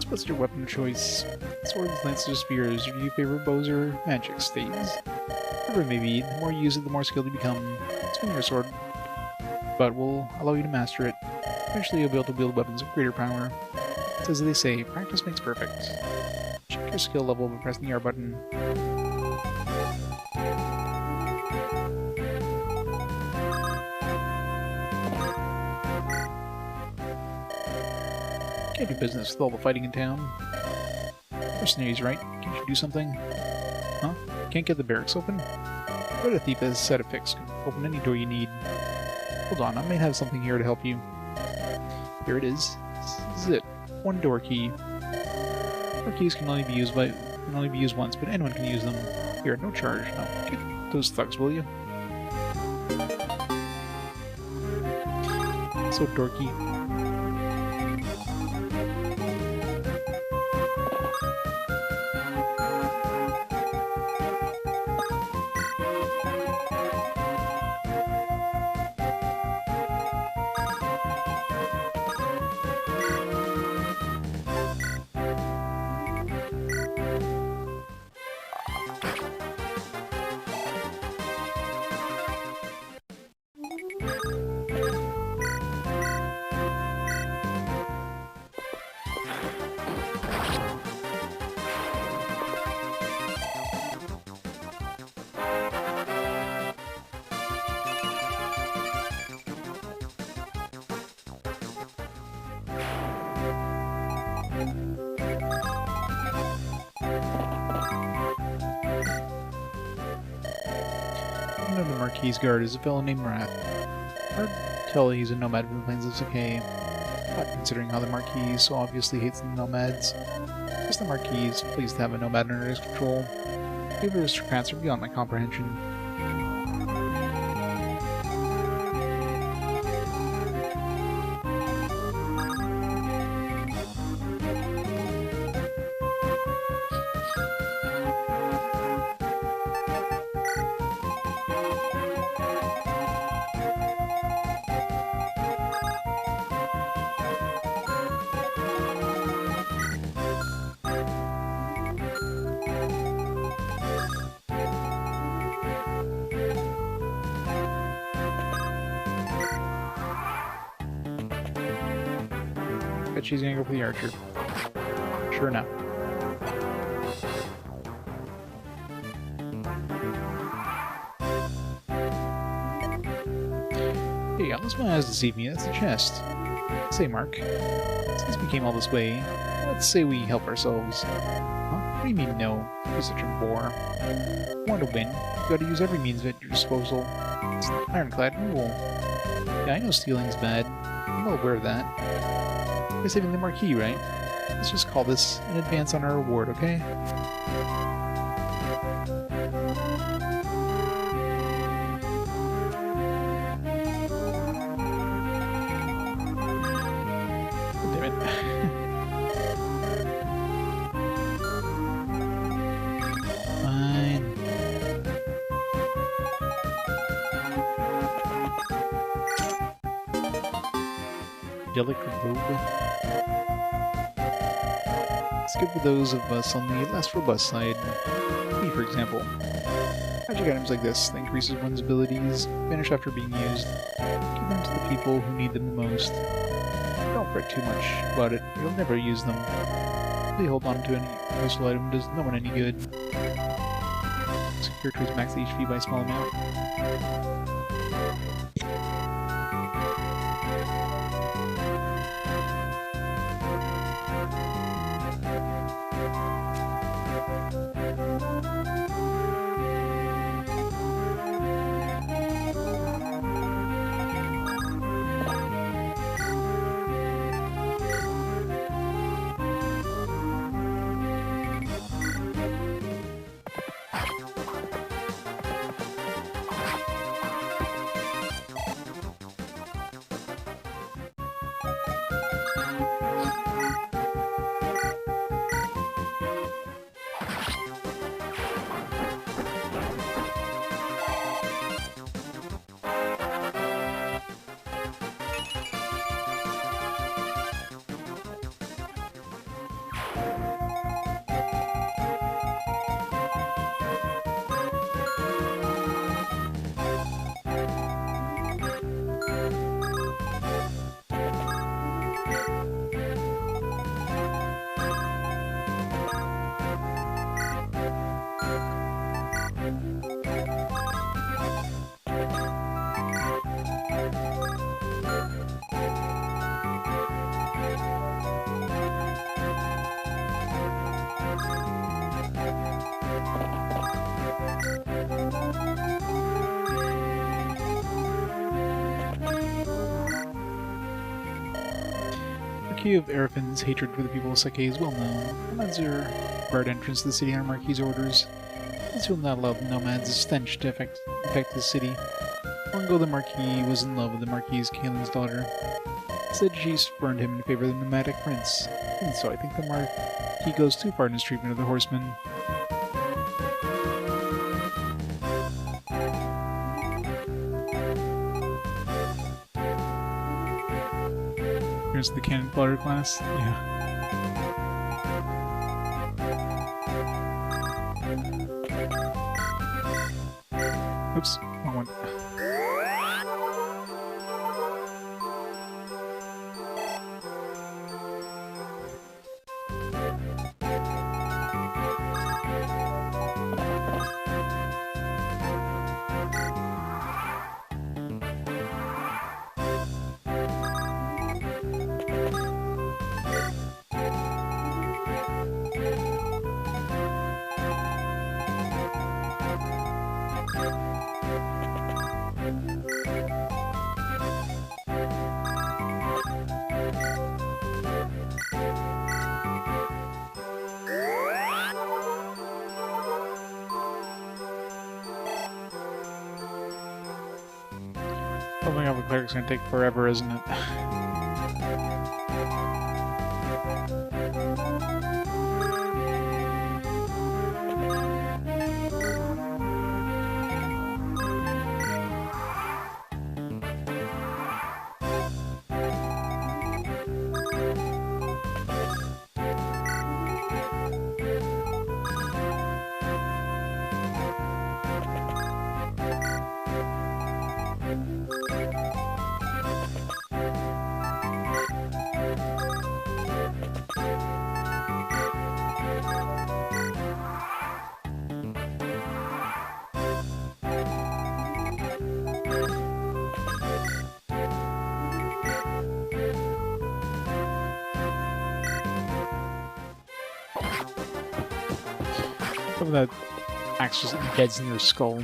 What's your weapon of choice? Swords, lances, or spears? Do you favor bows or magic staves? Whatever it may be, the more you use it, the more skilled you become. Swing your sword, but will allow you to master it. Eventually you'll be able to wield weapons of greater power. It's as they say, practice makes perfect. Check your skill level by pressing the R button. Can't do business with all the fighting in town. Mercenaries, right? Can't you do something? Huh? Can't get the barracks open? But a thief has a set of picks. Can open any door you need. Hold on, I might have something here to help you. Here it is. This is it. 1 door key. Door keys can only be used once, but anyone can use them. Here, no charge. No, get those thugs, will you? So door key. The Marquis' guard is a fellow named Wrath. Hard to tell he's a nomad from the plains of Sacaen, not considering how the Marquis so obviously hates the nomads. Just the Marquis is pleased to have a nomad under his control. Maybe his trance are beyond my comprehension. Bet she's gonna go for the archer. Sure enough. Hey, unless my eyes deceive me, that's the chest. Say, Mark, since we came all this way, let's say we help ourselves. Huh? What do you mean, no? You're such a bore. Want to win, you gotta use every means at your disposal. It's the ironclad rule. Yeah, I know stealing's bad. I'm well aware of that. We're saving the Marquis, right? Let's just call this an advance on our reward, okay? Damn it. Fine. Delicate robe. It's good for those of us on the less robust side. Me, for example. Magic items like this that increases one's abilities, vanish after being used. Give them to the people who need them the most. Don't fret too much about it, you'll never use them. They hold on to an useful item does no one any good. Secure to his max HP by a small amount. Marquis of Arafin's hatred for the people of Sacaen is well known. Nomads are barred entrance to the city on Marquis' orders. This will not allow the nomads' stench to affect the city. Long ago, the Marquis was in love with the Marquis' Caelin's daughter. Instead, she spurned him in favor of the nomadic prince. And so I think the Marquis goes too far in his treatment of the horsemen. Here's the cannon fodder class. Yeah. Oops, wrong one. Building up a cleric's gonna take forever, isn't it? Some of that axe just embeds in your skull.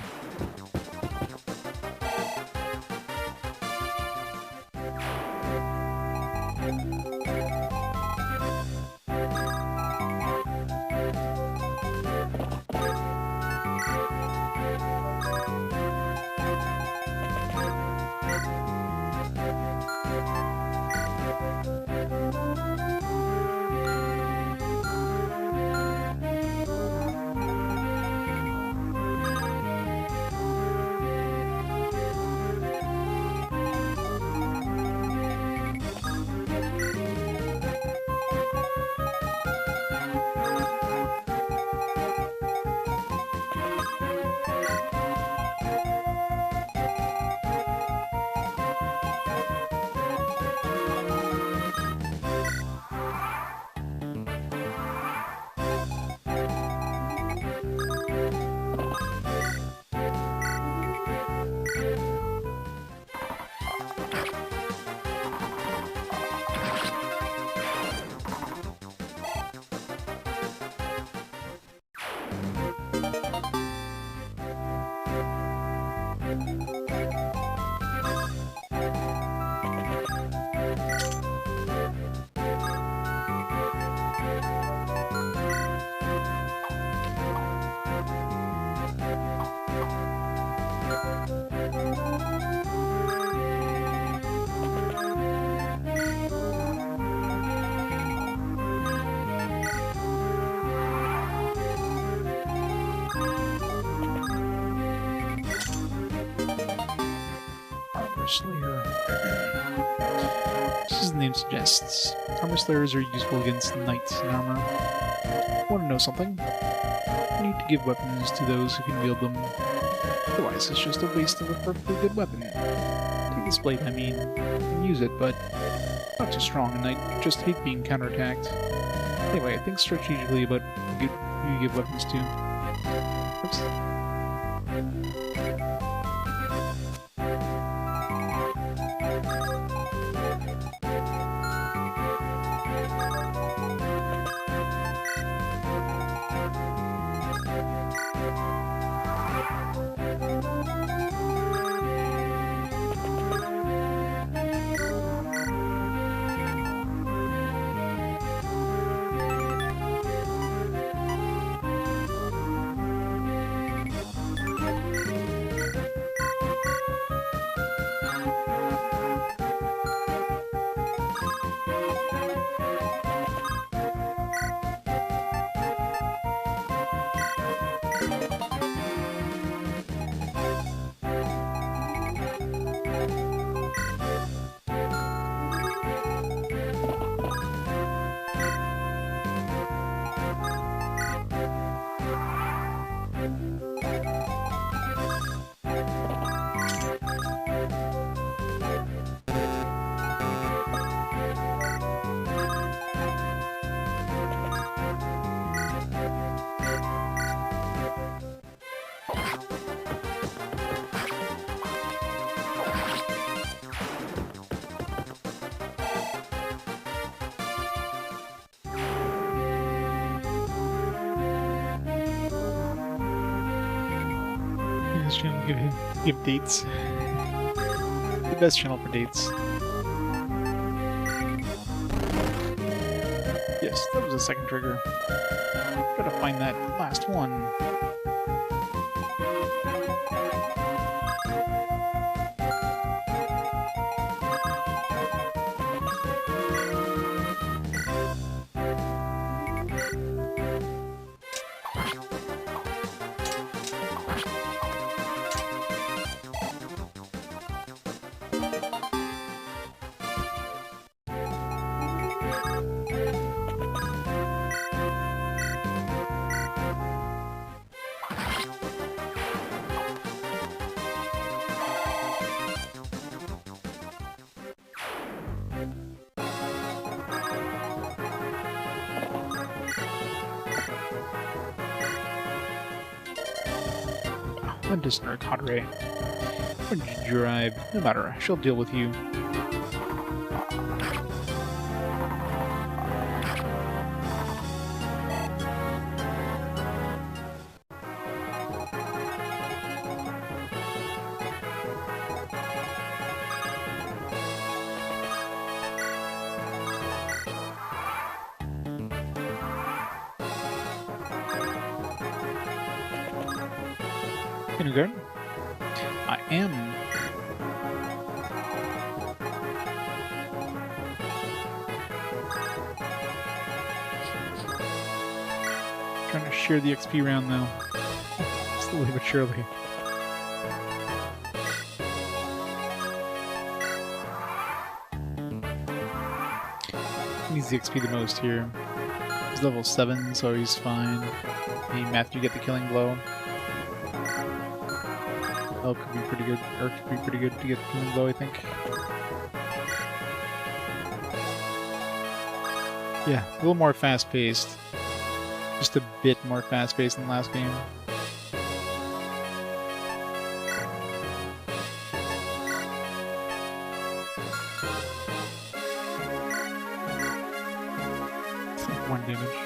Slayer. Just as the name suggests, armor slayers are useful against knights in armor. Want to know something? You need to give weapons to those who can wield them. Otherwise, it's just a waste of a perfectly good weapon. Take this blade, I mean. You can use it, but not too strong, and I just hate being counterattacked. Anyway, think strategically about who you give weapons to. Oops. This channel give dates. The best channel for dates. Yes, that was the second trigger. Gotta find that last one. Undiscerned Cadre. When did you arrive? No matter, she'll deal with you. Kindergarten? I am. Trying to share the XP round now. Slowly but surely. He needs the XP the most here. He's level 7, so he's fine. Hey, Matthew, get the killing blow. Oh, could be pretty good, or could be pretty good to get the killing blow, I think. Yeah, a little more fast-paced. Just a bit more fast-paced than the last game. It's like 1 damage.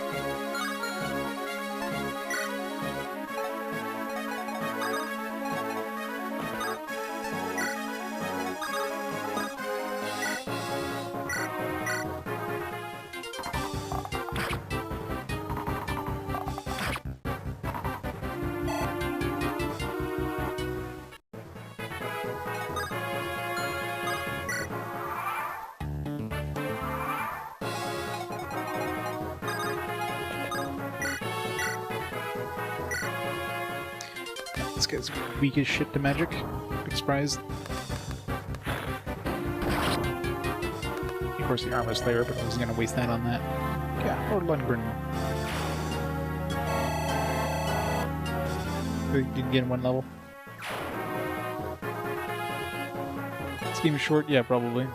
This guy's weak as shit to magic. Big surprise. Of course, the armor slayer, but I wasn't going to waste that on that. Yeah, Lord Lundgren. We didn't get in one level. This game is short? Yeah, probably.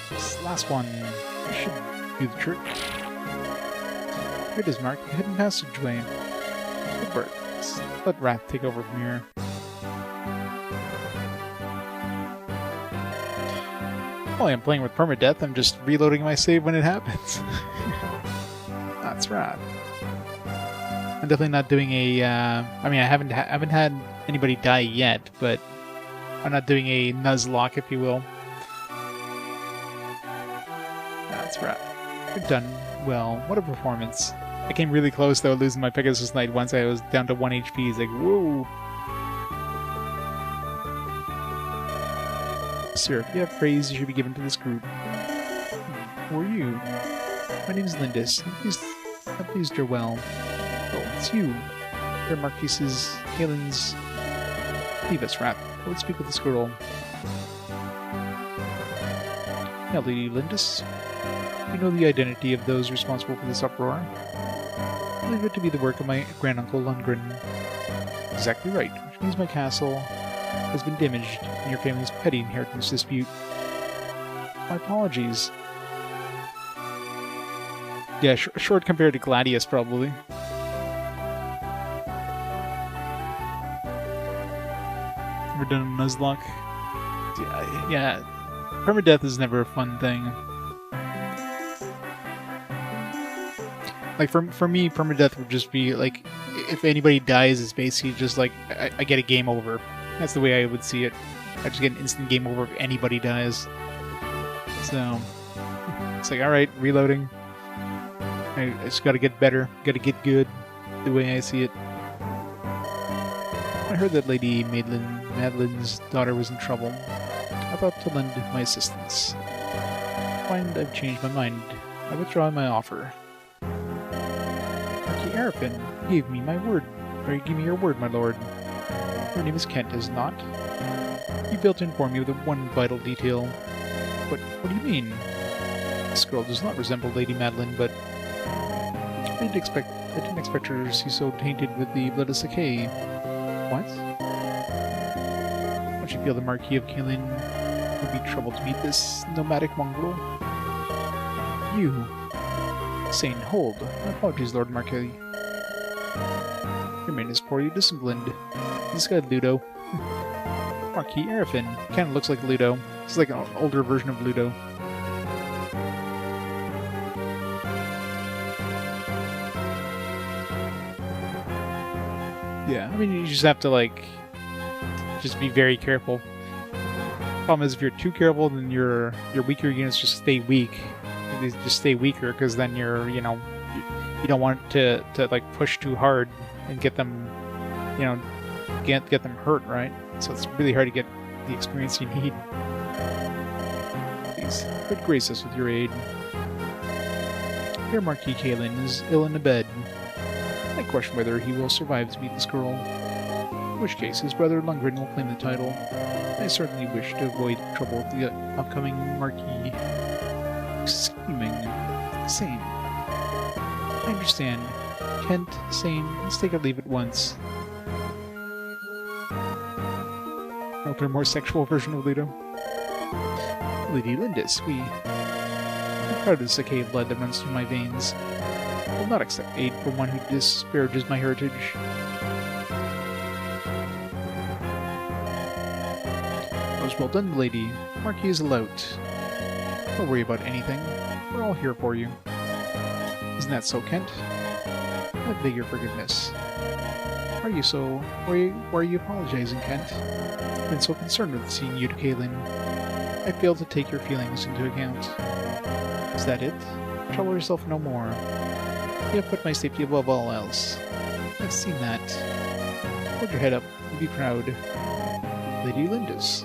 This last one should do the trick. Here it is, Mark. The hidden passageway. Good work. Let Wrath take over from here. While I'm playing with permadeath, I'm just reloading my save when it happens. That's Wrath. I'm definitely not doing a. I mean, I haven't had anybody die yet, but I'm not doing a Nuzlocke, if you will. That's Wrath. You've done well. What a performance. I came really close, though, losing my Pegasus Knight once I was down to 1 HP. It's like, whoa! Sir, if you have praise, you should be given to this group. Who are you? My name is Lindis. I'm pleased you're well. Oh, it's you. You're Marquess's, Caelin's... Leave us, Rat. I would speak with the squirrel. Now, Lady Lindis, you know the identity of those responsible for this uproar. I believe it to be the work of my granduncle Lundgren. Exactly right, which means my castle has been damaged in your family's petty inheritance dispute. My apologies. Yeah, short compared to Gladius, probably. Ever done a Nuzlocke? Yeah. Permadeath is never a fun thing. Like, for me, permadeath would just be, like, if anybody dies, it's basically just, like, I get a game over. That's the way I would see it. I just get an instant game over if anybody dies. So, it's like, alright, reloading. I just gotta get better, gotta get good, the way I see it. I heard that Lady Madeline's daughter was in trouble. I thought to lend my assistance. Find I've changed my mind. I withdraw my offer. Arapin gave me my word. Or you give me your word, my lord. Your name is Kent, is it not? You failed to inform me of the one vital detail. What do you mean? This girl does not resemble Lady Madeline, but I didn't expect her to see so tainted with the blood of Sacaen. What? Don't you feel the Marquis of Caelin would be troubled to meet this nomadic mongrel? You. Sain, hold. My apologies, Lord Marquis. Your man is poorly disciplined. This guy Ludo. Marquis Arafin. Kinda looks like Ludo. It's like an older version of Ludo. Yeah, I mean, you just have to, like, just be very careful. Problem is, if you're too careful, then your weaker units just stay weak. They just stay weaker, because then you're, you know, you don't want to like push too hard and get them, you know, get them hurt, right? So it's really hard to get the experience you need. Please, good grace us with your aid. Here, Marquis Caelin is ill in a bed. I question whether he will survive to meet this girl. In which case, his brother Lundgren will claim the title. I certainly wish to avoid trouble with the upcoming Marquis. Scheming. Sain. I understand. Kent, Sain, let's take a leave at once. A more sexual version of Ludo. Lady Lindis, I'm proud of the Sacaen blood that runs through my veins. I will not accept aid from one who disparages my heritage. Most well done, lady. Marquis is lout. Don't worry about anything. We're all here for you. Isn't that so, Kent? I beg your forgiveness. Why are you apologizing, Kent? I've been so concerned with seeing you to Caelin. I failed to take your feelings into account. Is that it? Trouble yourself no more. You have put my safety above all else. I've seen that. Hold your head up and be proud. Lady Lindis.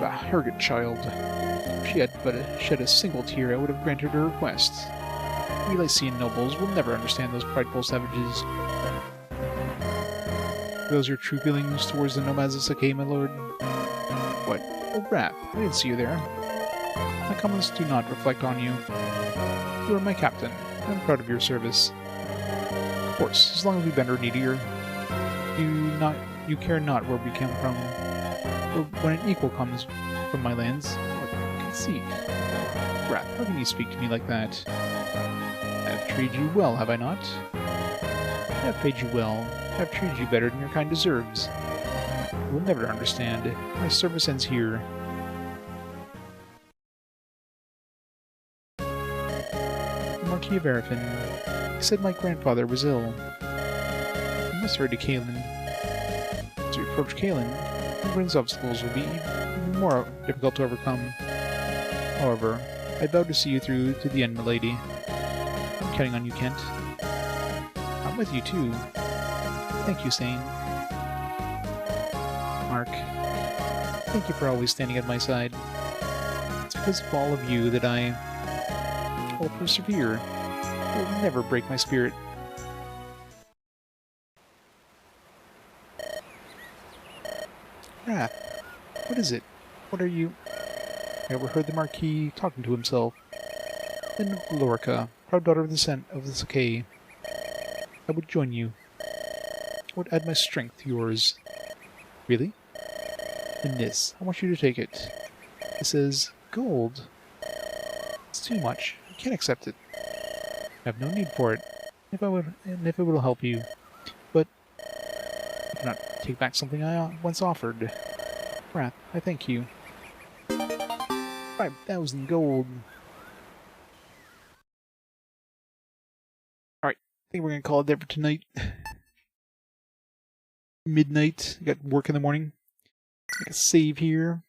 Ah, arrogant child. If she had but shed a single tear, I would have granted her request. We Lycian nobles will never understand those prideful savages. Are those your true feelings towards the nomads of Sacaen, my lord? What? Oh, Rap, I didn't see you there. My comments do not reflect on you. You are my captain. I'm proud of your service. Of course, as long as we bend our knee to you care not where we come from. Or when an equal comes from my lands, what conceit? Rap, how can you speak to me like that? I have treated you well, have I not? I have paid you well. I have treated you better than your kind deserves. You will never understand. My service ends here. The Marquis of Arafin. He said my grandfather was ill. I must hurry to Caelin. As we approach Caelin, Bryn's obstacles will be even more difficult to overcome. However, I vow to see you through to the end, milady. I'm counting on you, Kent. I'm with you, too. Thank you, Sain. Mark, thank you for always standing at my side. It's because of all of you that I will persevere. It will never break my spirit. Wrath, what is it? What are you... I overheard the Marquis talking to himself. Then Lorica, proud daughter of the Sacaen. I would join you. I would add my strength to yours. Really? And this, I want you to take it. It says gold. It's too much. I can't accept it. I have no need for it. If it will help you. But I cannot take back something I once offered. Wrath, I thank you. 5,000 gold. Alright, I think we're gonna call it there for tonight. Midnight. I got work in the morning. Make a save here.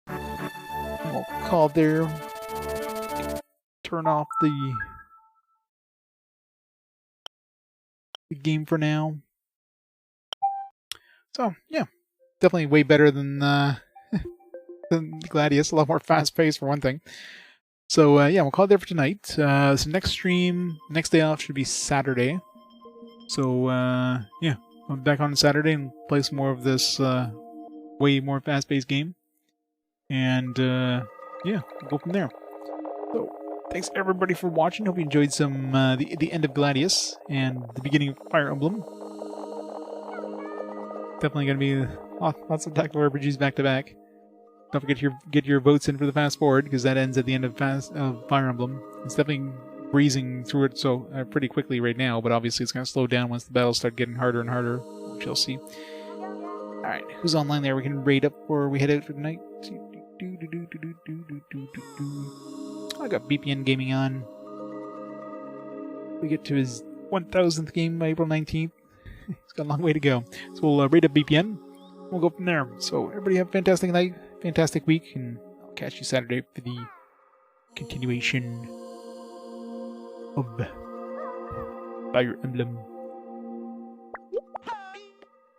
And we'll call it there. Turn off the game for now. So, yeah. Definitely way better than Gladius. A lot more fast-paced for one thing. So, yeah, we'll call it there for tonight. So next stream, next day off should be Saturday. So, yeah. I'm back on Saturday and play some more of this way more fast-paced game. And, yeah, we'll go from there. So, thanks everybody for watching. Hope you enjoyed some the end of Gladius and the beginning of Fire Emblem. Definitely going to be lots of tactical RPGs back-to-back. Don't forget to get your votes in for the fast forward, because that ends at the end of Fire Emblem. It's definitely breezing through it so pretty quickly right now, but obviously it's going to slow down once the battles start getting harder and harder, which you'll see. Alright, who's online there? We can raid up before we head out for the night. I got BPN Gaming on. We get to his 1000th game by April 19th. It's got a long way to go. So we'll raid up BPN. We'll go from there. So everybody have a fantastic night, fantastic week, and I'll catch you Saturday for the continuation of Fire Emblem.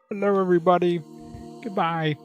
Hello everybody. Goodbye.